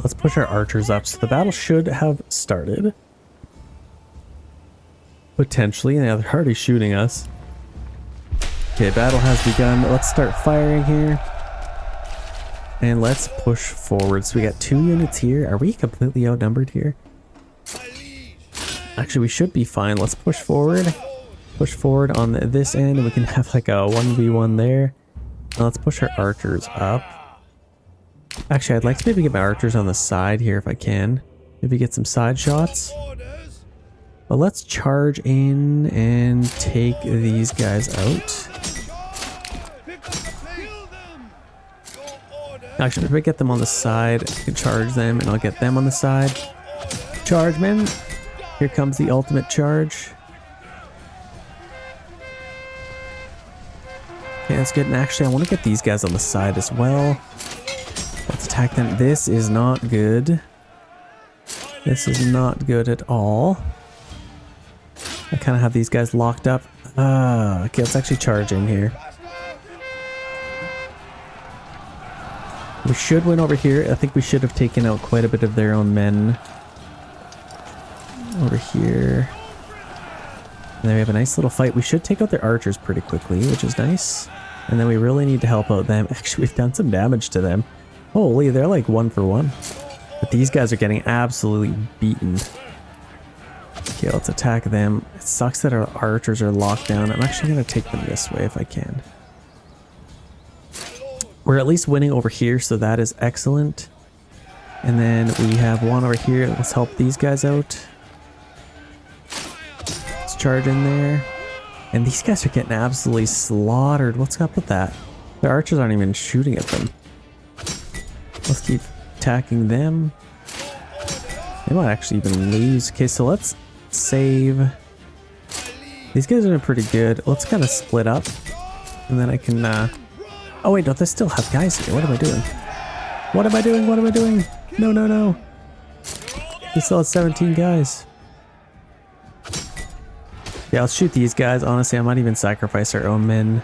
Let's push our archers up, so the battle should have started. Potentially. Yeah, they're already shooting us. Okay, battle has begun. Let's start firing here. And let's push forward. So we got 2 units here. Are we completely outnumbered here? Actually, we should be fine. Let's push forward. Push forward on this end, and we can have like a 1v1 there. Now let's push our archers up. Actually, I'd like to maybe get my archers on the side here if I can. Maybe get some side shots. But let's charge in and take these guys out. Actually, if I get them on the side, I can charge them, and I'll get them on the side. Charge, men. Here comes the ultimate charge. Okay, that's good. And actually, I want to get these guys on the side as well. Let's attack them. This is not good. This is not good at all. I kind of have these guys locked up. Okay, let's actually charge in here. We should win over here. I think we should have taken out quite a bit of their own men. Over here. And then we have a nice little fight. We should take out their archers pretty quickly, which is nice. And then we really need to help out them. Actually, we've done some damage to them. Holy, they're like 1 for 1. But these guys are getting absolutely beaten. Okay, let's attack them. It sucks that our archers are locked down. I'm actually going to take them this way if I can. We're at least winning over here, so that is excellent. And then we have one over here. Let's help these guys out. Let's charge in there. And these guys are getting absolutely slaughtered. What's up with that? Their archers aren't even shooting at them. Let's keep attacking them. They might actually even lose. Okay, so let's save. These guys are doing pretty good. Let's kind of split up. And then I can... Oh wait, don't they still have guys here? What am I doing? What am I doing? What am I doing? No, no, no. They still have 17 guys. Yeah, let's shoot these guys. Honestly, I might even sacrifice our own men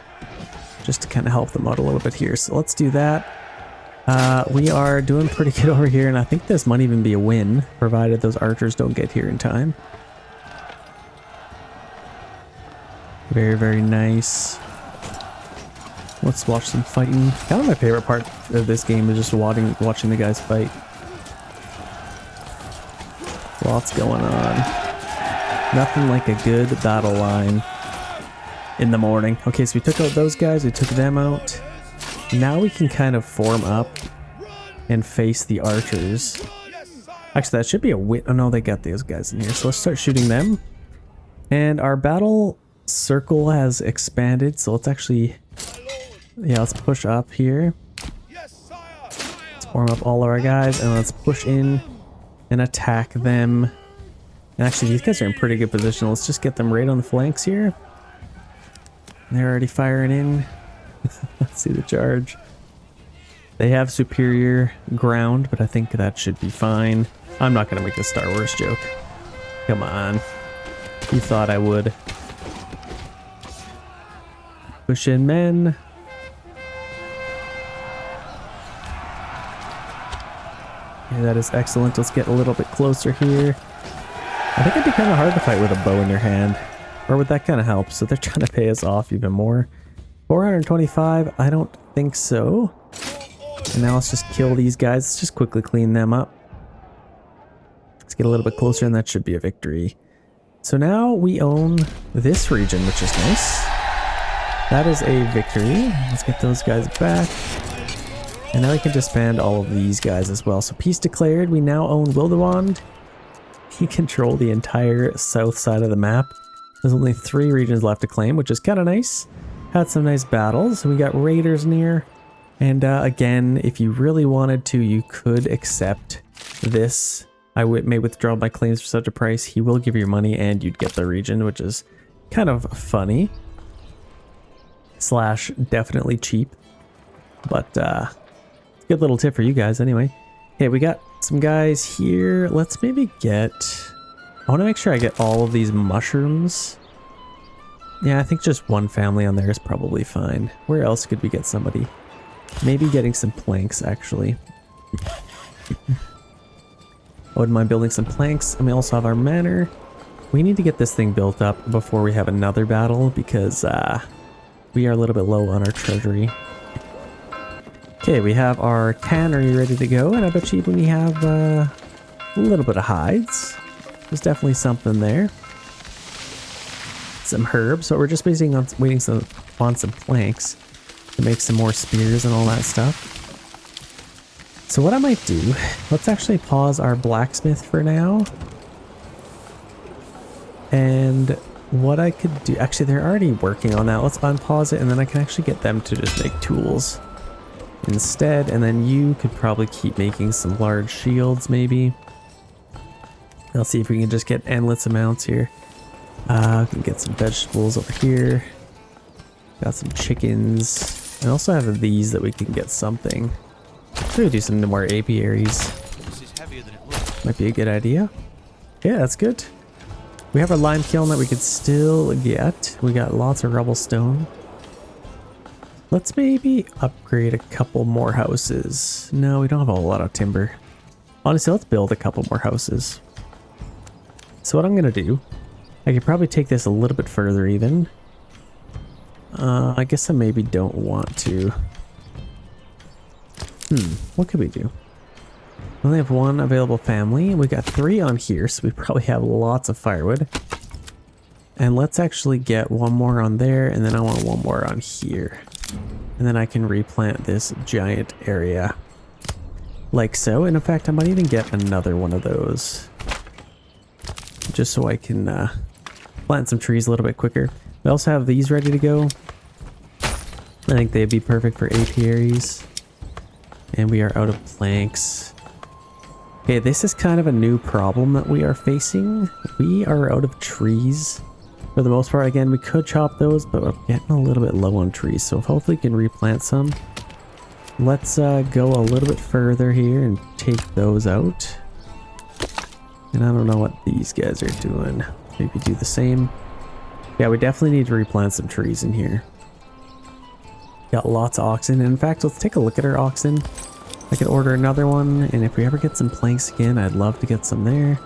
just to kind of help them out a little bit here. So let's do that. We are doing pretty good over here, and I think this might even be a win, provided those archers don't get here in time. Very, very nice. Let's watch some fighting. Kind of my favorite part of this game is just watching the guys fight. Lots going on. Nothing like a good battle line in the morning. Okay, so we took out those guys. We took them out. Now we can kind of form up and face the archers. Actually, that should be a win. Oh no, they got those guys in here. So let's start shooting them. And our battle circle has expanded, so let's actually, yeah, let's push up here. Let's form up all of our guys, and let's push in and attack them. And actually, these guys are in pretty good position. Let's just get them right on the flanks here. They're already firing in. Let's see the charge. They have superior ground, but I think that should be fine. I'm not gonna make a Star Wars joke. Come on. You thought I would. Push in men. Yeah, that is excellent. Let's get a little bit closer here. I think it'd be kind of hard to fight with a bow in your hand. Or would that kind of help? So they're trying to pay us off even more. 425? I don't think so. And now let's just kill these guys. Let's just quickly clean them up. Let's get a little bit closer and that should be a victory. So now we own this region, which is nice. That is a victory. Let's get those guys back. And now we can disband all of these guys as well. So peace declared. We now own Wilde. He controlled the entire south side of the map. There's only 3 regions left to claim, which is kind of nice. Had some nice battles. We got raiders near. And again, if you really wanted to, you could accept this. I may withdraw my claims for such a price. He will give you money and you'd get the region, which is kind of funny. Slash definitely cheap. But good little tip for you guys anyway. Okay, we got some guys here. Let's maybe get... I want to make sure I get all of these mushrooms. Yeah, I think just one family on there is probably fine. Where else could we get somebody? Maybe getting some planks, actually. I wouldn't mind building some planks. And we also have our manor. We need to get this thing built up before we have another battle because we are a little bit low on our treasury. Okay, we have our tannery ready to go. And I bet you we have a little bit of hides. There's definitely something there. Some herbs, but we're just waiting on some planks to make some more spears and all that stuff. So what I might do, let's actually pause our blacksmith for now. And what I could do, actually they're already working on that. Let's unpause it and then I can actually get them to just make tools instead. And then you could probably keep making some large shields maybe. Let's see if we can just get endless amounts here. We can get some vegetables over here. Got some chickens. I also have these that we can get something. Maybe do some more apiaries. This is heavier than it looks. Might be a good idea. Yeah, that's good. We have our lime kiln that we could still get. We got lots of rubble stone. Let's maybe upgrade a couple more houses. No, we don't have a lot of timber. Honestly, let's build a couple more houses. So what I'm going to do, I could probably take this a little bit further even. I guess I maybe don't want to. What could we do? We only have 1 available family. We got 3 on here, so we probably have lots of firewood. And let's actually get 1 more on there, and then I want 1 more on here. And then I can replant this giant area. Like so. And in fact, I might even get another one of those. Just so I can plant some trees a little bit quicker. We also have these ready to go. I think they'd be perfect for apiaries. And we are out of planks. Okay, this is kind of a new problem that we are facing. We are out of trees for the most part. Again, we could chop those, but we're getting a little bit low on trees. So hopefully we can replant some. Let's go a little bit further here and take those out. And I don't know what these guys are doing. Maybe do the same. Yeah, we definitely need to replant some trees in here. Got lots of oxen. In fact, let's take a look at our oxen. I could order another one, and if we ever get some planks again, I'd love to get some there.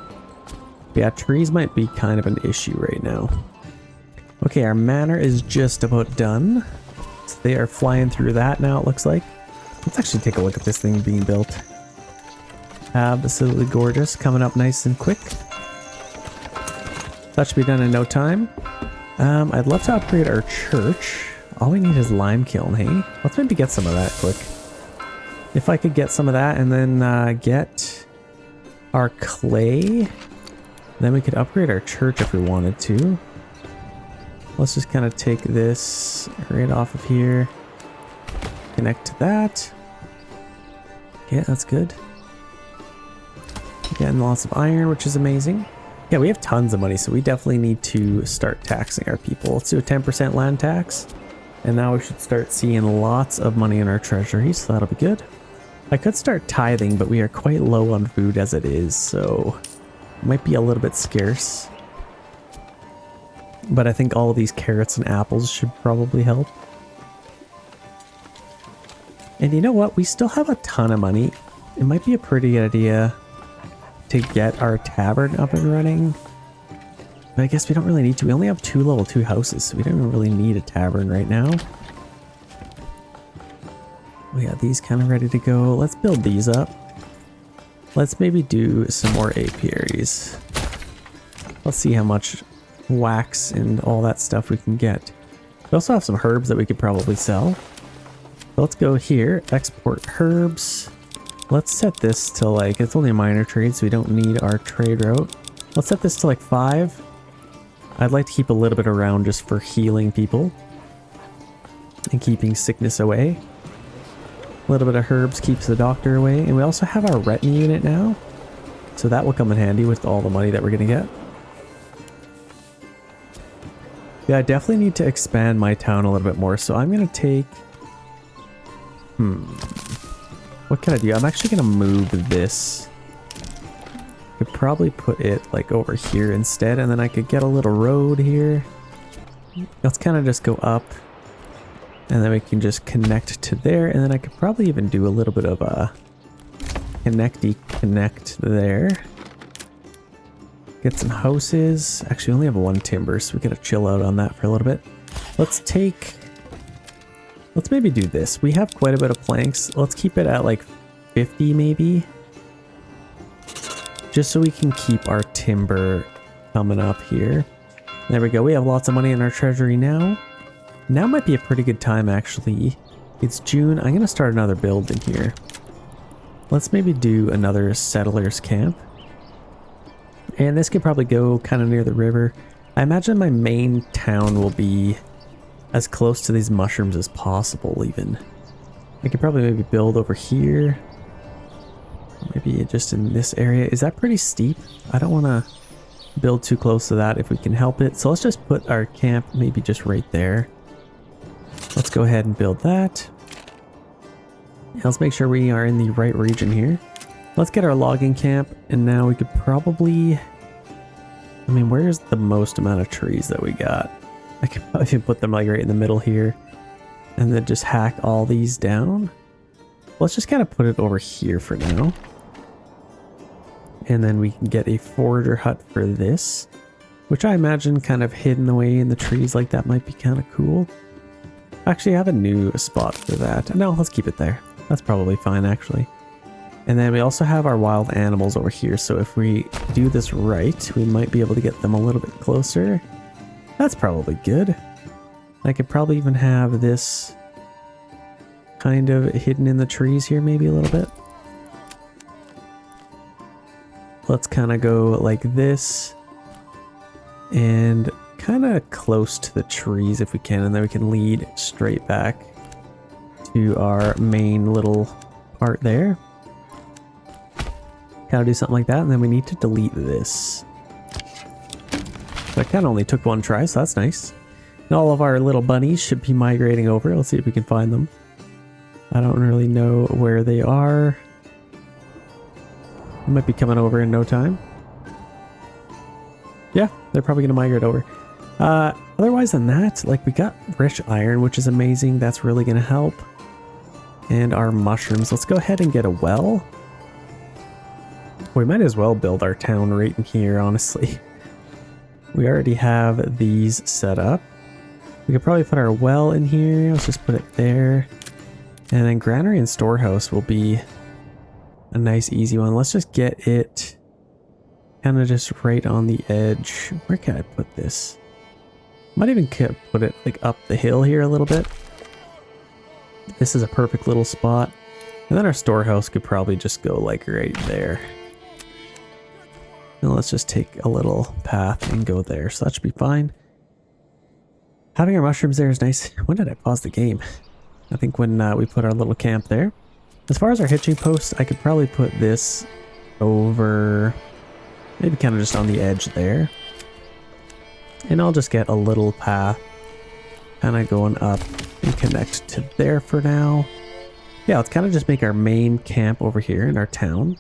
Yeah, trees might be kind of an issue right now. Okay, our manor is just about done. So they are flying through that now, it looks like. Let's actually take a look at this thing being built. Absolutely gorgeous, coming up nice and quick. That should be done in no time. I'd love to upgrade our church. All we need is lime kiln, hey? Let's maybe get some of that quick. If I could get some of that and then get our clay, then we could upgrade our church if we wanted to. Let's just kind of take this right off of here. Connect to that. Yeah, that's good. Getting lots of iron, which is amazing. Yeah, we have tons of money, so we definitely need to start taxing our people. Let's do a 10% land tax. And now we should start seeing lots of money in our treasury, so that'll be good. I could start tithing, but we are quite low on food as it is, so it might be a little bit scarce. But I think all of these carrots and apples should probably help. And you know what? We still have a ton of money. It might be a pretty good idea to get our tavern up and running. But I guess we don't really need to. We only have 2 level 2 houses, so we don't even really need a tavern right now. We got these kind of ready to go. Let's build these up. Let's maybe do some more apiaries. Let's see how much wax and all that stuff we can get. We also have some herbs that we could probably sell. So let's go here, export herbs. Let's set this to like, it's only a minor trade, so we don't need our trade route. Let's set this to like 5. I'd like to keep a little bit around just for healing people and keeping sickness away. A little bit of herbs keeps the doctor away. And we also have our retinue unit now, so that will come in handy with all the money that we're gonna get. Yeah, I definitely need to expand my town a little bit more, so I'm gonna take... What can I do? I'm actually gonna move this. I could probably put it like over here instead, and then I could get a little road here. Let's kind of just go up, and then we can just connect to there, and then I could probably even do a little bit of a connect there. Get some houses. Actually, we only have 1 timber, so we gotta chill out on that for a little bit. Let's maybe do this. We have quite a bit of planks. Let's keep it at like 50 maybe. Just so we can keep our timber coming up here. There we go. We have lots of money in our treasury now. Now might be a pretty good time actually. It's June. I'm gonna start another building here. Let's maybe do another settlers camp. And this could probably go kind of near the river. I imagine my main town will be as close to these mushrooms as possible even. I could probably maybe build over here. Maybe just in this area. Is that pretty steep? I don't want to build too close to that if we can help it. So let's just put our camp maybe just right there. Let's go ahead and build that. Let's make sure we are in the right region here. Let's get our logging camp, and now we could probably... I mean, where's the most amount of trees that we got? I could probably put them like right in the middle here, and then just hack all these down. Let's just kind of put it over here for now. And then we can get a forager hut for this, which I imagine kind of hidden away in the trees like that might be kind of cool. Actually, I have a new spot for that. No, let's keep it there. That's probably fine actually. And then we also have our wild animals over here, so if we do this right, we might be able to get them a little bit closer. That's probably good. I could probably even have this kind of hidden in the trees here maybe a little bit. Let's kind of go like this and kind of close to the trees if we can, and then we can lead straight back to our main little part there. Kind of do something like that, and then we need to delete this. That kind of only took 1 try, so that's nice. And all of our little bunnies should be migrating over. Let's see if we can find them. I don't really know where they are. They might be coming over in no time. Yeah, they're probably going to migrate over. Otherwise than that, like we got rich iron, which is amazing. That's really going to help. And our mushrooms. Let's go ahead and get a well. We might as well build our town right in here, honestly. We already have these set up. We could probably put our well in here. Let's just put it there. And then granary and storehouse will be a nice easy one. Let's just get it kind of just right on the edge. Where can I put this? Might even put it like up the hill here a little bit. This is a perfect little spot. And then our storehouse could probably just go like right there. And let's just take a little path and go there. So that should be fine. Having our mushrooms there is nice. When did I pause the game? I think when we put our little camp there. As far as our hitching post, I could probably put this over, maybe kind of just on the edge there. And I'll just get a little path kind of going up and connect to there for now. Yeah, let's kind of just make our main camp over here in our town.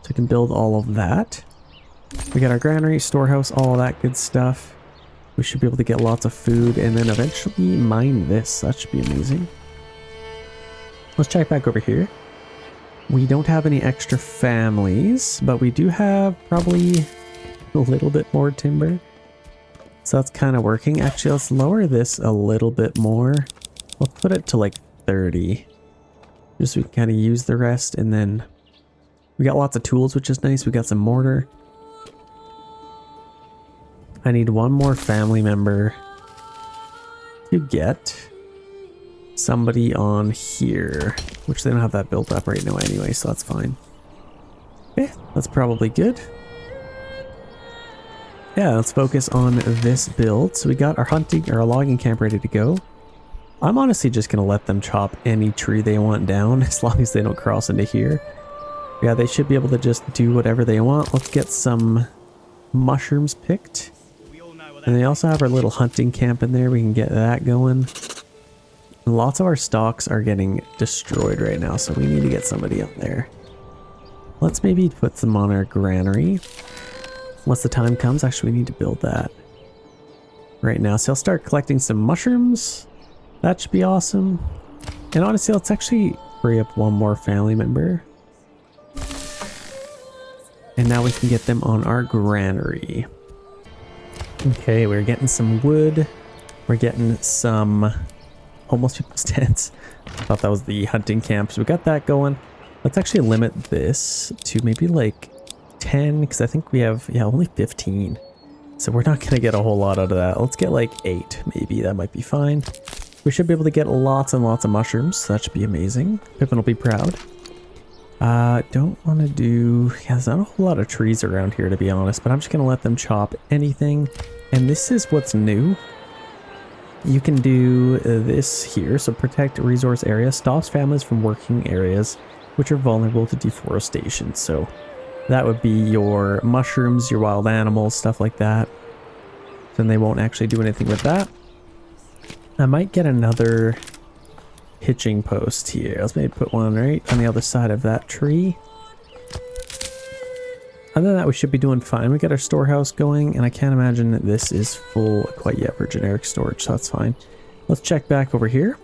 So we can build all of that. We got our granary, storehouse, all of that good stuff. We should be able to get lots of food and then eventually mine this. That should be amazing. Let's check back over here. We don't have any extra families, but we do have probably a little bit more timber. So that's kind of working. Actually, let's lower this a little bit more. We'll put it to like 30. Just so we can kind of use the rest. And then we got lots of tools, which is nice. We got some mortar. I need one more family member to get somebody on here, which they don't have that built up right now anyway, so that's fine. Okay, that's probably good. Yeah, let's focus on this build. So we got our hunting or our logging camp ready to go. I'm honestly just gonna let them chop any tree they want down as long as they don't cross into here. Yeah, they should be able to just do whatever they want. Let's get some mushrooms picked. And they also have our little hunting camp in there. We can get that going. Lots of our stocks are getting destroyed right now, so we need to get somebody up there. Let's maybe put them on our granary. Once the time comes, actually we need to build that right now. So I'll start collecting some mushrooms. That should be awesome. And honestly, let's actually free up one more family member. And now we can get them on our granary. Okay, we're getting some wood. We're getting some homeless people's tents. I thought that was the hunting camp, so we got that going. Let's actually limit this to maybe like 10, because I think we have, yeah, only 15. So we're not going to get a whole lot out of that. Let's get like 8, maybe. That might be fine. We should be able to get lots and lots of mushrooms, so that should be amazing. Pippin will be proud. Don't want to do... Yeah, there's not a whole lot of trees around here, to be honest, but I'm just going to let them chop anything. And this is what's new. You can do this here. So protect resource area. Stops families from working areas which are vulnerable to deforestation. So that would be your mushrooms, your wild animals, stuff like that. Then they won't actually do anything with that. I might get another hitching post here. Let's maybe put one right on the other side of that tree. Other than that, we should be doing fine. We got our storehouse going, and I can't imagine that this is full quite yet for generic storage, so that's fine. Let's check back over here.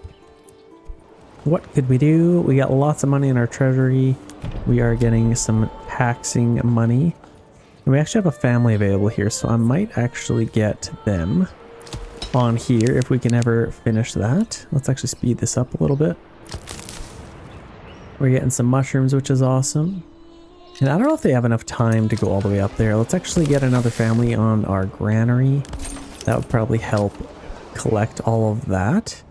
What could we do? We got lots of money in our treasury. We are getting some taxing money. And we actually have a family available here, so I might actually get them on here if we can ever finish that. Let's actually speed this up a little bit. We're getting some mushrooms, which is awesome. And I don't know if they have enough time to go all the way up there. Let's actually get another family on our granary. That would probably help collect all of that.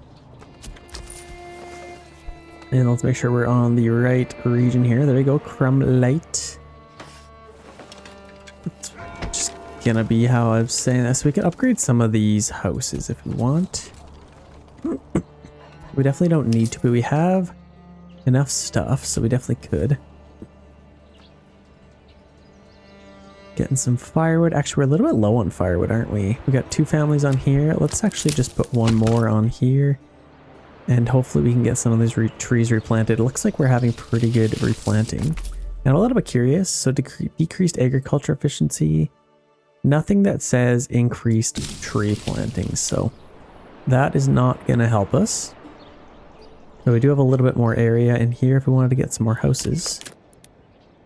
And let's make sure we're on the right region here. There we go, Krumme light. It's just gonna be how I'm saying this. We can upgrade some of these houses if we want. We definitely don't need to, but we have enough stuff, so we definitely could. Getting some firewood. Actually, we're a little bit low on firewood, aren't we? We got 2 families on here. Let's actually just put one more on here. And hopefully we can get some of these trees replanted. It looks like we're having pretty good replanting. And I'm a little bit curious. So decreased agriculture efficiency. Nothing that says increased tree planting. So that is not going to help us. So we do have a little bit more area in here if we wanted to get some more houses.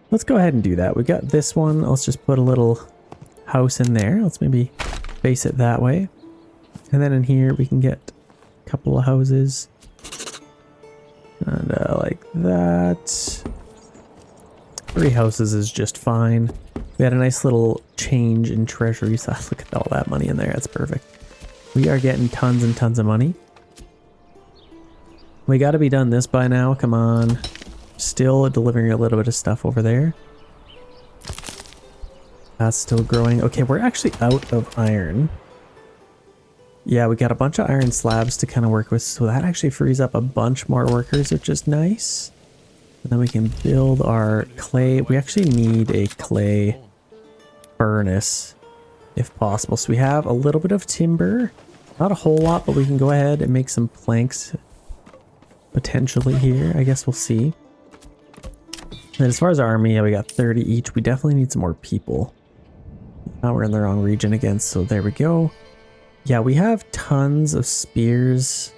Let's go ahead and do that. We got this one. Let's just put a little house in there. Let's maybe face it that way. And then in here we can get a couple of houses. And like that. 3 houses is just fine. We had a nice little change in treasury. So look at all that money in there. That's perfect. We are getting tons and tons of money. We got to be done this by now. Come on. Still delivering a little bit of stuff over there. That's still growing. Okay, we're actually out of iron. Yeah, we got a bunch of iron slabs to kind of work with, so that actually frees up a bunch more workers, which is nice. And then we can build our clay. We actually need a clay furnace if possible. So we have a little bit of timber, not a whole lot, but we can go ahead and make some planks potentially here. I guess we'll see. And as far as our army, yeah, we got 30 each. We definitely need some more people. Now we're in the wrong region again, so there we go. Yeah, we have tons of spears,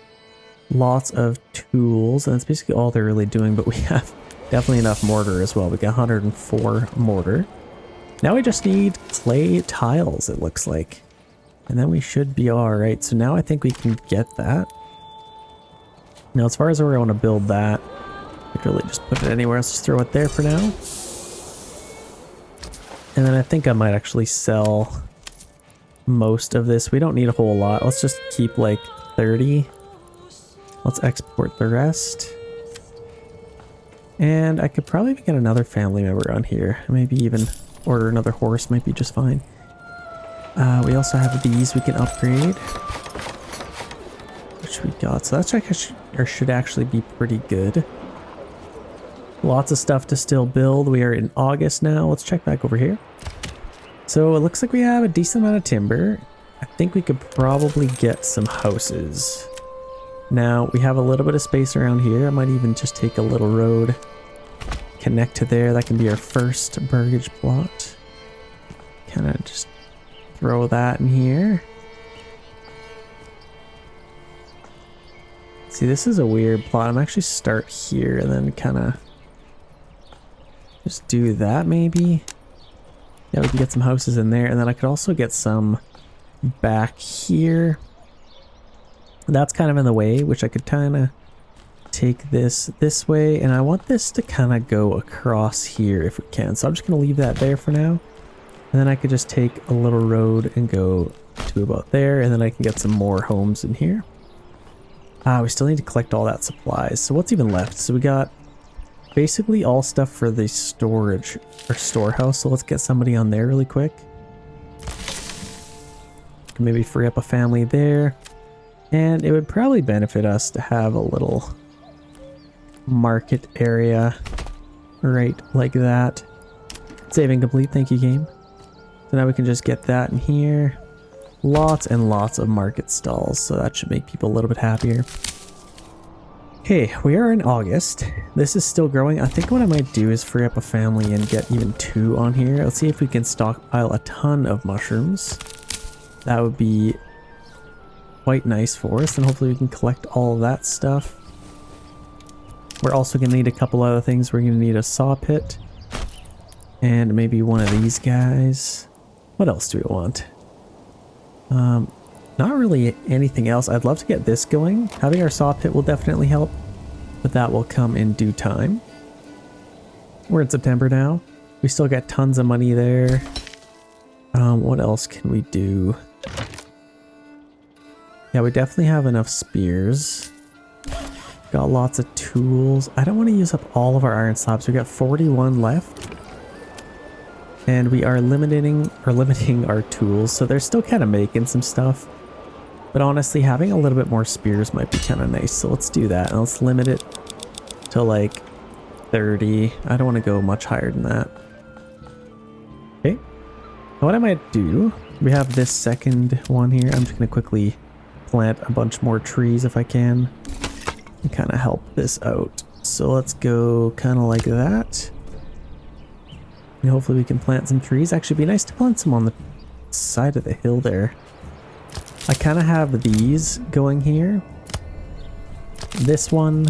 lots of tools, and that's basically all they're really doing, but we have definitely enough mortar as well. We got 104 mortar. Now we just need clay tiles, it looks like. And then we should be alright. So now I think we can get that. Now as far as where I want to build that, I could really just put it anywhere else, just throw it there for now. And then I think I might actually sell most of this. We don't need a whole lot. Let's just keep like 30. Let's export the rest. And I could probably get another family member on here. Maybe even order another horse might be just fine. We also have these we can upgrade, which we got. So that's actually, or should actually be pretty good. Lots of stuff to still build. We are in August now. Let's check back over here. So it looks like we have a decent amount of timber. I think we could probably get some houses. Now we have a little bit of space around here. I might even just take a little road, connect to there. That can be our first burgage plot. Kind of just throw that in here. See, this is a weird plot. I'm actually start here and then kind of just do that maybe. Yeah, we can get some houses in there, and then I could also get some back here. That's kind of in the way, which I could kind of take this way, and I want this to kind of go across here if we can. So I'm just going to leave that there for now. And then I could just take a little road and go to about there, and then I can get some more homes in here. We still need to collect all that supplies. So what's even left? So we got basically all stuff for the storage or storehouse. So let's get somebody on there really quick. Can maybe free up a family there. And it would probably benefit us to have a little market area right like that. Saving complete. Thank you, game. So now we can just get that in here. Lots and lots of market stalls, so that should make people a little bit happier. Okay, we are in August. This is still growing. I think what I might do is free up a family and get even 2 on here. Let's see if we can stockpile a ton of mushrooms. That would be quite nice for us, and hopefully we can collect all of that stuff. We're also going to need a couple other things. We're going to need a saw pit and maybe one of these guys. What else do we want? Not really anything else. I'd love to get this going. Having our saw pit will definitely help, but that will come in due time. We're in September now. We still got tons of money there. What else can we do? Yeah, we definitely have enough spears. Got lots of tools. I don't want to use up all of our iron slabs. We got 41 left. And we are limiting our tools, so they're still kind of making some stuff. But honestly, having a little bit more spears might be kind of nice. So let's do that. And let's limit it to like 30. I don't want to go much higher than that. Okay. What I might do, we have this second one here. I'm just going to quickly plant a bunch more trees if I can. And kind of help this out. So let's go kind of like that. And hopefully we can plant some trees. Actually, it'd be nice to plant some on the side of the hill there. I kind of have these going here. This one,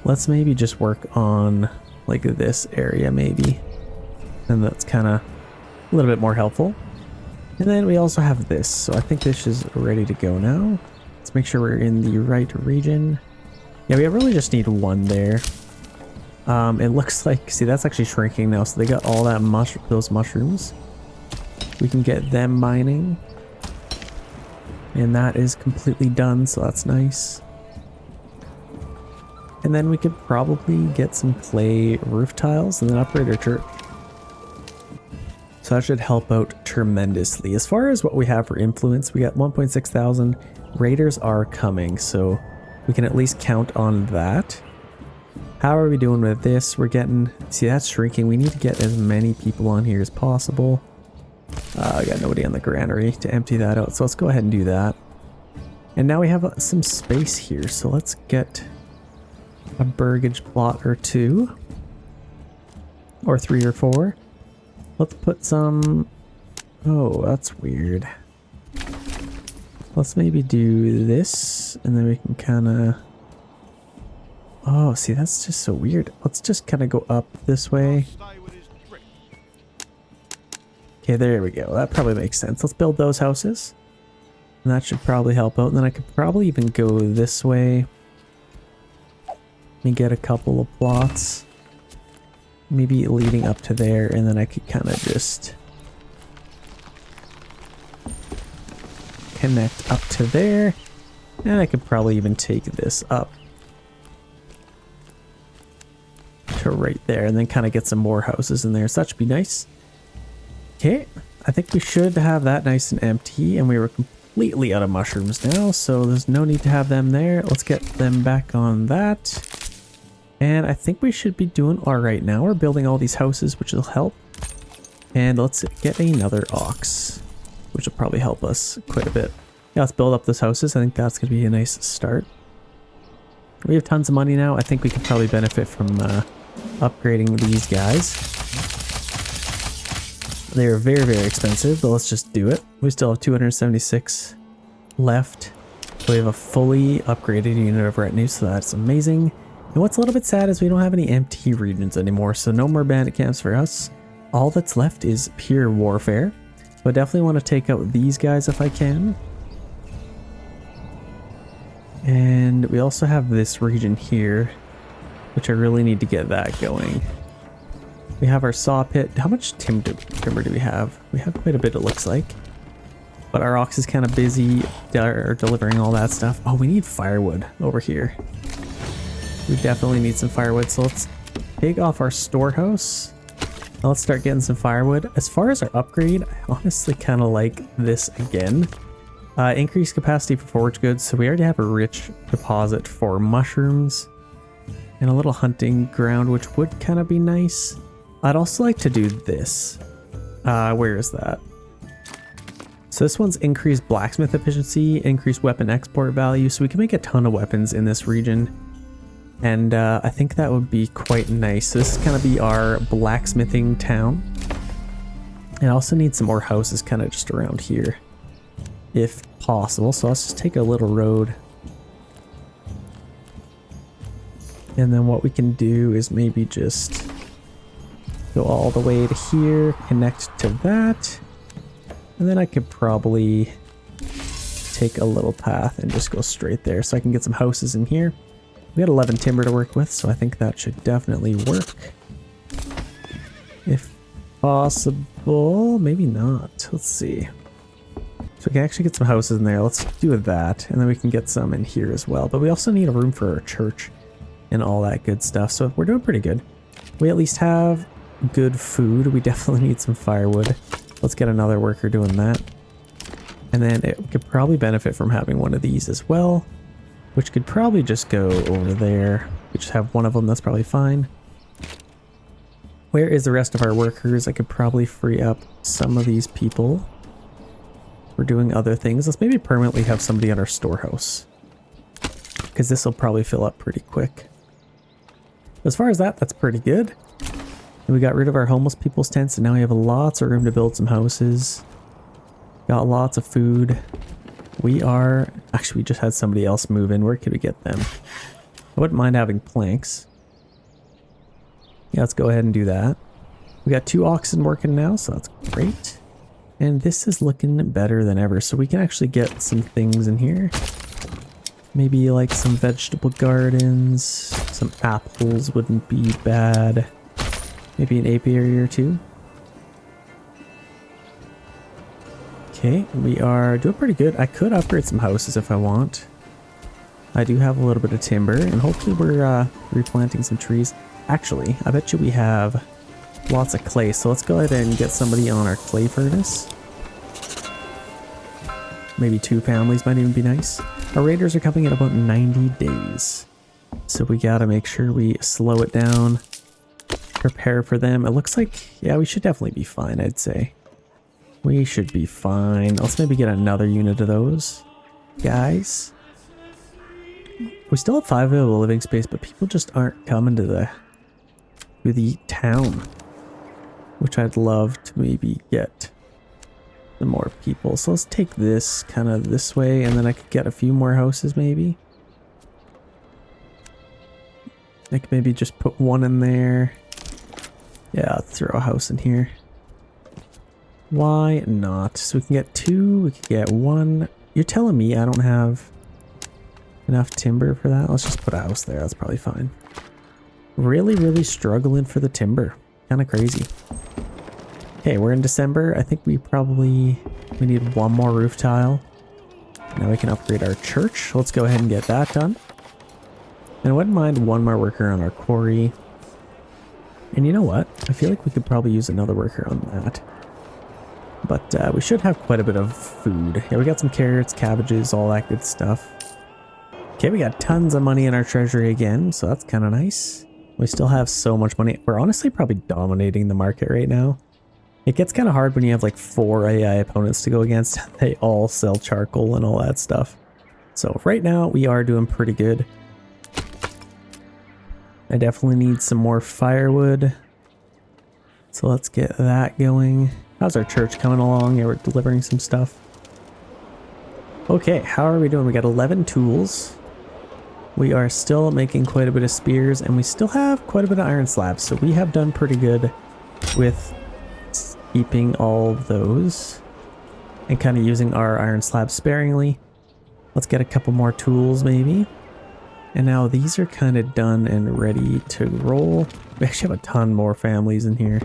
let's maybe just work on like this area maybe. And that's kind of a little bit more helpful. And then we also have this. So I think this is ready to go now. Let's make sure we're in the right region. Yeah, we really just need one there. It looks like, see, that's actually shrinking now. So they got all that those mushrooms. We can get them mining. And that is completely done, so that's nice. And then we could probably get some clay roof tiles and then upgrade our church. So that should help out tremendously. As far as what we have for influence, we got 1.6 thousand. Raiders are coming, so we can at least count on that. How are we doing with this? We're getting... See, that's shrinking. We need to get as many people on here as possible. I got nobody on the granary to empty that out, so let's go ahead and do that. And now we have some space here, so let's get a burgage plot or 2. Or 3 or 4. Let's put some... Oh, that's weird. Let's maybe do this, and then we can kind of... Oh, see, that's just so weird. Let's just kind of go up this way. Okay, there we go. That probably makes sense. Let's build those houses. And that should probably help out. And then I could probably even go this way and get a couple of plots. Maybe leading up to there, and then I could kind of just connect up to there. And I could probably even take this up to right there, and then kind of get some more houses in there. So that should be nice. Okay, I think we should have that nice and empty, and we were completely out of mushrooms now, so there's no need to have them there. Let's get them back on that. And I think we should be doing all right now. We're building all these houses, which will help. And let's get another ox, which will probably help us quite a bit. Yeah, let's build up those houses. I think that's going to be a nice start. We have tons of money now. I think we could probably benefit from upgrading these guys. They're very, very expensive, but let's just do it. We still have 276 left. So we have a fully upgraded unit of retinue, so that's amazing. And what's a little bit sad is we don't have any empty regions anymore, so no more bandit camps for us. All that's left is pure warfare. So I definitely want to take out these guys if I can. And we also have this region here, which I really need to get that going. We have our saw pit. How much timber do we have? We have quite a bit, it looks like. But our ox is kind of busy delivering all that stuff. Oh, we need firewood over here. We definitely need some firewood, so let's take off our storehouse. Now let's start getting some firewood. As far as our upgrade, I honestly kind of like this again. Increased capacity for forage goods, so we already have a rich deposit for mushrooms. And a little hunting ground, which would kind of be nice. I'd also like to do this. Where is that? So this one's increased blacksmith efficiency, increased weapon export value, so we can make a ton of weapons in this region. And I think that would be quite nice. So this is kind of be our blacksmithing town. And I also need some more houses kind of just around here, if possible. So let's just take a little road. And then what we can do is maybe just go all the way to here, connect to that. And then I could probably take a little path and just go straight there so I can get some houses in here. We got 11 timber to work with, so I think that should definitely work. If possible, maybe not. Let's see. So we can actually get some houses in there. Let's do that, and then we can get some in here as well. But we also need a room for our church and all that good stuff, so we're doing pretty good. We at least have good food. We definitely need some firewood. Let's get another worker doing that. And then it could probably benefit from having one of these as well, which could probably just go over there. We just have one of them, that's probably fine. Where is the rest of our workers? I could probably free up some of these people for doing other things. Let's maybe permanently have somebody at our storehouse, because this will probably fill up pretty quick. As far as that, that's pretty good. And we got rid of our homeless people's tents, and now we have lots of room to build some houses. Got lots of food. We are... Actually, we just had somebody else move in. Where could we get them? I wouldn't mind having planks. Yeah, let's go ahead and do that. We got 2 oxen working now, so that's great. And this is looking better than ever, so we can actually get some things in here. Maybe like some vegetable gardens. Some apples wouldn't be bad. Maybe an apiary or 2. Okay, we are doing pretty good. I could upgrade some houses if I want. I do have a little bit of timber, and hopefully we're replanting some trees. Actually, I bet you we have lots of clay. So let's go ahead and get somebody on our clay furnace. Maybe 2 families might even be nice. Our raiders are coming in about 90 days. So we gotta make sure we slow it down. Prepare for them. It looks like, yeah, we should definitely be fine, I'd say. We should be fine. Let's maybe get another unit of those guys. We still have 5 available living space, but people just aren't coming to the town. Which I'd love to maybe get some more people. So let's take this kind of this way, and then I could get a few more houses maybe. I could maybe just put 1 in there. Yeah, let's throw a house in here. Why not? So we can get 2, we can get 1. You're telling me I don't have enough timber for that? Let's just put a house there, that's probably fine. Really struggling for the timber. Kind of crazy. Okay, we're in December. I think we need 1 more roof tile. Now we can upgrade our church. Let's go ahead and get that done. And I wouldn't mind 1 more worker on our quarry. And you know what? I feel like we could probably use another worker on that. But we should have quite a bit of food. Yeah, we got some carrots, cabbages, all that good stuff. Okay, we got tons of money in our treasury again, so that's kind of nice. We still have so much money. We're honestly probably dominating the market right now. It gets kind of hard when you have like 4 AI opponents to go against. They all sell charcoal and all that stuff. So right now we are doing pretty good. I definitely need some more firewood. So let's get that going. How's our church coming along? Yeah, we're delivering some stuff. Okay, how are we doing? We got 11 tools. We are still making quite a bit of spears, and we still have quite a bit of iron slabs. So we have done pretty good with keeping all of those and kind of using our iron slabs sparingly. Let's get a couple more tools maybe. And now these are kind of done and ready to roll. We actually have a ton more families in here.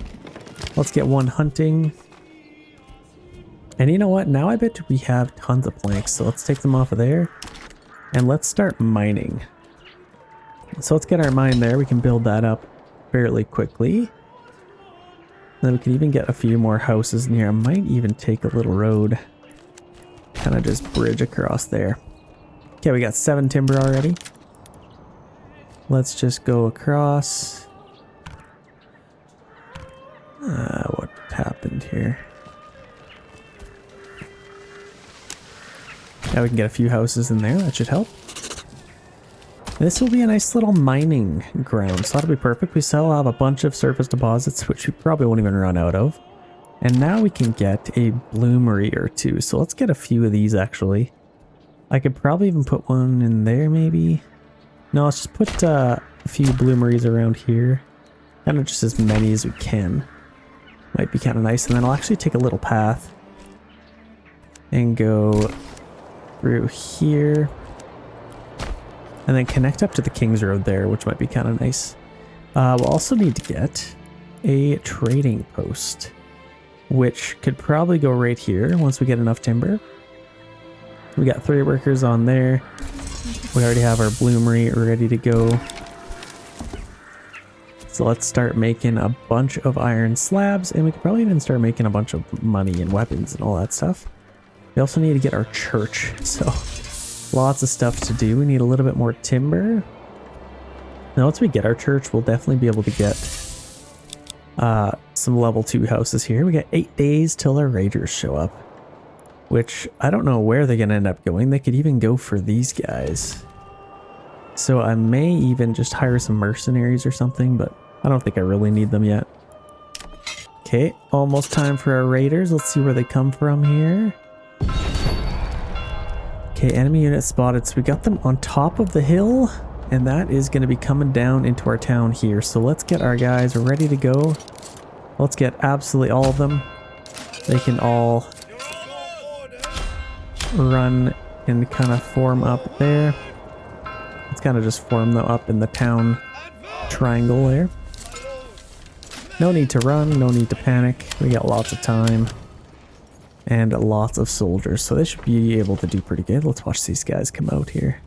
Let's get 1 hunting. And you know what? Now I bet we have tons of planks. So let's take them off of there. And let's start mining. So let's get our mine there. We can build that up fairly quickly. And then we can even get a few more houses in here. I might even take a little road. Kind of just bridge across there. Okay, we got 7 timber already. Let's just go across. What happened here? Now we can get a few houses in there. That should help. This will be a nice little mining ground, so that'll be perfect. We still have a bunch of surface deposits, which we probably won't even run out of. And now we can get a bloomery or 2. So let's get a few of these actually. I could probably even put 1 in there maybe. No, let's just put a few bloomeries around here. Kind of just as many as we can. Might be kind of nice. And then I'll actually take a little path and go through here. And then connect up to the King's Road there, which might be kind of nice. We'll also need to get a trading post, which could probably go right here once we get enough timber. We got 3 workers on there. We already have our bloomery ready to go. So let's start making a bunch of iron slabs, and we could probably even start making a bunch of money and weapons and all that stuff. We also need to get our church, so lots of stuff to do. We need a little bit more timber. Now once we get our church, we'll definitely be able to get some level 2 houses here. We got 8 days till our raiders show up, which I don't know where they're gonna end up going. They could even go for these guys. So I may even just hire some mercenaries or something, but I don't think I really need them yet. Okay, almost time for our raiders. Let's see where they come from here. Okay, enemy unit spotted. So we got them on top of the hill, and that is going to be coming down into our town here. So let's get our guys ready to go. Let's get absolutely all of them. They can all run and kind of form up there. Let's kind of just form them up in the town triangle there. No need to run, no need to panic. We got lots of time and lots of soldiers, so they should be able to do pretty good. Let's watch these guys come out here.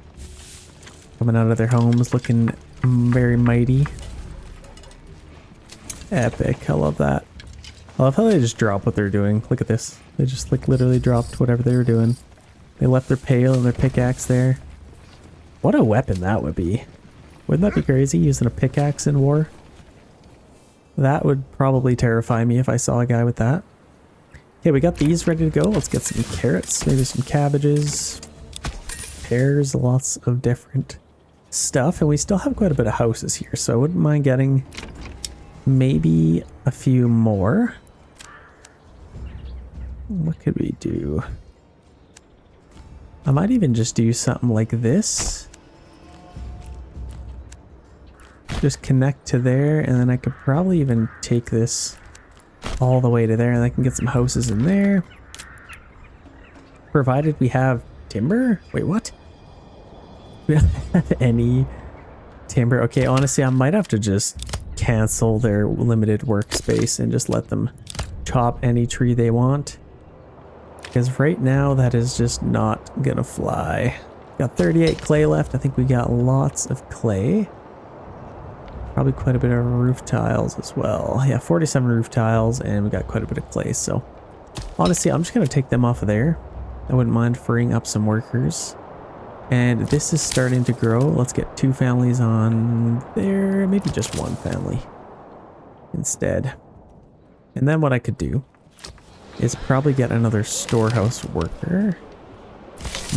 Coming out of their homes looking very mighty. Epic. I love that. I love how they just drop what they're doing. Look at this. They just like literally dropped whatever they were doing. They left their pail and their pickaxe there. What a weapon that would be. Wouldn't that be crazy, using a pickaxe in war? That would probably terrify me if I saw a guy with that. Okay, we got these ready to go. Let's get some carrots, maybe some cabbages, pears, lots of different stuff. And we still have quite a bit of houses here, so I wouldn't mind getting maybe a few more. What could we do? I might even just do something like this. Just connect to there, and then I could probably even take this all the way to there, and I can get some houses in there. Provided we have timber? Wait, what? We don't have any timber. Okay, honestly, I might have to just cancel their limited workspace and just let them chop any tree they want. Because right now, that is just not gonna fly. Got 38 clay left. I think we got lots of clay. Probably quite a bit of roof tiles as well. Yeah, 47 roof tiles, and we got quite a bit of clay. So honestly, I'm just gonna take them off of there. I wouldn't mind freeing up some workers. And this is starting to grow. Let's get 2 families on there, maybe just 1 family instead. And then what I could do is probably get another storehouse worker.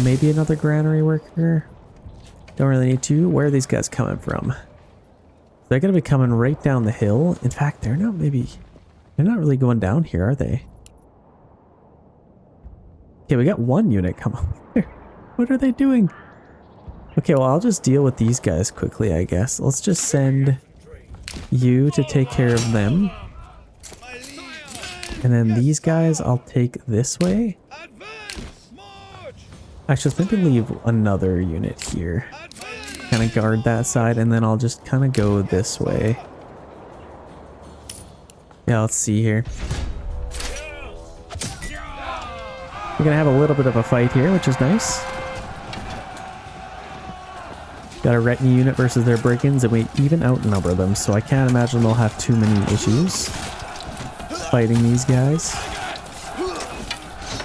Maybe another granary worker. Don't really need to. Where are these guys coming from? They're going to be coming right down the hill. In fact, they're not really going down here, are they? Okay, we got 1 unit coming. What are they doing? Okay, well, I'll just deal with these guys quickly, I guess. Let's just send you to take care of them. And then these guys, I'll take this way. Actually, let's maybe leave another unit here. Kind of guard that side, and then I'll just kind of go this way. Yeah, let's see here. We're gonna have a little bit of a fight here, which is nice. Got a retinue unit versus their brigands, and we even outnumber them, so I can't imagine they'll have too many issues fighting these guys.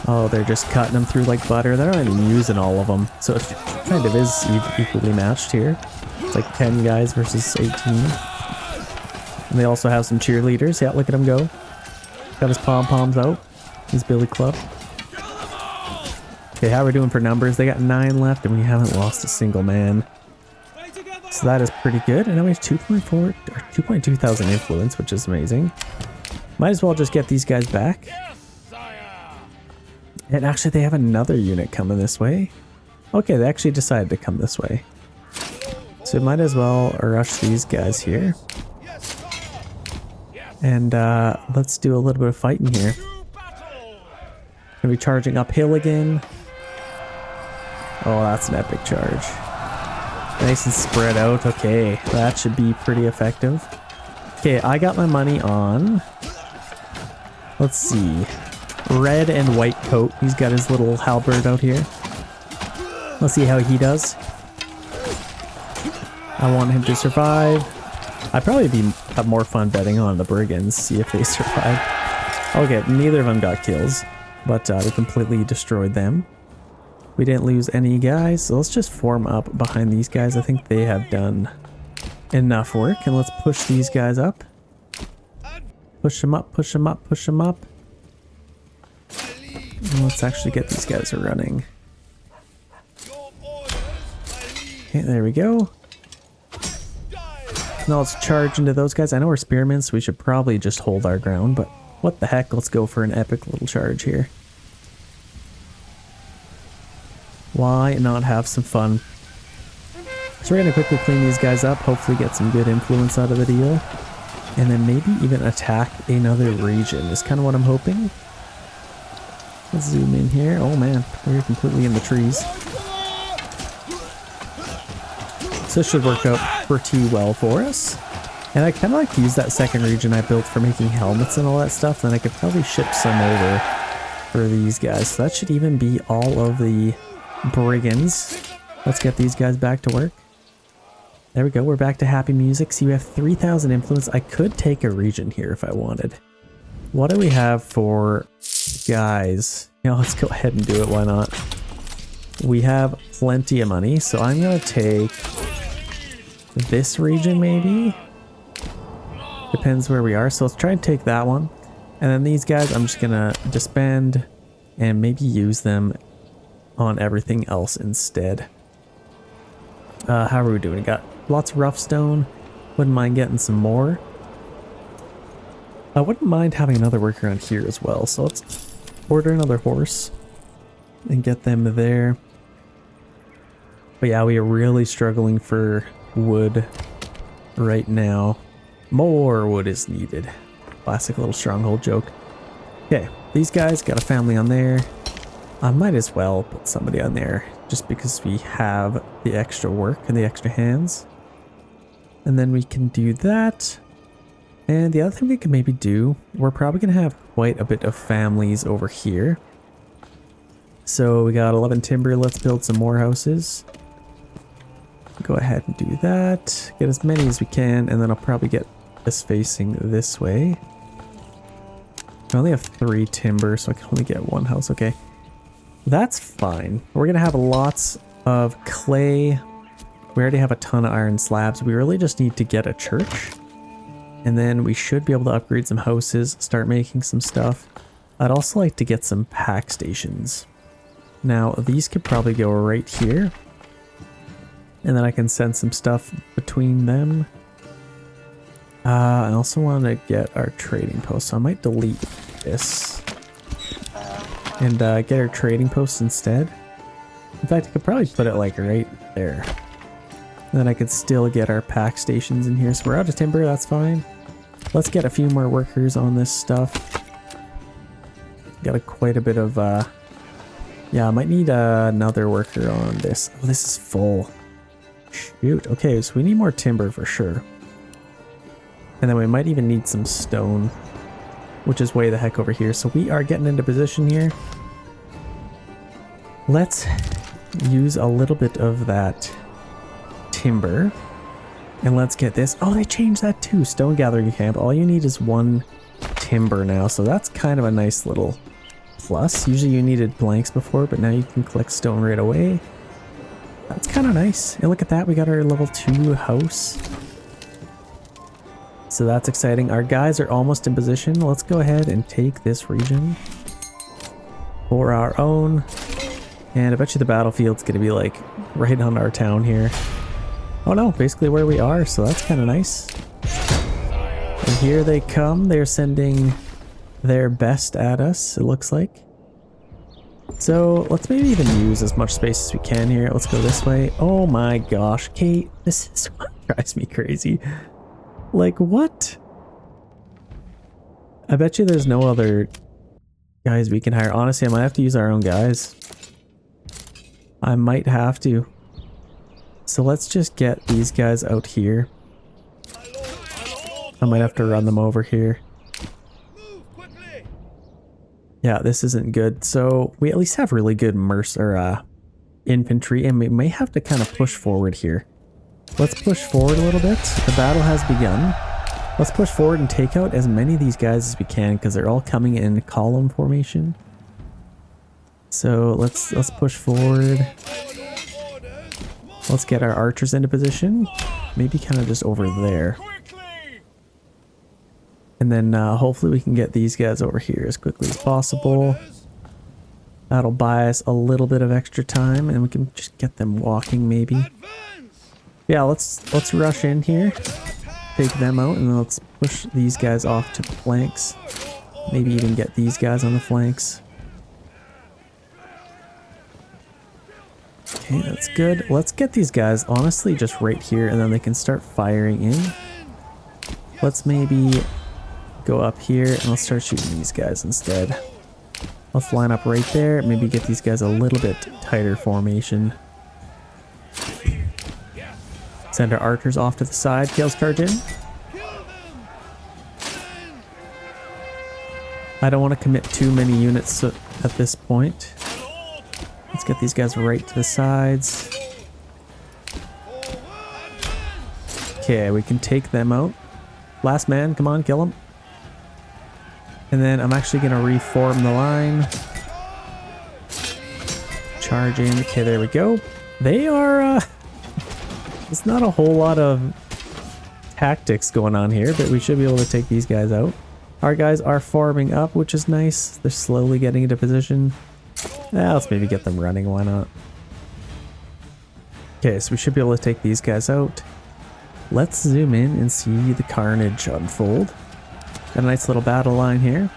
Oh, they're just cutting them through like butter. They're not even using all of them, so it kind of is equally matched here. It's like 10 guys versus 18. And they also have some cheerleaders. Yeah, look at him go. Got his pom-poms out. He's Billy Club. Okay, how are we doing for numbers? They got 9 left, and we haven't lost a single man. So that is pretty good. And now we have 2.4 or 2.2 thousand influence, which is amazing. Might as well just get these guys back. And actually, they have another unit coming this way. Okay, they actually decided to come this way. So we might as well rush these guys here. And let's do a little bit of fighting here. Gonna be charging uphill again. Oh, that's an epic charge. Nice and spread out. Okay, that should be pretty effective. Okay, I got my money on... Let's see. Red and white coat. He's got his little halberd out here. Let's see how he does. I want him to survive. I'd probably have more fun betting on the brigands, see if they survive. Okay, neither of them got kills, but we completely destroyed them. We didn't lose any guys, so let's just form up behind these guys. I think they have done enough work, and let's push these guys up. Push them up, push them up, push them up. And let's actually get these guys running. Okay, there we go. Now let's charge into those guys. I know we're spearmen, so we should probably just hold our ground, but what the heck, let's go for an epic little charge here. Why not have some fun? So we're going to quickly clean these guys up, hopefully get some good influence out of the deal. And then maybe even attack another region is kind of what I'm hoping. Let's zoom in here. Oh man, we're completely in the trees. So this should work out pretty well for us. And I kind of like to use that second region I built for making helmets and all that stuff. Then I could probably ship some over for these guys. So that should even be all of the brigands. Let's get these guys back to work. There we go. We're back to happy music. See, we have 3,000 influence. I could take a region here if I wanted. What do we have for guys? Yeah, let's go ahead and do it. Why not? We have plenty of money, so I'm going to take this region maybe. Depends where we are. So let's try and take that one. And then these guys, I'm just going to disband and maybe use them on everything else instead. How are we doing? We got lots of rough stone. Wouldn't mind getting some more. I wouldn't mind having another worker on here as well. So let's order another horse and get them there. But yeah, we are really struggling for wood right now. More wood is needed. Classic little stronghold joke. Okay, these guys got a family on there. I might as well put somebody on there just because we have the extra work and the extra hands. And then we can do that. And the other thing we can maybe do, we're probably going to have quite a bit of families over here. So we got 11 timber. Let's build some more houses. Go ahead and do that. Get as many as we can. And then I'll probably get this facing this way. I only have 3 timber, so I can only get 1 house. Okay. That's fine. We're going to have lots of clay. We already have a ton of iron slabs. We really just need to get a church. And then we should be able to upgrade some houses, start making some stuff. I'd also like to get some pack stations. Now, these could probably go right here. And then I can send some stuff between them. I also want to get our trading post, so I might delete this. And get our trading post instead. In fact, I could probably put it like right there. And then I could still get our pack stations in here. So we're out of timber, that's fine. Let's get a few more workers on this stuff. Got quite a bit of, yeah, I might need another worker on this. Oh, this is full. Shoot, okay, so we need more timber for sure. And then we might even need some stone, which is way the heck over here. So we are getting into position here. Let's use a little bit of that timber. And let's get this. Oh, they changed that too. Stone gathering camp. All you need is 1 timber now. So that's kind of a nice little plus. Usually you needed blanks before, but now you can collect stone right away. That's kind of nice. And look at that. We got our level 2 house. So that's exciting. Our guys are almost in position. Let's go ahead and take this region for our own. And I bet you the battlefield's going to be like right on our town here. Oh no, basically where we are, so that's kind of nice. And here they come. They're sending their best at us, it looks like. So let's maybe even use as much space as we can here. Let's go this way. Oh my gosh, Kate, this is what drives me crazy. Like, what? I bet you there's no other guys we can hire. Honestly, I might have to use our own guys. I might have to. So let's just get these guys out here. I might have to run them over here. Yeah, this isn't good. So we at least have really good infantry, and we may have to kind of push forward here. Let's push forward a little bit. The battle has begun. Let's push forward and take out as many of these guys as we can, because they're all coming in column formation. So let's push forward. Let's get our archers into position. Maybe kind of just over there. And then hopefully we can get these guys over here as quickly as possible. That'll buy us a little bit of extra time, and we can just get them walking maybe. Yeah, let's rush in here. Take them out, and then let's push these guys off to the flanks. Maybe even get these guys on the flanks. Okay, that's good. Let's get these guys honestly just right here, and then they can start firing in. Let's maybe go up here and let's start shooting these guys instead. Let's line up right there. Maybe get these guys a little bit tighter formation. Send our archers off to the side. Kale's charge in. I don't want to commit too many units at this point. Let's get these guys right to the sides. Okay, we can take them out. Last man, come on, kill him. And then I'm actually going to reform the line. Charge in. Okay, there we go. They are, there's not a whole lot of tactics going on here, but we should be able to take these guys out. Our guys are farming up, which is nice. They're slowly getting into position. Let's maybe get them running, why not? Okay, so we should be able to take these guys out. Let's zoom in and see the carnage unfold. Got a nice little battle line here.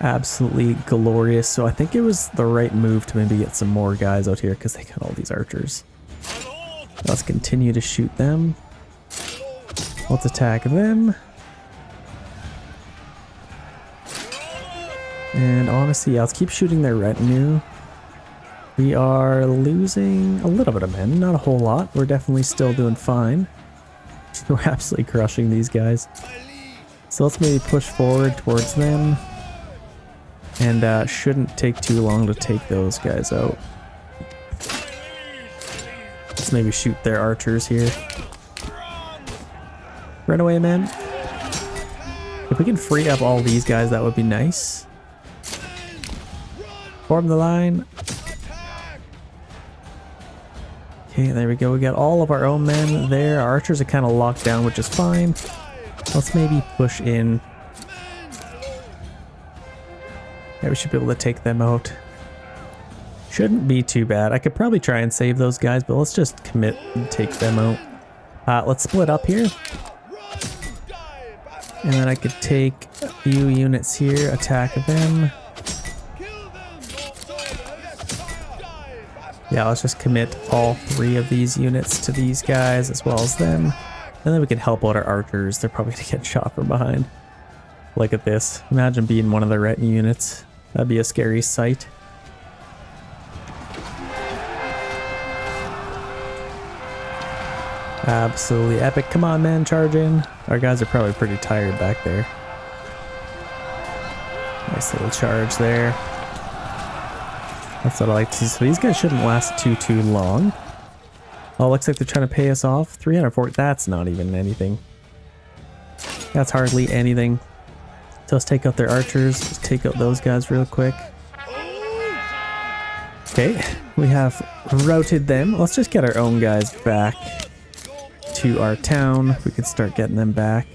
Absolutely glorious. So I think it was the right move to maybe get some more guys out here because they got all these archers. Let's continue to shoot them. Let's attack them. And honestly, yeah, let's keep shooting their retinue. We are losing a little bit of men, not a whole lot. We're definitely still doing fine. We're absolutely crushing these guys. So let's maybe push forward towards them. And shouldn't take too long to take those guys out. Let's maybe shoot their archers here. Run away, man. If we can free up all these guys, that would be nice. Form the line. Okay, there we go. We got all of our own men there. Our archers are kind of locked down, which is fine. Let's maybe push in. Yeah, we should be able to take them out. Shouldn't be too bad. I could probably try and save those guys, but let's just commit and take them out. Let's split up here. And then I could take a few units here, attack them. Yeah, let's just commit all 3 of these units to these guys as well as them. And then we can help out our archers. They're probably going to get shot from behind. Look at this. Imagine being one of the retinue units. That'd be a scary sight. Absolutely epic. Come on, man, charge in. Our guys are probably pretty tired back there. Nice little charge there. That's what I like to see. So these guys shouldn't last too long. Oh, looks like they're trying to pay us off. 340. That's not even anything. That's hardly anything. So let's take out their archers. Let's take out those guys real quick. Okay, we have routed them. Let's just get our own guys back to our town. We can start getting them back.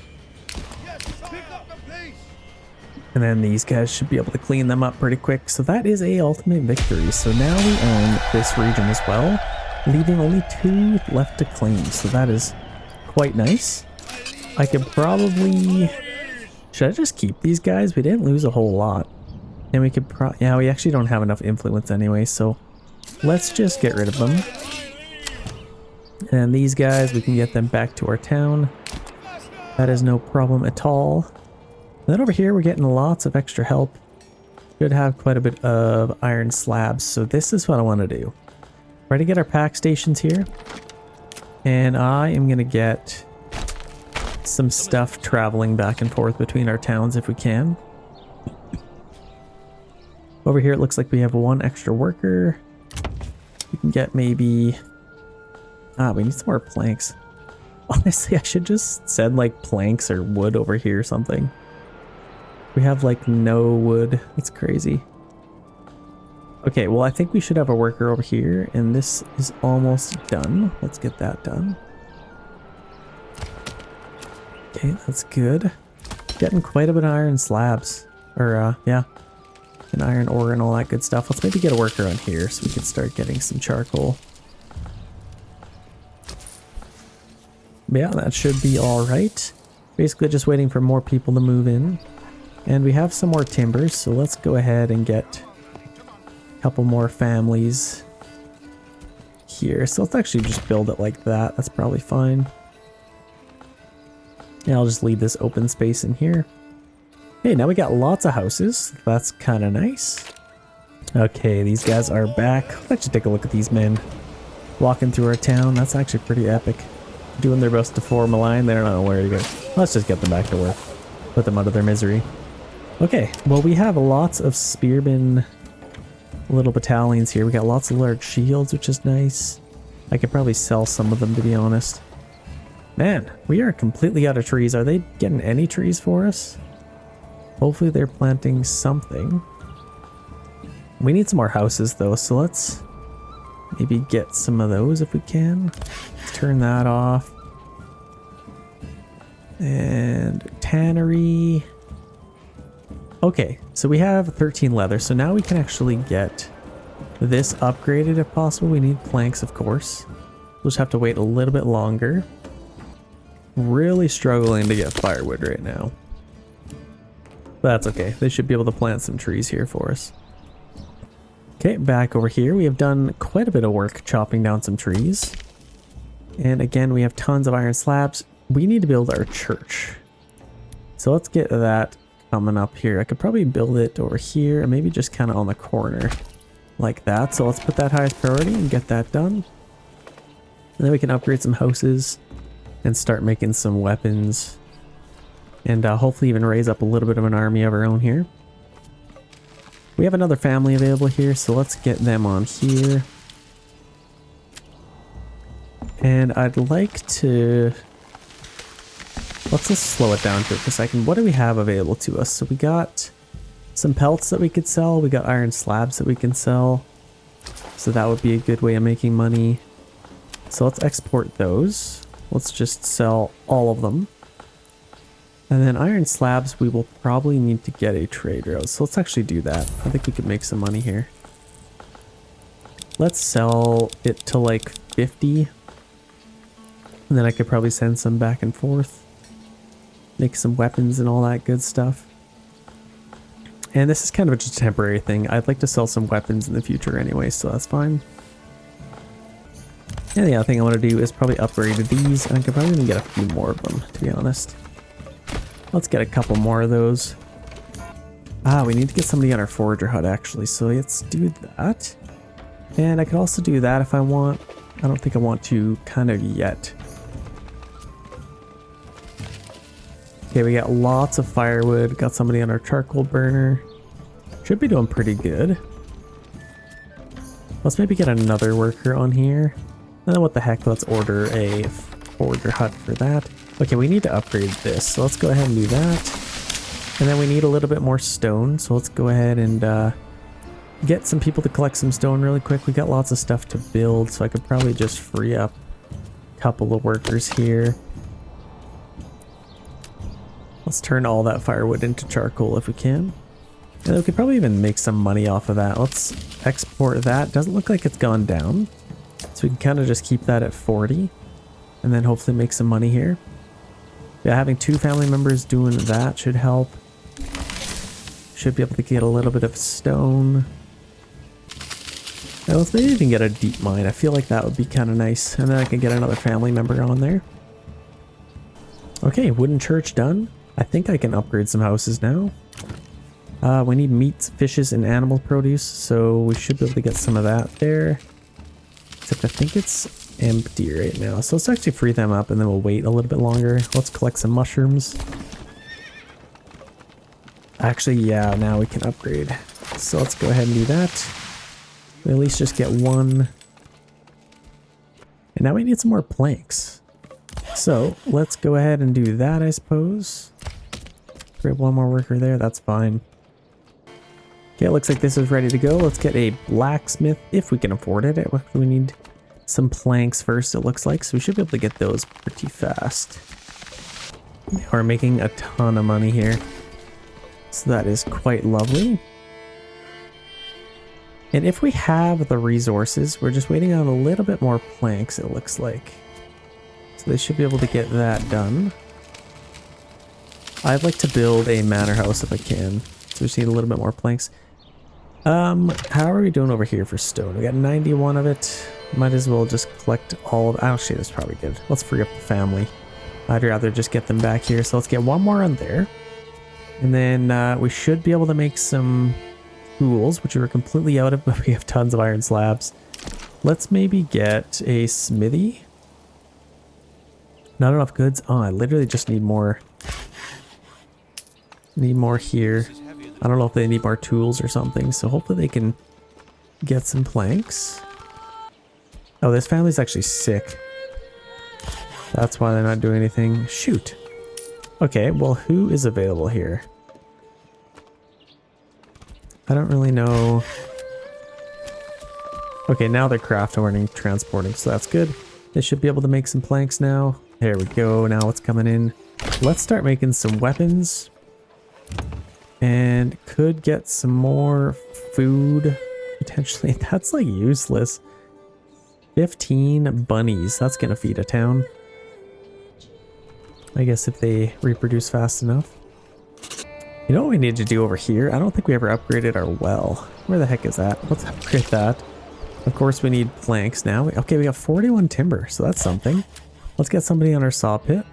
And then these guys should be able to clean them up pretty quick. So that is a ultimate victory. So now we own this region as well, leaving only 2 left to claim. So that is quite nice. I could probably... Should I just keep these guys? We didn't lose a whole lot. And we could yeah, we actually don't have enough influence anyway, so let's just get rid of them. And these guys, we can get them back to our town. That is no problem at all. And then over here, we're getting lots of extra help. Should have quite a bit of iron slabs, so this is what I want to do. Try to get our pack stations here. And I am going to get some stuff traveling back and forth between our towns if we can. Over here it looks like we have 1 extra worker. We can get maybe... we need some more planks. Honestly, I should just send like planks or wood over here or something. We have like no wood. That's crazy. Okay, well I think we should have a worker over here, and this is almost done. Let's get that done. Okay, that's good. Getting quite a bit of iron slabs. Or, yeah. And iron ore and all that good stuff. Let's maybe get a worker on here so we can start getting some charcoal. Yeah, that should be alright. Basically just waiting for more people to move in. And we have some more timbers, so let's go ahead and get a couple more families here. So let's actually just build it like that. That's probably fine. Yeah, I'll just leave this open space in here. Hey, now we got lots of houses. That's kind of nice. Okay, these guys are back. Let's actually take a look at these men walking through our town. That's actually pretty epic. Doing their best to form a line. They don't know where to go. Let's just get them back to work. Put them out of their misery. Okay, well we have lots of spearmen little battalions here. We got lots of large shields, which is nice. I could probably sell some of them, to be honest. Man, we are completely out of trees. Are they getting any trees for us? Hopefully they're planting something. We need some more houses though, so let's maybe get some of those if we can. Let's turn that off. And tannery. Okay, so we have 13 leather, so now we can actually get this upgraded if possible. We need planks, of course. We'll just have to wait a little bit longer. Really struggling to get firewood right now. But that's okay. They should be able to plant some trees here for us. Okay, back over here. We have done quite a bit of work chopping down some trees. And again, we have tons of iron slabs. We need to build our church. So let's get that coming up here. I could probably build it over here and maybe just kind of on the corner like that. So let's put that highest priority and get that done. And then we can upgrade some houses and start making some weapons. And hopefully even raise up a little bit of an army of our own here. We have another family available here, so let's get them on here. And I'd like to... let's just slow it down here for a second. What do we have available to us? So we got some pelts that we could sell. We got iron slabs that we can sell. So that would be a good way of making money. So let's export those. Let's just sell all of them. And then iron slabs, we will probably need to get a trade route. So let's actually do that. I think we could make some money here. Let's sell it to like 50. And then I could probably send some back and forth. Make some weapons and all that good stuff. And this is kind of just a temporary thing. I'd like to sell some weapons in the future anyway, so that's fine. And the other thing I want to do is probably upgrade these. And I could probably even get a few more of them, to be honest. Let's get a couple more of those. Ah, we need to get somebody on our forager hut actually, so let's do that. And I could also do that if I want. I don't think I want to kind of yet. Okay, we got lots of firewood. Got somebody on our charcoal burner. Should be doing pretty good. Let's maybe get another worker on here. And then what the heck, let's order a forager hut for that. Okay, we need to upgrade this, so let's go ahead and do that. And then we need a little bit more stone, so let's go ahead and get some people to collect some stone really quick. We got lots of stuff to build, so I could probably just free up a couple of workers here. Let's turn all that firewood into charcoal if we can. And we could probably even make some money off of that. Let's export that. Doesn't look like it's gone down. So we can kind of just keep that at 40. And then hopefully make some money here. Yeah, having 2 family members doing that should help. Should be able to get a little bit of stone. Now let's maybe even get a deep mine. I feel like that would be kind of nice. And then I can get another family member on there. Okay, wooden church done. I think I can upgrade some houses now. We need meats, fishes, and animal produce. So we should be able to get some of that there. Except I think it's empty right now. So let's actually free them up and then we'll wait a little bit longer. Let's collect some mushrooms. Actually, yeah, now we can upgrade. So let's go ahead and do that. We at least just get one. And now we need some more planks. So let's go ahead and do that, I suppose. Grab one more worker there, that's fine. Okay, it looks like this is ready to go. Let's get a blacksmith if we can afford it. We need some planks first, it looks like, so we should be able to get those pretty fast. We're making a ton of money here, so that is quite lovely. And if we have the resources, we're just waiting on a little bit more planks, it looks like. So they should be able to get that done. I'd like to build a manor house if I can, so we just need a little bit more planks. How are we doing over here for stone? We got 91 of it. Might as well just collect all of... Actually, that's probably good. Let's free up the family. I'd rather just get them back here. So let's get one more on there. And then we should be able to make some tools, which we're completely out of, but we have tons of iron slabs. Let's maybe get a smithy. Not enough goods. Oh, I literally just need more. Need more here. I don't know if they need more tools or something, so hopefully they can get some planks. Oh, this family's actually sick. That's why they're not doing anything. Shoot. Okay, well, who is available here? I don't really know. Okay, now they're craft learning, transporting, so that's good. They should be able to make some planks now. There we go, now it's coming in. Let's start making some weapons. And could get some more food, potentially. That's like useless. 15 bunnies, that's gonna feed a town. I guess if they reproduce fast enough. You know what we need to do over here? I don't think we ever upgraded our well. Where the heck is that? Let's upgrade that. Of course we need planks now. Okay, we got 41 timber, so that's something. Let's get somebody on our saw pit.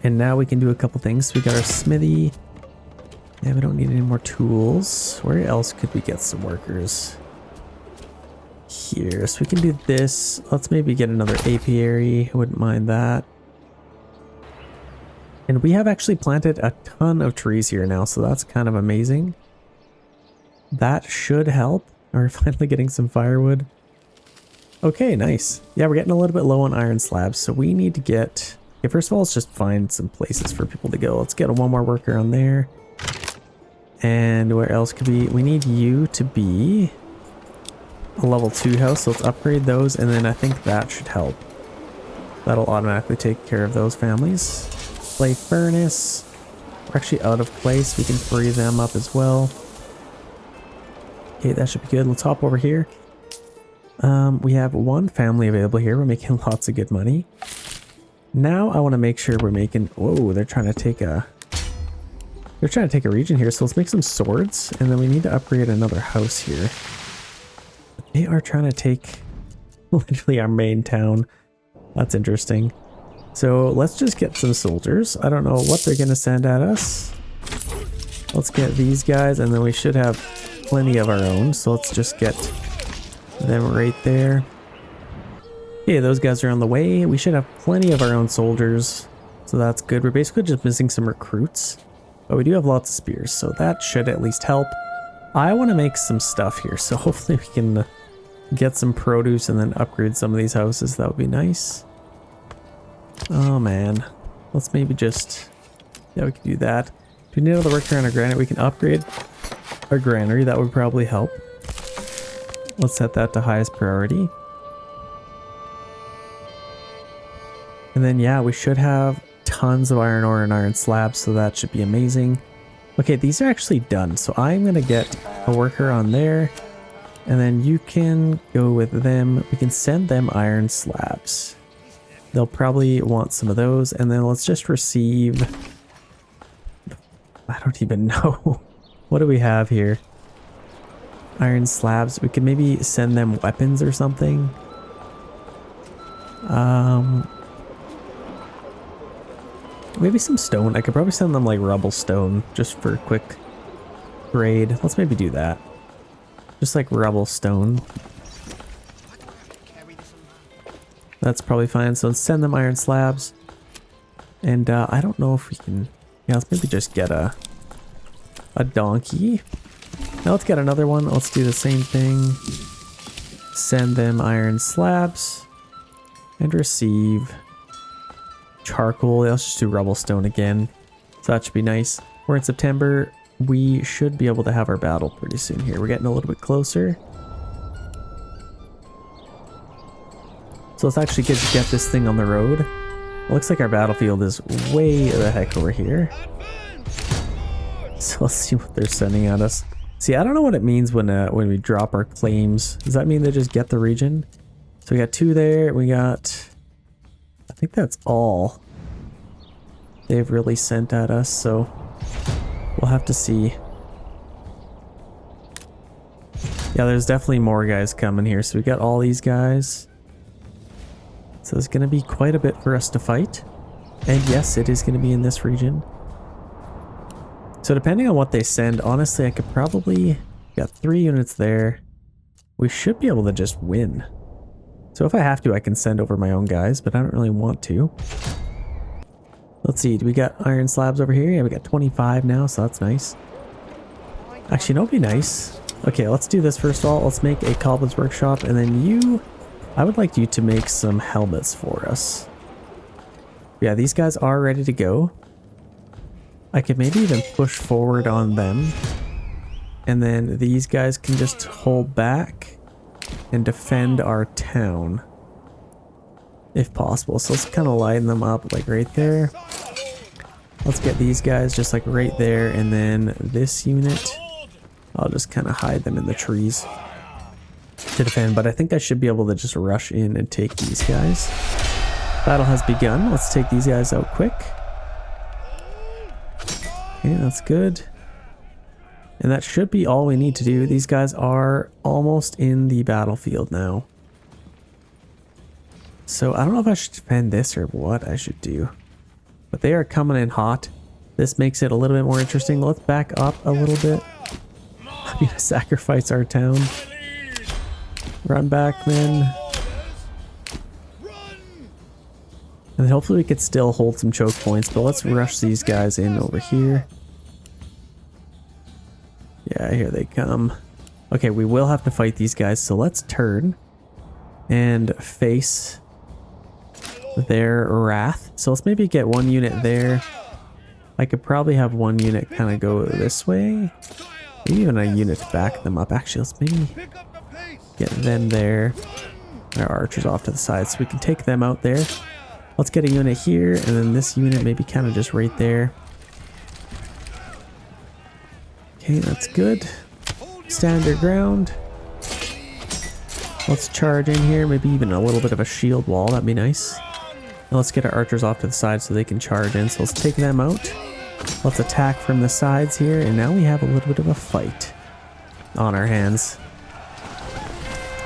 And now we can do a couple things. We got our smithy. Yeah, we don't need any more tools. Where else could we get some workers? Here, so we can do this. Let's maybe get another apiary. I wouldn't mind that. And we have actually planted a ton of trees here now, so that's kind of amazing. That should help. We're finally getting some firewood. Okay, nice. Yeah, we're getting a little bit low on iron slabs, so we need to get... Okay, first of all, let's just find some places for people to go. Let's get one more worker on there. And where else could we need you to be a level 2 house, so let's upgrade those, and then I think that should help. That'll automatically take care of those families. Clay furnace. We're actually out of clay, so we can free them up as well. Okay, that should be good. Let's hop over here. We have one family available here. We're making lots of good money. Now I want to make sure we're making... Whoa, they're trying to take a... They're trying to take a region here, so let's make some swords, and then we need to upgrade another house here. They are trying to take literally our main town. That's interesting. So let's just get some soldiers. I don't know what they're going to send at us. Let's get these guys, and then we should have plenty of our own, so let's just get them right there. Okay, those guys are on the way. We should have plenty of our own soldiers, so that's good. We're basically just missing some recruits, but we do have lots of spears, so that should at least help. I want to make some stuff here, so hopefully we can get some produce and then upgrade some of these houses. That would be nice. Oh man, let's maybe just... Yeah, we can do that. If we need another worker on our granary, we can upgrade our granary. That would probably help. Let's set that to highest priority. And then yeah, we should have tons of iron ore and iron slabs, so that should be amazing. Okay, these are actually done, so I'm gonna get a worker on there, and then you can go with them. We can send them iron slabs. They'll probably want some of those, and then let's just receive... I don't even know. What do we have here? Iron slabs. We could maybe send them weapons or something. Maybe some stone. I could probably send them like rubble stone just for a quick trade. Let's maybe do that. Just like rubble stone. That's probably fine. So let's send them iron slabs. And I don't know if we can... Yeah, let's maybe just get a donkey. Now let's get another one. Let's do the same thing. Send them iron slabs. And receive charcoal. Let's just do rubble stone again. So that should be nice. We're in September. We should be able to have our battle pretty soon here. We're getting a little bit closer. So let's actually get this thing on the road. It looks like our battlefield is way the heck over here. So let's see what they're sending at us. See, I don't know what it means when we drop our claims. Does that mean they just get the region? So we got 2 there. We got... I think that's all they've really sent at us, so we'll have to see. Yeah, there's definitely more guys coming here. So we got all these guys. So there's going to be quite a bit for us to fight. And yes, it is going to be in this region. So depending on what they send, honestly, I could probably... Got 3 units there. We should be able to just win. So if I have to, I can send over my own guys, but I don't really want to. Let's see, do we got iron slabs over here? Yeah, we got 25 now, so that's nice. Actually, no, it'd be nice. Okay, let's do this first of all. Let's make a cobbler's workshop, and then you I would like you to make some helmets for us. Yeah, these guys are ready to go. I could maybe even push forward on them. And then these guys can just hold back and defend our town. If possible. So let's kind of line them up like right there. Let's get these guys just like right there. And then this unit, I'll just kind of hide them in the trees to defend. But I think I should be able to just rush in and take these guys. Battle has begun. Let's take these guys out quick. Okay, that's good. And that should be all we need to do. These guys are almost in the battlefield now. So I don't know if I should defend this or what I should do. But they are coming in hot. This makes it a little bit more interesting. Let's back up a little bit. I'm gonna sacrifice our town. Run back, men. And hopefully we could still hold some choke points, but let's rush these guys in over here. Yeah, here they come. Okay, we will have to fight these guys, so let's turn and face their wrath. So let's maybe get one unit there. I could probably have one unit kind of go this way. Maybe even a unit to back them up. Actually, let's maybe get them there. Our archers off to the side so we can take them out there. Let's get a unit here, and then this unit maybe kind of just right there. Okay, that's good. Stand your ground. Let's charge in here, maybe even a little bit of a shield wall, that'd be nice. Now let's get our archers off to the side so they can charge in. So let's take them out. Let's attack from the sides here, and now we have a little bit of a fight on our hands.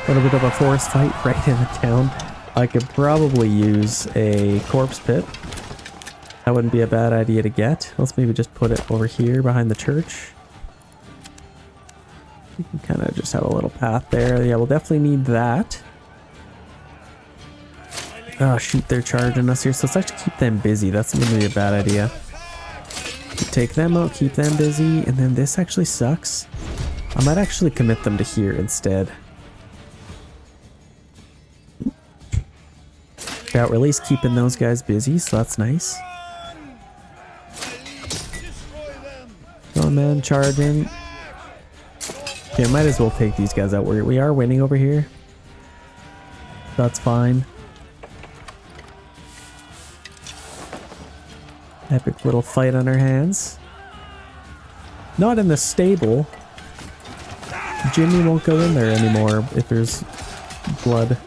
A little bit of a forest fight right in the town. I could probably use a corpse pit. That wouldn't be a bad idea to get. Let's maybe just put it over here behind the church. You can kind of just have a little path there. Yeah, we'll definitely need that. Oh shoot, they're charging us here. So let's actually keep them busy. That's going to be a bad idea. Take them out, keep them busy. And then this actually sucks. I might actually commit them to here instead. Yeah, we're at least keeping those guys busy, so that's nice. Come on, man, charge in. Okay, might as well take these guys out. We are winning over here. That's fine. Epic little fight on our hands. Not in the stable. Jimmy won't go in there anymore if there's blood.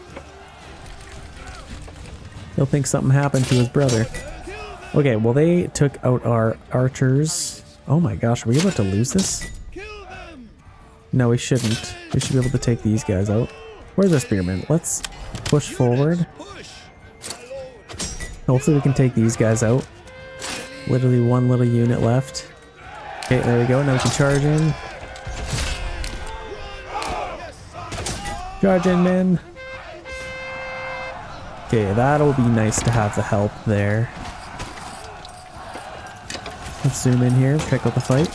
He'll think something happened to his brother. Okay, well they took out our archers. Oh my gosh, are we about to lose this? No, we shouldn't. We should be able to take these guys out. Where's our spearmen? Let's push forward. Hopefully we can take these guys out. Literally one little unit left. Okay, there we go. Now we can charge in. Charge in, men. Okay, that'll be nice to have the help there. Let's zoom in here, check out the fight.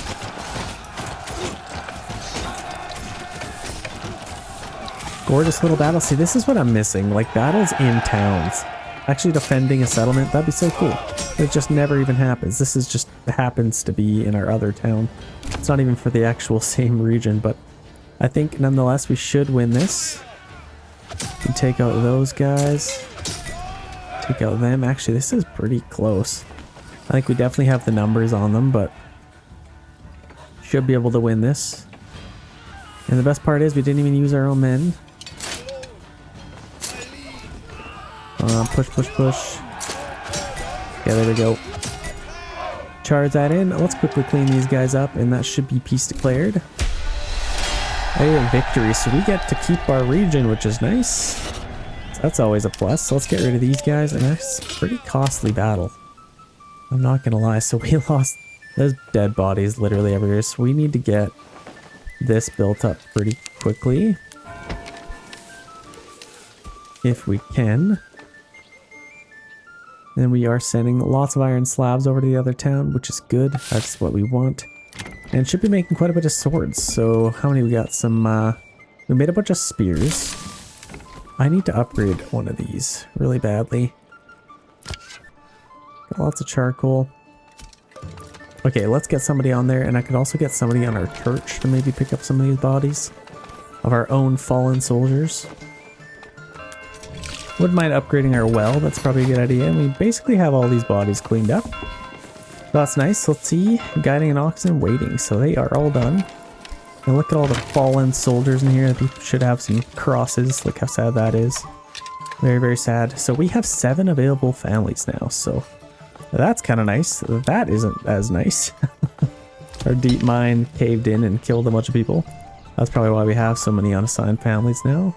Gorgeous little battle. See, this is what I'm missing. Like, battles in towns. Actually defending a settlement, that'd be so cool. It just never even happens. This is just happens to be in our other town. It's not even for the actual same region, but I think nonetheless we should win this. We take out those guys. Take out them. Actually, this is pretty close. I think we definitely have the numbers on them, but should be able to win this. And the best part is we didn't even use our own men. Push, push, push. Yeah, there we go. Charge that in. Let's quickly clean these guys up, and that should be peace declared. Hey, victory. So we get to keep our region, which is nice. So that's always a plus. So let's get rid of these guys, and that's a pretty costly battle. I'm not gonna lie. So we lost. There's dead bodies literally everywhere. So we need to get this built up pretty quickly, if we can. And we are sending lots of iron slabs over to the other town, which is good. That's what we want. And should be making quite a bit of swords. So how many we got? Some, we made a bunch of spears. I need to upgrade one of these really badly. Got lots of charcoal. Okay, let's get somebody on there, and I could also get somebody on our church to maybe pick up some of these bodies of our own fallen soldiers. Wouldn't mind upgrading our well, that's probably a good idea. And we basically have all these bodies cleaned up. That's nice. Let's see. Guiding and oxen waiting. So they are all done. And look at all the fallen soldiers in here. They should have some crosses. Look how sad that is. Very, very sad. So we have 7 available families now. So that's kind of nice. That isn't as nice. Our deep mine caved in and killed a bunch of people. That's probably why we have so many unassigned families now.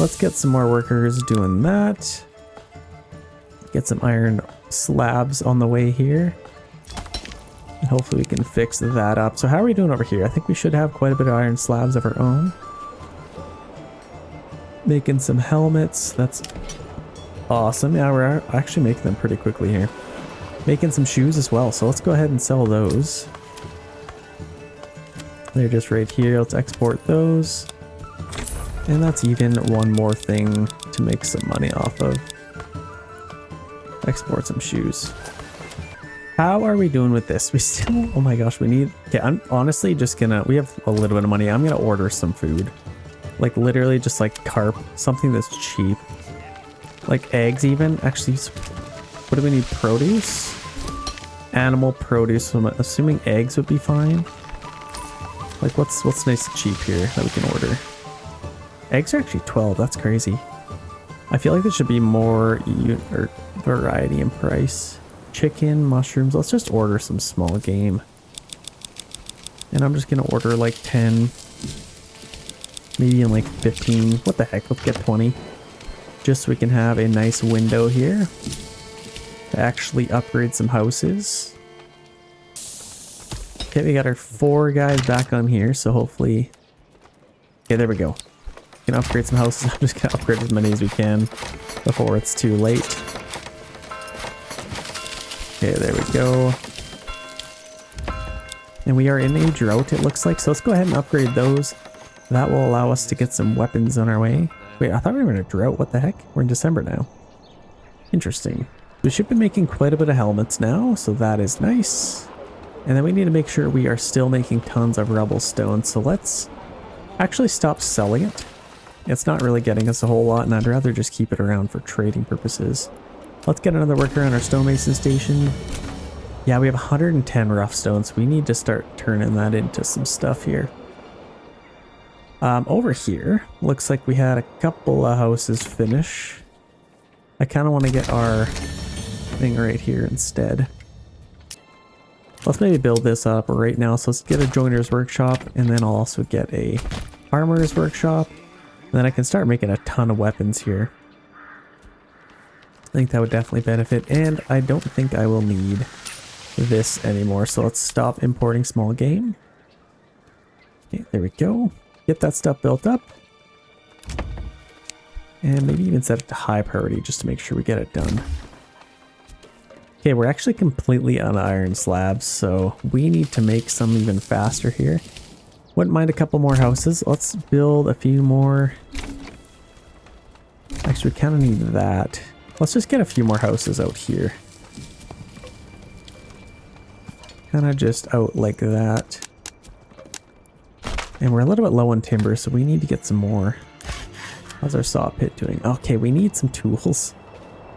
Let's get some more workers doing that. Get some iron slabs on the way here. And hopefully we can fix that up. So how are we doing over here? I think we should have quite a bit of iron slabs of our own. Making some helmets. That's awesome. Yeah, we're actually making them pretty quickly here. Making some shoes as well. So let's go ahead and sell those. They're just right here. Let's export those. And that's even one more thing to make some money off of. Export some shoes. How are we doing with this? We still, oh my gosh, we need, okay, I'm honestly just gonna, we have a little bit of money. I'm gonna order some food. Like literally just like carp, something that's cheap. Like eggs even. Actually, what do we need? Produce? Animal produce. So I'm assuming eggs would be fine. Like what's nice and cheap here that we can order? Eggs are actually 12. That's crazy. I feel like there should be more variety in price. Chicken, mushrooms. Let's just order some small game. And I'm just gonna order like 10. Maybe even like 15. What the heck? Let's get 20. Just so we can have a nice window here to actually upgrade some houses. Okay, we got our 4 guys back on here, so hopefully... Okay, there we go. We can upgrade some houses. I'm just gonna upgrade as many as we can before it's too late. Okay, there we go. And we are in a drought, it looks like, so let's go ahead and upgrade those. That will allow us to get some weapons on our way. Wait, I thought we were in a drought. What the heck? We're in December now. Interesting. We should be making quite a bit of helmets now, so that is nice. And then we need to make sure we are still making tons of rubble stone, so let's actually stop selling it. It's not really getting us a whole lot, and I'd rather just keep it around for trading purposes. Let's get another worker on our stonemason station. Yeah, we have 110 rough stone, so we need to start turning that into some stuff here. Over here, looks like we had a couple of houses finish. I kind of want to get our thing right here instead. Let's maybe build this up right now. So let's get a joiner's workshop, and then I'll also get a armorer's workshop. And then I can start making a ton of weapons here. I think that would definitely benefit, and I don't think I will need this anymore. So let's stop importing small game. Okay, there we go. Get that stuff built up. And maybe even set it to high priority just to make sure we get it done. Okay, we're actually completely on iron slabs, so we need to make some even faster here. Wouldn't mind a couple more houses. Let's build a few more. Actually, we kind of need that. Let's just get a few more houses out here. Kind of just out like that. And we're a little bit low on timber, so we need to get some more. How's our saw pit doing? Okay, we need some tools.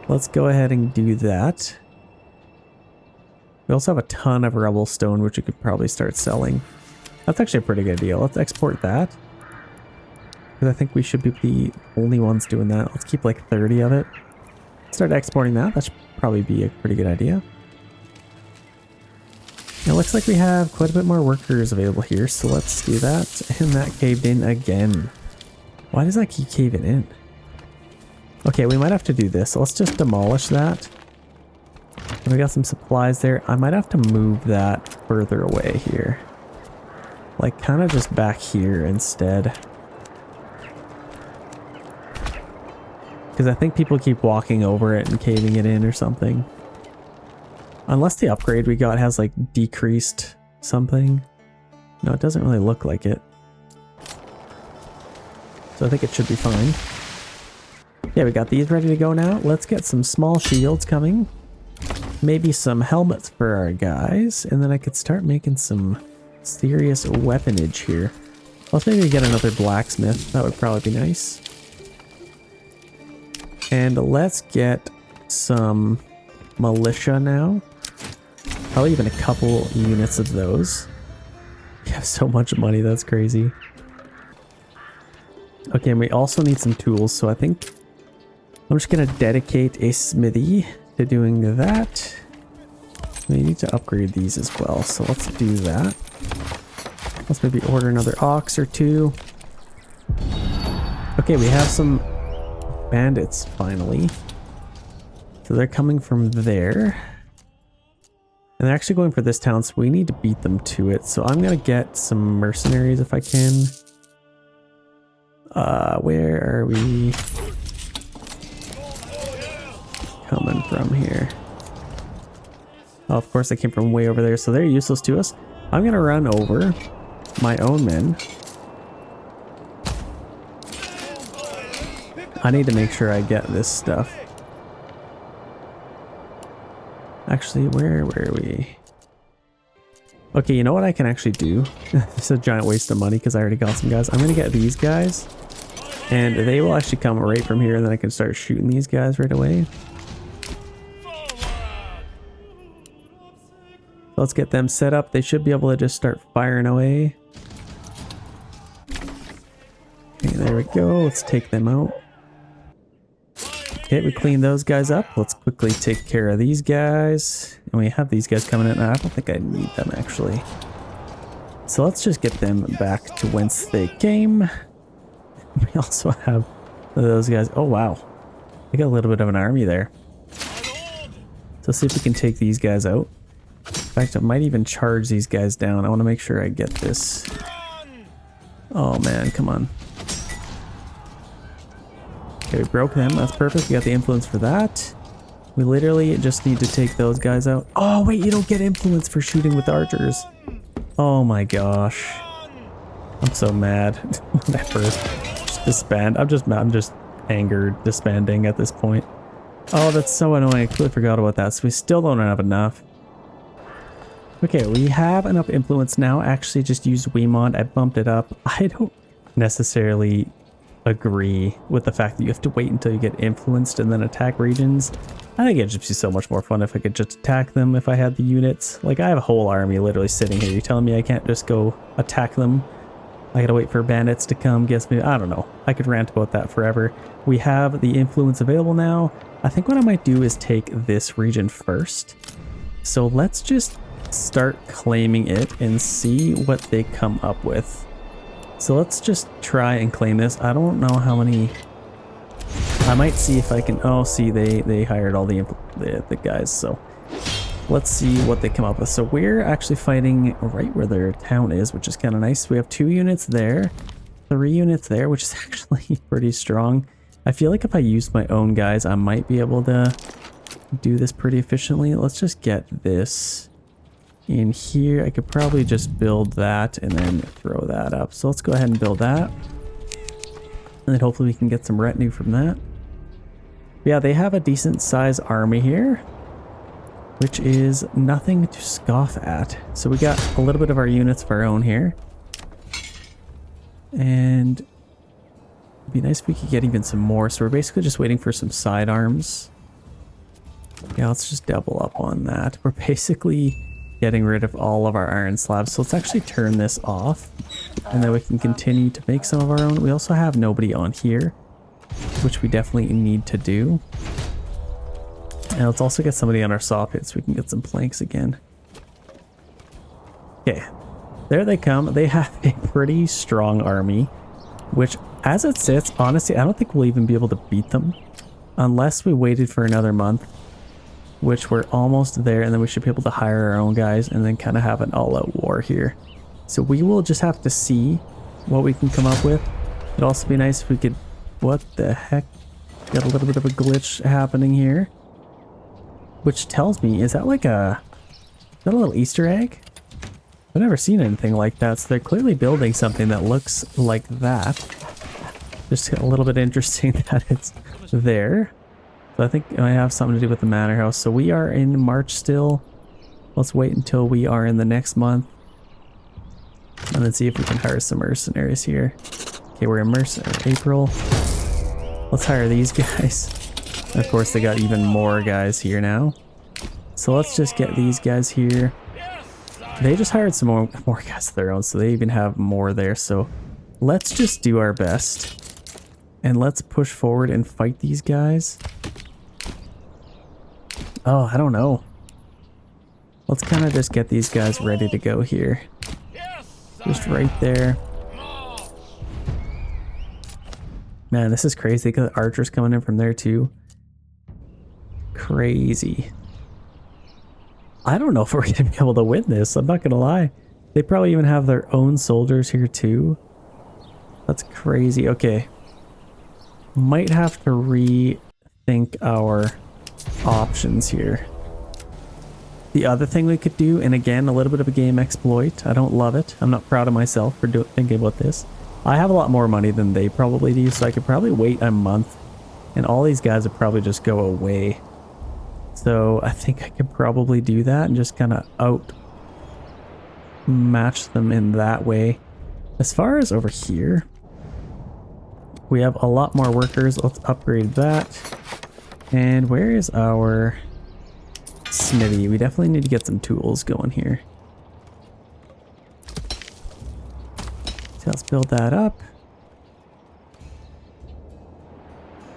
Let's go ahead and do that. We also have a ton of rubble stone, which we could probably start selling. That's actually a pretty good deal. Let's export that. Because I think we should be the only ones doing that. Let's keep like 30 of it. Start exporting that. That should probably be a pretty good idea. It looks like we have quite a bit more workers available here, so let's do that. And that caved in again. Why does that keep caving in? Okay, we might have to do this. So let's just demolish that. And we got some supplies there. I might have to move that further away here. Like kind of just back here instead. Because I think people keep walking over it and caving it in or something. Unless the upgrade we got has like decreased something. No, it doesn't really look like it. So I think it should be fine. Yeah, we got these ready to go now. Let's get some small shields coming. Maybe some helmets for our guys. And then I could start making some serious weaponage here. Let's maybe get another blacksmith. That would probably be nice. And let's get some militia now. Probably even a couple units of those. We have so much money, that's crazy. Okay, and we also need some tools, so I think I'm just gonna dedicate a smithy to doing that. We need to upgrade these as well, so let's do that. Let's maybe order another ox or two. Okay, we have some bandits finally. So they're coming from there. And they're actually going for this town, so we need to beat them to it. So I'm gonna get some mercenaries if I can. Where are we coming from here? Oh, of course they came from way over there, so they're useless to us. I'm gonna run over my own men. I need to make sure I get this stuff. Actually, where were we? Okay, you know what I can actually do? It's a giant waste of money because I already got some guys. I'm gonna get these guys, and they will actually come right from here, and then I can start shooting these guys right away. Let's get them set up. They should be able to just start firing away. Okay, there we go. Let's take them out. Okay, we clean those guys up. Let's quickly take care of these guys. And we have these guys coming in. I don't think I need them actually. So let's just get them back to whence they came. We also have those guys. Oh wow. We got a little bit of an army there. So let's see if we can take these guys out. In fact, I might even charge these guys down. I want to make sure I get this. Oh man, come on. Okay, we broke them. That's perfect. We got the influence for that. We literally just need to take those guys out. Oh, wait, you don't get influence for shooting with archers. Oh my gosh. I'm so mad. Whatever. Just disband. I'm just angered, disbanding at this point. Oh, that's so annoying. I completely forgot about that. So we still don't have enough. Okay, we have enough influence now. Actually, just used Wiemond. I bumped it up. I don't necessarily agree with the fact that you have to wait until you get influenced and then attack regions. I think it'd just be so much more fun if I could just attack them if I had the units. Like, I have a whole army literally sitting here. You're telling me I can't just go attack them? I gotta wait for bandits to come, guess me. I don't know. I could rant about that forever. We have the influence available now. I think what I might do is take this region first. So let's just start claiming it and see what they come up with. So let's just try and claim this. I don't know how many. I might see if I can. Oh, see, they hired all the guys. So let's see what they come up with. So we're actually fighting right where their town is, which is kind of nice. We have 2 units there, 3 units there, which is actually pretty strong. I feel like if I use my own guys, I might be able to do this pretty efficiently. Let's just get this in here. I could probably just build that and then throw that up. So let's go ahead and build that. And then hopefully we can get some retinue from that. Yeah, they have a decent size army here, which is nothing to scoff at. So we got a little bit of our units of our own here. And it'd be nice if we could get even some more. So we're basically just waiting for some sidearms. Yeah, let's just double up on that. We're basically getting rid of all of our iron slabs. So let's actually turn this off, and then we can continue to make some of our own. We also have nobody on here, which we definitely need to do. And let's also get somebody on our saw pit so we can get some planks again. Okay, there they come. They have a pretty strong army, which as it sits, honestly, I don't think we'll even be able to beat them unless we waited for another month, which we're almost there, and then we should be able to hire our own guys and then kind of have an all-out war here. So we will just have to see what we can come up with. It'd also be nice if we could... What the heck? Got a little bit of a glitch happening here, which tells me, is that like a... Is that a little Easter egg? I've never seen anything like that, so they're clearly building something that looks like that. Just a little bit interesting that it's there. So I think it might have something to do with the manor house. So we are in March still. Let's wait until we are in the next month. And then see if we can hire some mercenaries here. Okay, we're in April. Let's hire these guys. And of course, they got even more guys here now. So let's just get these guys here. They just hired some more guys of their own, so they even have more there. So let's just do our best. And let's push forward and fight these guys. Oh, I don't know. Let's kind of just get these guys ready to go here. Just right there. Man, this is crazy. They got archers coming in from there too. Crazy. I don't know if we're going to be able to win this. I'm not going to lie. They probably even have their own soldiers here too. That's crazy. Okay. Might have to rethink our options here. The other thing we could do, and again, a little bit of a game exploit. I don't love it. I'm not proud of myself for thinking about this. I have a lot more money than they probably do, so I could probably wait a month and all these guys would probably just go away. So I think I could probably do that and just kind of outmatch them in that way. As far as over here, we have a lot more workers. Let's upgrade that. And where is our smithy? We definitely need to get some tools going here. So let's build that up.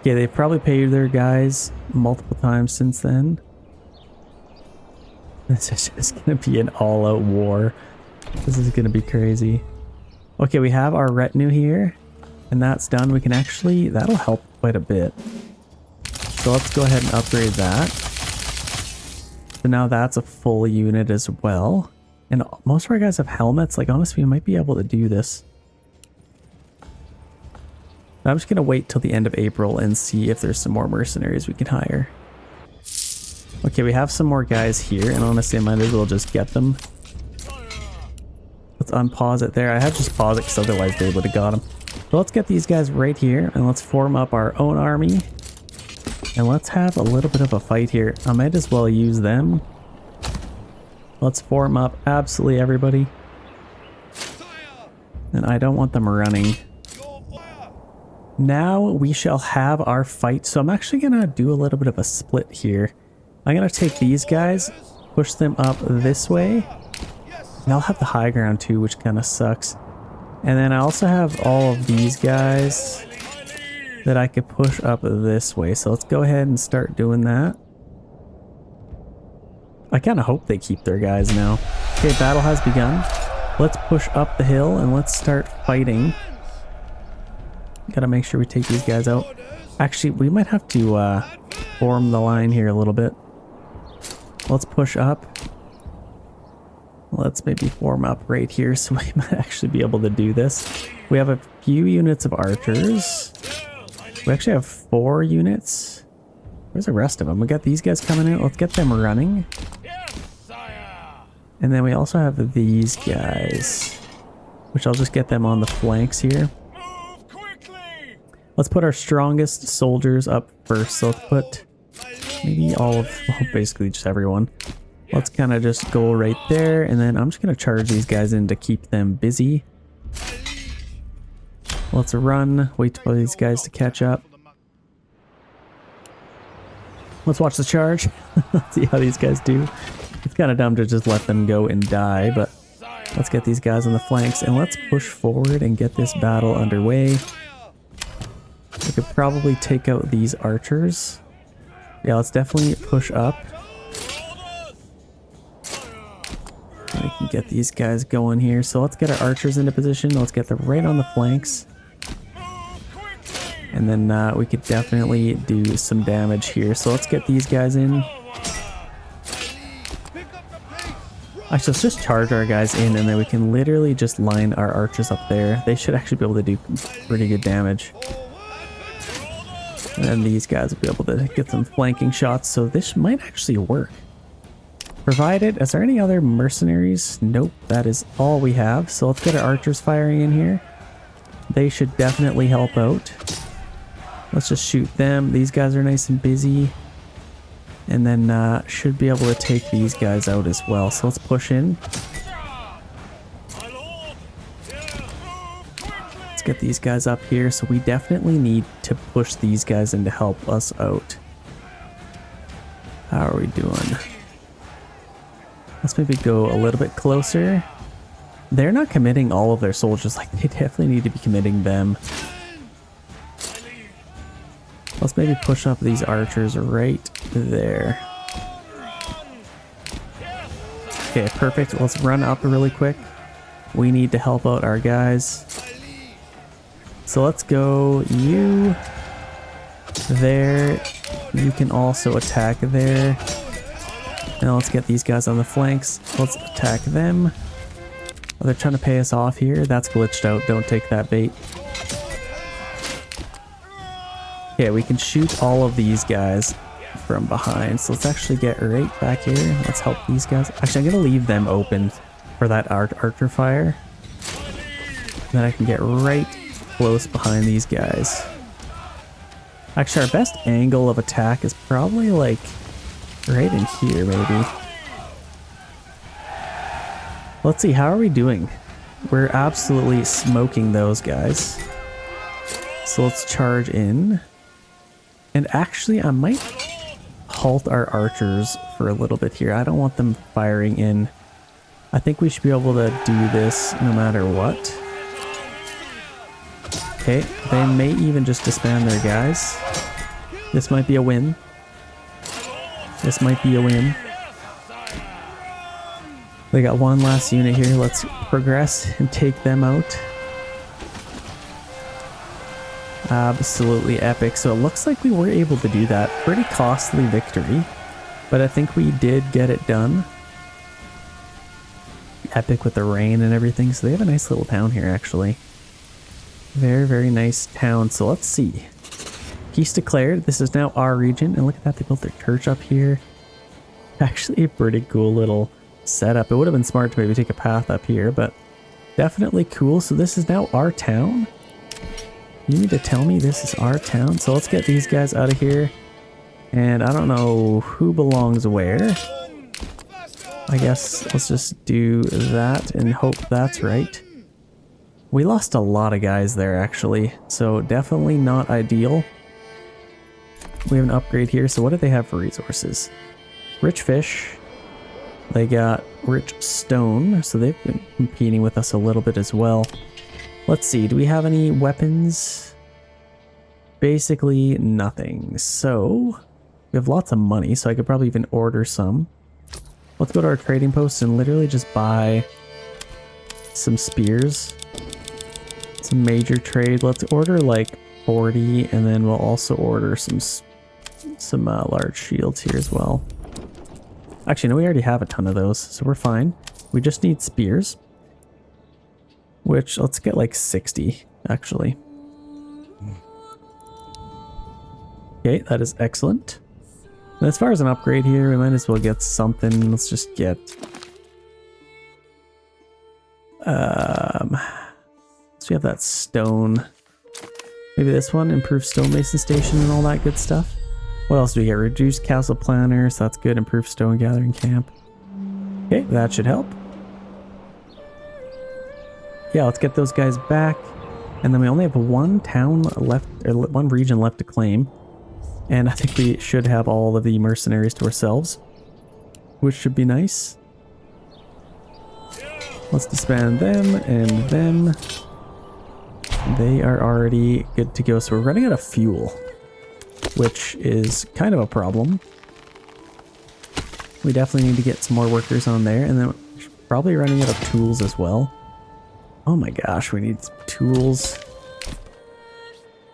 Okay, they've probably paid their guys multiple times since then. This is just gonna be an all-out war. This is gonna be crazy. Okay, we have our retinue here, and that's done. We can actually, that'll help quite a bit. So let's go ahead and upgrade that. So now that's a full unit as well. And most of our guys have helmets. Like, honestly, we might be able to do this. I'm just gonna wait till the end of April and see if there's some more mercenaries we can hire. Okay, we have some more guys here, and honestly I might as well just get them. Let's unpause it there. I have just paused it because otherwise they would have got them. So let's get these guys right here, and let's form up our own army. And let's have a little bit of a fight here. I might as well use them. Let's form up absolutely everybody. And I don't want them running. Now we shall have our fight. So I'm actually gonna do a little bit of a split here. I'm gonna take these guys, push them up this way, and I'll have the high ground too, which kind of sucks. And then I also have all of these guys that I could push up this way. So let's go ahead and start doing that. I kind of hope they keep their guys now. Okay, battle has begun. Let's push up the hill and let's start fighting. Gotta make sure we take these guys out. Actually, we might have to form the line here a little bit. Let's push up. Let's maybe form up right here so we might actually be able to do this. We have a few units of archers. We actually have 4 units. Where's the rest of them? We got these guys coming in. Let's get them running. And then we also have these guys, which I'll just get them on the flanks here. Let's put our strongest soldiers up first. So let's put maybe all of, well, basically just everyone. Let's kind of just go right there. And then I'm just going to charge these guys in to keep them busy. Let's run. Wait for these guys to catch up. Let's watch the charge. Let's see how these guys do. It's kind of dumb to just let them go and die, but let's get these guys on the flanks and let's push forward and get this battle underway. We could probably take out these archers. Yeah, let's definitely push up. We can get these guys going here. So let's get our archers into position. Let's get them right on the flanks. And then we could definitely do some damage here. So let's get these guys in. Actually, let's just charge our guys in and then we can literally just line our archers up there. They should actually be able to do pretty good damage. And then these guys will be able to get some flanking shots. So this might actually work. Provided, is there any other mercenaries? Nope, that is all we have. So let's get our archers firing in here. they should definitely help out. Let's just shoot them. These guys are nice and busy. And then should be able to take these guys out as well. So let's push in. Let's get these guys up here. So we definitely need to push these guys in to help us out. How are we doing? Let's maybe go a little bit closer. They're not committing all of their soldiers. Like, they definitely need to be committing them. Let's maybe push up these archers right there. Okay, perfect. Let's run up really quick. We need to help out our guys. So let's go you there. You can also attack there. Now let's get these guys on the flanks. Let's attack them. Oh, they're trying to pay us off here. That's glitched out. Don't take that bait. Okay, we can shoot all of these guys from behind. So let's actually get right back here. Let's help these guys. Actually, I'm going to leave them open for that archer fire. Then I can get right close behind these guys. Actually, our best angle of attack is probably like right in here, maybe. Let's see, how are we doing? We're absolutely smoking those guys. So let's charge in. And actually, I might halt our archers for a little bit here. I don't want them firing in. I think we should be able to do this no matter what. Okay, they may even just disband their guys. This might be a win. This might be a win. They got one last unit here. Let's progress and take them out. Absolutely epic. So it looks like we were able to do that. Pretty costly victory, but I think we did get it done. Epic with the rain and everything. So they have a nice little town here, actually. Very, very nice town. So let's see. Peace declared. This is now our region. And look at that. They built their church up here. Actually a pretty cool little setup. It would have been smart to maybe take a path up here, but definitely cool. So this is now our town. You need to tell me this is our town. So let's get these guys out of here. And I don't know who belongs where. I guess let's just do that and hope that's right. We lost a lot of guys there, actually. So definitely not ideal. We have an upgrade here. So what do they have for resources? Rich fish. They got rich stone. So they've been competing with us a little bit as well. Let's see, do we have any weapons? Basically nothing. So we have lots of money, so I could probably even order some. Let's go to our trading post and literally just buy some spears. Some major trade. Let's order like 40, and then we'll also order some large shields here as well. Actually, no, we already have a ton of those, so we're fine. We just need spears. Which, let's get like 60, actually. Okay, that is excellent. And as far as an upgrade here, we might as well get something. Let's just get... so we have that stone. Maybe this one, improved stonemason station and all that good stuff. What else do we get? Reduced castle planner, so that's good. Improved stone gathering camp. Okay, that should help. Yeah, let's get those guys back. And then we only have one town left, or one region left to claim. And I think we should have all of the mercenaries to ourselves, which should be nice. Let's disband them and them. They are already good to go. So we're running out of fuel, which is kind of a problem. We definitely need to get some more workers on there. And then probably running out of tools as well. Oh my gosh, we need tools.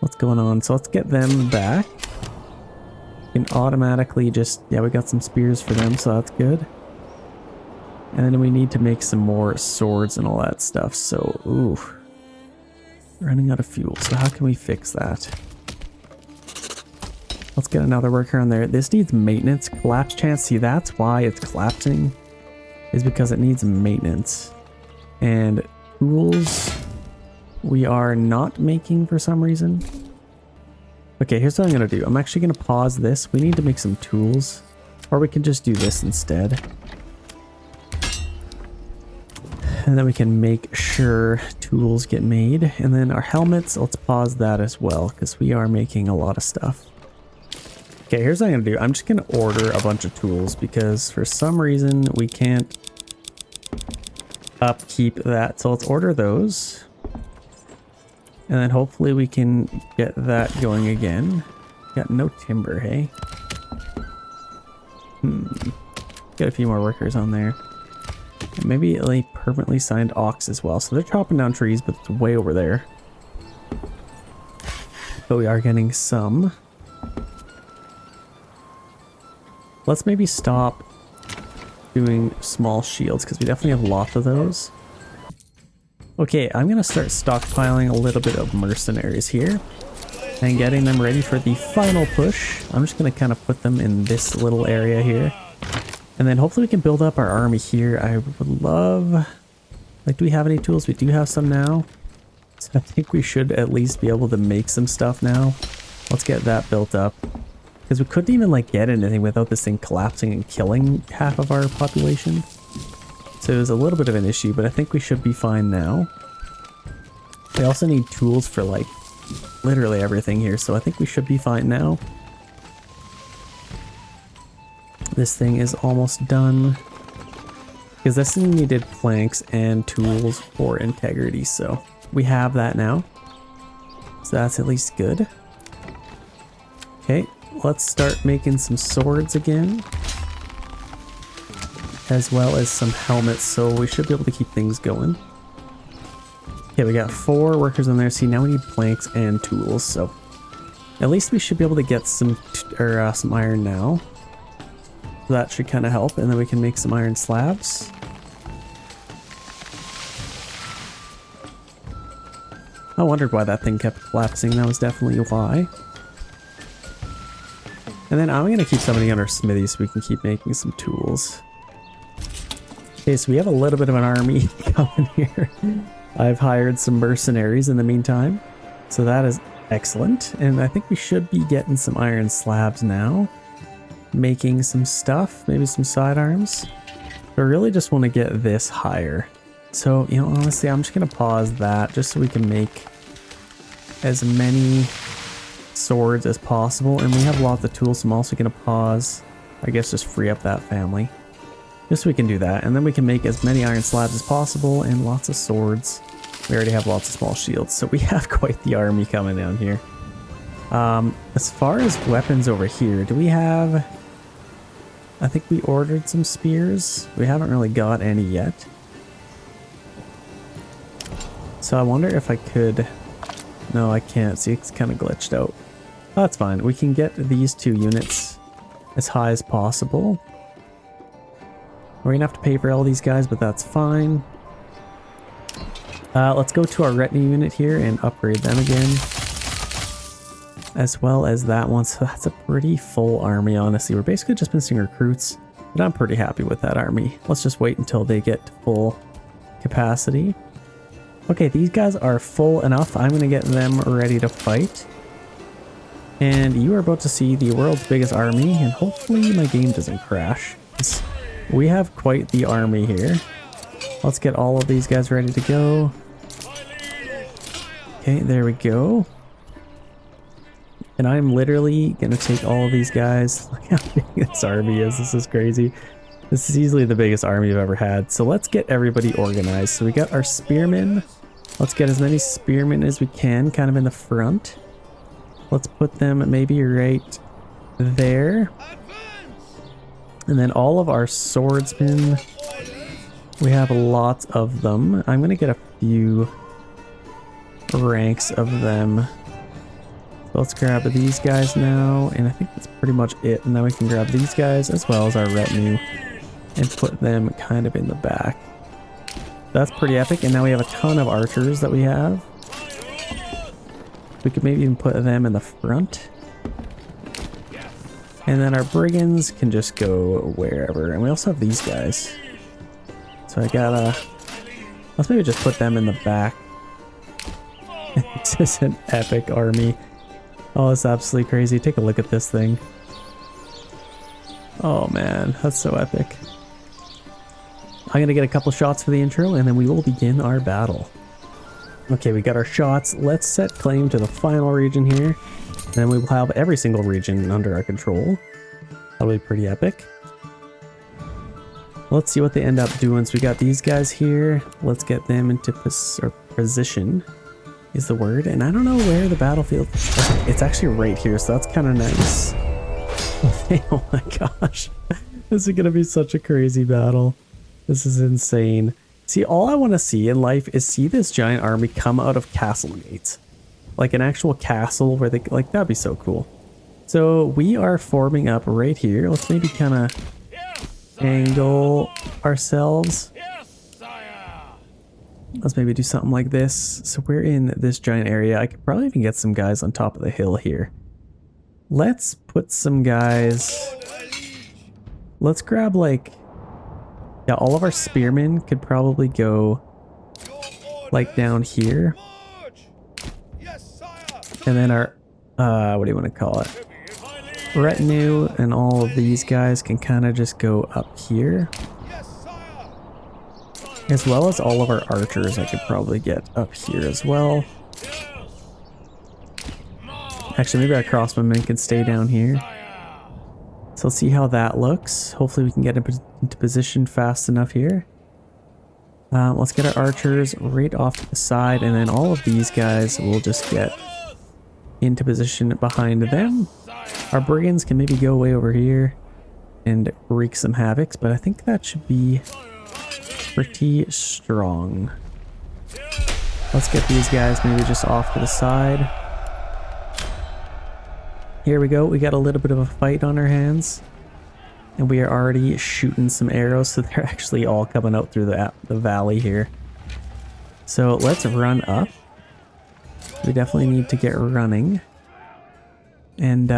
What's going on? So let's get them back. We can automatically just... yeah, we got some spears for them, so that's good. And then we need to make some more swords and all that stuff. So, ooh. Running out of fuel. So how can we fix that? Let's get another worker on there. This needs maintenance. Collapse chance. See, that's why it's collapsing. Is because it needs maintenance. And... tools. we are not making for some reason. Okay, here's what I'm going to do. I'm actually going to pause this. We need to make some tools. Or we can just do this instead. And then we can make sure tools get made. And then our helmets, let's pause that as well, because we are making a lot of stuff. Okay, here's what I'm going to do. I'm just going to order a bunch of tools, because for some reason we can't upkeep that. So let's order those. And then hopefully we can get that going again. Got no timber, hey? Got a few more workers on there. And maybe a permanently signed ox as well. So they're chopping down trees, but it's way over there. But we are getting some. Let's maybe stop doing small shields, because we definitely have lots of those. Okay, I'm going to start stockpiling a little bit of mercenaries here. And getting them ready for the final push. I'm just going to kind of put them in this little area here. And then hopefully we can build up our army here. I would love... Like, do we have any tools? We do have some now. So I think we should at least be able to make some stuff now. Let's get that built up. Because we couldn't even, like, get anything without this thing collapsing and killing half of our population. So it was a little bit of an issue, but I think we should be fine now. We also need tools for, like, literally everything here, so I think we should be fine now. This thing is almost done. Because this thing needed planks and tools for integrity, so we have that now. So that's at least good. Okay, let's start making some swords again. As well as some helmets, so we should be able to keep things going. Okay, we got 4 workers in there. See, now we need planks and tools, so at least we should be able to get some iron now. So that should kind of help, and then we can make some iron slabs. I wondered why that thing kept collapsing. That was definitely why. And then I'm going to keep somebody on our smithy so we can keep making some tools. Okay, so we have a little bit of an army coming here. I've hired some mercenaries in the meantime, so that is excellent. And I think we should be getting some iron slabs now. Making some stuff, maybe some sidearms. But I really just want to get this higher. So, you know, honestly, I'm just going to pause that just so we can make as many swords as possible. And we have lots of tools, so I'm also going to pause, I guess just free up that family. Just so we can do that. And then we can make as many iron slabs as possible and lots of swords. We already have lots of small shields, so we have quite the army coming down here. As far as weapons over here, do we have... I think we ordered some spears. We haven't really got any yet. So I wonder if I could... No, I can't. See, it's kind of glitched out. Oh, that's fine. We can get these 2 units as high as possible. We're gonna have to pay for all these guys, but that's fine. Let's go to our retinue unit here and upgrade them again. As well as that one, so that's a pretty full army, honestly. We're basically just missing recruits, but I'm pretty happy with that army. Let's just wait until they get to full capacity. Okay, these guys are full enough. I'm gonna get them ready to fight. And you are about to see the world's biggest army, and hopefully my game doesn't crash. We have quite the army here. Let's get all of these guys ready to go. Okay, there we go. And I'm literally gonna take all of these guys. Look how big this army is. This is crazy. This is easily the biggest army I've ever had. So let's get everybody organized. So we got our spearmen. Let's get as many spearmen as we can kind of in the front. Let's put them maybe right there. And then all of our swordsmen. We have lots of them. I'm gonna get a few ranks of them. So let's grab these guys now, and I think that's pretty much it. And then we can grab these guys as well as our retinue and put them kind of in the back. That's pretty epic. And now we have a ton of archers that we have. We could maybe even put them in the front. And then our brigands can just go wherever. And we also have these guys. So I gotta... Let's maybe just put them in the back. This is an epic army. Oh, it's absolutely crazy. Take a look at this thing. Oh man, that's so epic. I'm gonna get a couple shots for the intro and then we will begin our battle. Okay, we got our shots. Let's set claim to the final region here. And then we will have every single region under our control. That'll be pretty epic. Let's see what they end up doing. So we got these guys here. Let's get them into position is the word. And I don't know where the battlefield... It's actually right here, so that's kind of nice. Oh my gosh. This is going to be such a crazy battle. This is insane. See, all I want to see in life is see this giant army come out of castle gates. Like an actual castle where they... Like, that'd be so cool. So we are forming up right here. Let's maybe kind of angle ourselves. Let's maybe do something like this. So we're in this giant area. I could probably even get some guys on top of the hill here. Let's put some guys... Let's grab like... Yeah, all of our spearmen could probably go like down here. And then our, what do you want to call it? Retinue and all of these guys can kind of just go up here. As well as all of our archers I could probably get up here as well. Actually, maybe our crossbowmen can stay down here. So let's see how that looks. Hopefully we can get into position fast enough here. Let's get our archers right off to the side, and then all of these guys will just get into position behind them. Our brigands can maybe go way over here and wreak some havoc, but I think that should be pretty strong. Let's get these guys maybe just off to the side. Here we go. We got a little bit of a fight on our hands. And we are already shooting some arrows, so they're actually all coming out through the valley here. So let's run up. We definitely need to get running. And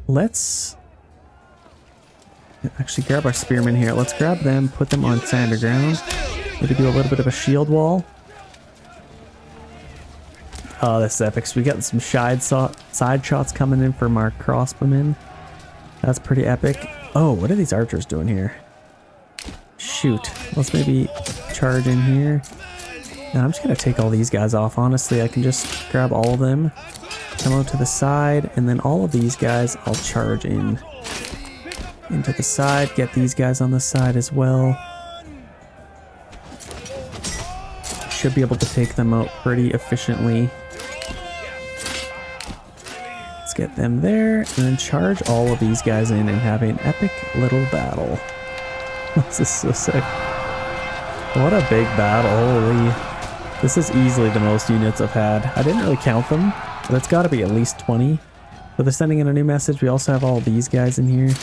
let's actually grab our spearmen here. Let's grab them, put them on sand ground. Maybe do a little bit of a shield wall. Oh, this is epic. So we got some side shots coming in from our crossbowmen. That's pretty epic. Oh, what are these archers doing here? Shoot. Let's maybe charge in here. Now I'm just going to take all these guys off. Honestly, I can just grab all of them, come out to the side, and then all of these guys I'll charge in into the side. Get these guys on the side as well. Should be able to take them out pretty efficiently. Let's get them there, and then charge all of these guys in and have an epic little battle. This is so sick. What a big battle, holy. This is easily the most units I've had. I didn't really count them, but it's got to be at least 20. So they're sending in a new message. We also have all these guys in here.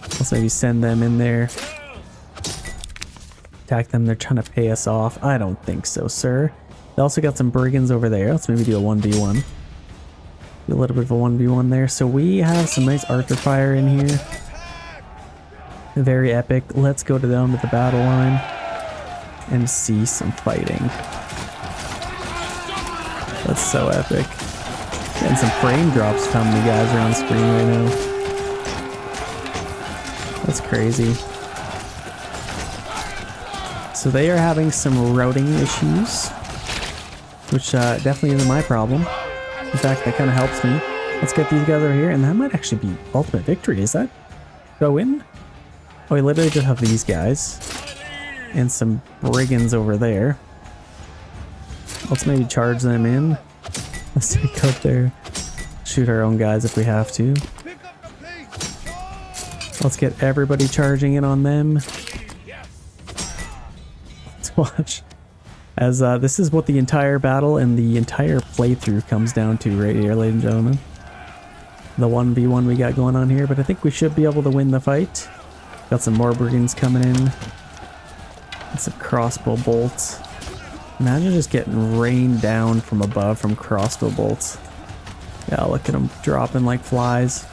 Let's maybe send them in there. Attack them. They're trying to pay us off. I don't think so, sir. They also got some brigands over there. Let's maybe do a 1v1. Do a little bit of a 1v1 there. So we have some nice archer fire in here. Very epic. Let's go down to the battle line and see some fighting. That's so epic. Getting some frame drops from the guys are on screen right now. That's crazy. So they are having some routing issues, which definitely isn't my problem. In fact, that kind of helps me. Let's get these guys over here, and that might actually be ultimate victory. Is that go in? Oh, we literally just have these guys and some brigands over there. Let's maybe charge them in. Let's take out there, shoot our own guys if we have to. Let's get everybody charging in on them. Let's watch. As this is what the entire battle and the entire playthrough comes down to right here, ladies and gentlemen. The 1v1 we got going on here, but I think we should be able to win the fight. Got some more brigands coming in. And some crossbow bolts. Imagine just getting rained down from above from crossbow bolts. Yeah, look at them dropping like flies.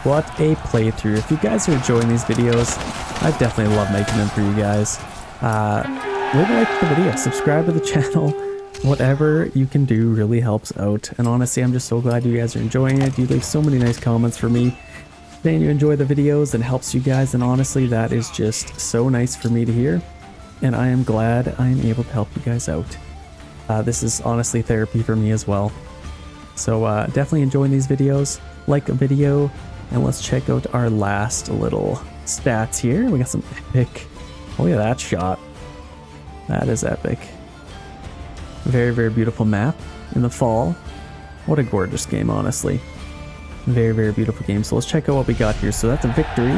What a playthrough. If you guys are enjoying these videos, I definitely love making them for you guys. Leave a like to the video, subscribe to the channel, whatever you can do really helps out. And honestly, I'm just so glad you guys are enjoying it. You leave so many nice comments for me saying you enjoy the videos and helps you guys. And honestly, that is just so nice for me to hear. And I am glad I am able to help you guys out. This is honestly therapy for me as well. So definitely enjoying these videos. Like a video, and let's check out our last little stats here. We got some epic. Oh yeah, that shot. That is epic. Very, very beautiful map in the fall. What a gorgeous game, honestly. Very, very beautiful game. So let's check out what we got here. So that's a victory.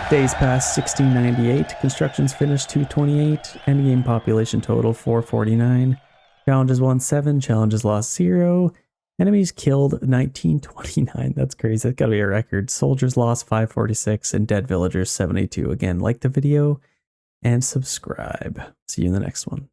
Days past 1698. Constructions finished 228. Endgame population total 449. Challenges won 7. Challenges lost 0. Enemies killed 1929. That's crazy. That's gotta be a record. Soldiers lost 546 and dead villagers 72. Again, like the video and subscribe. See you in the next one.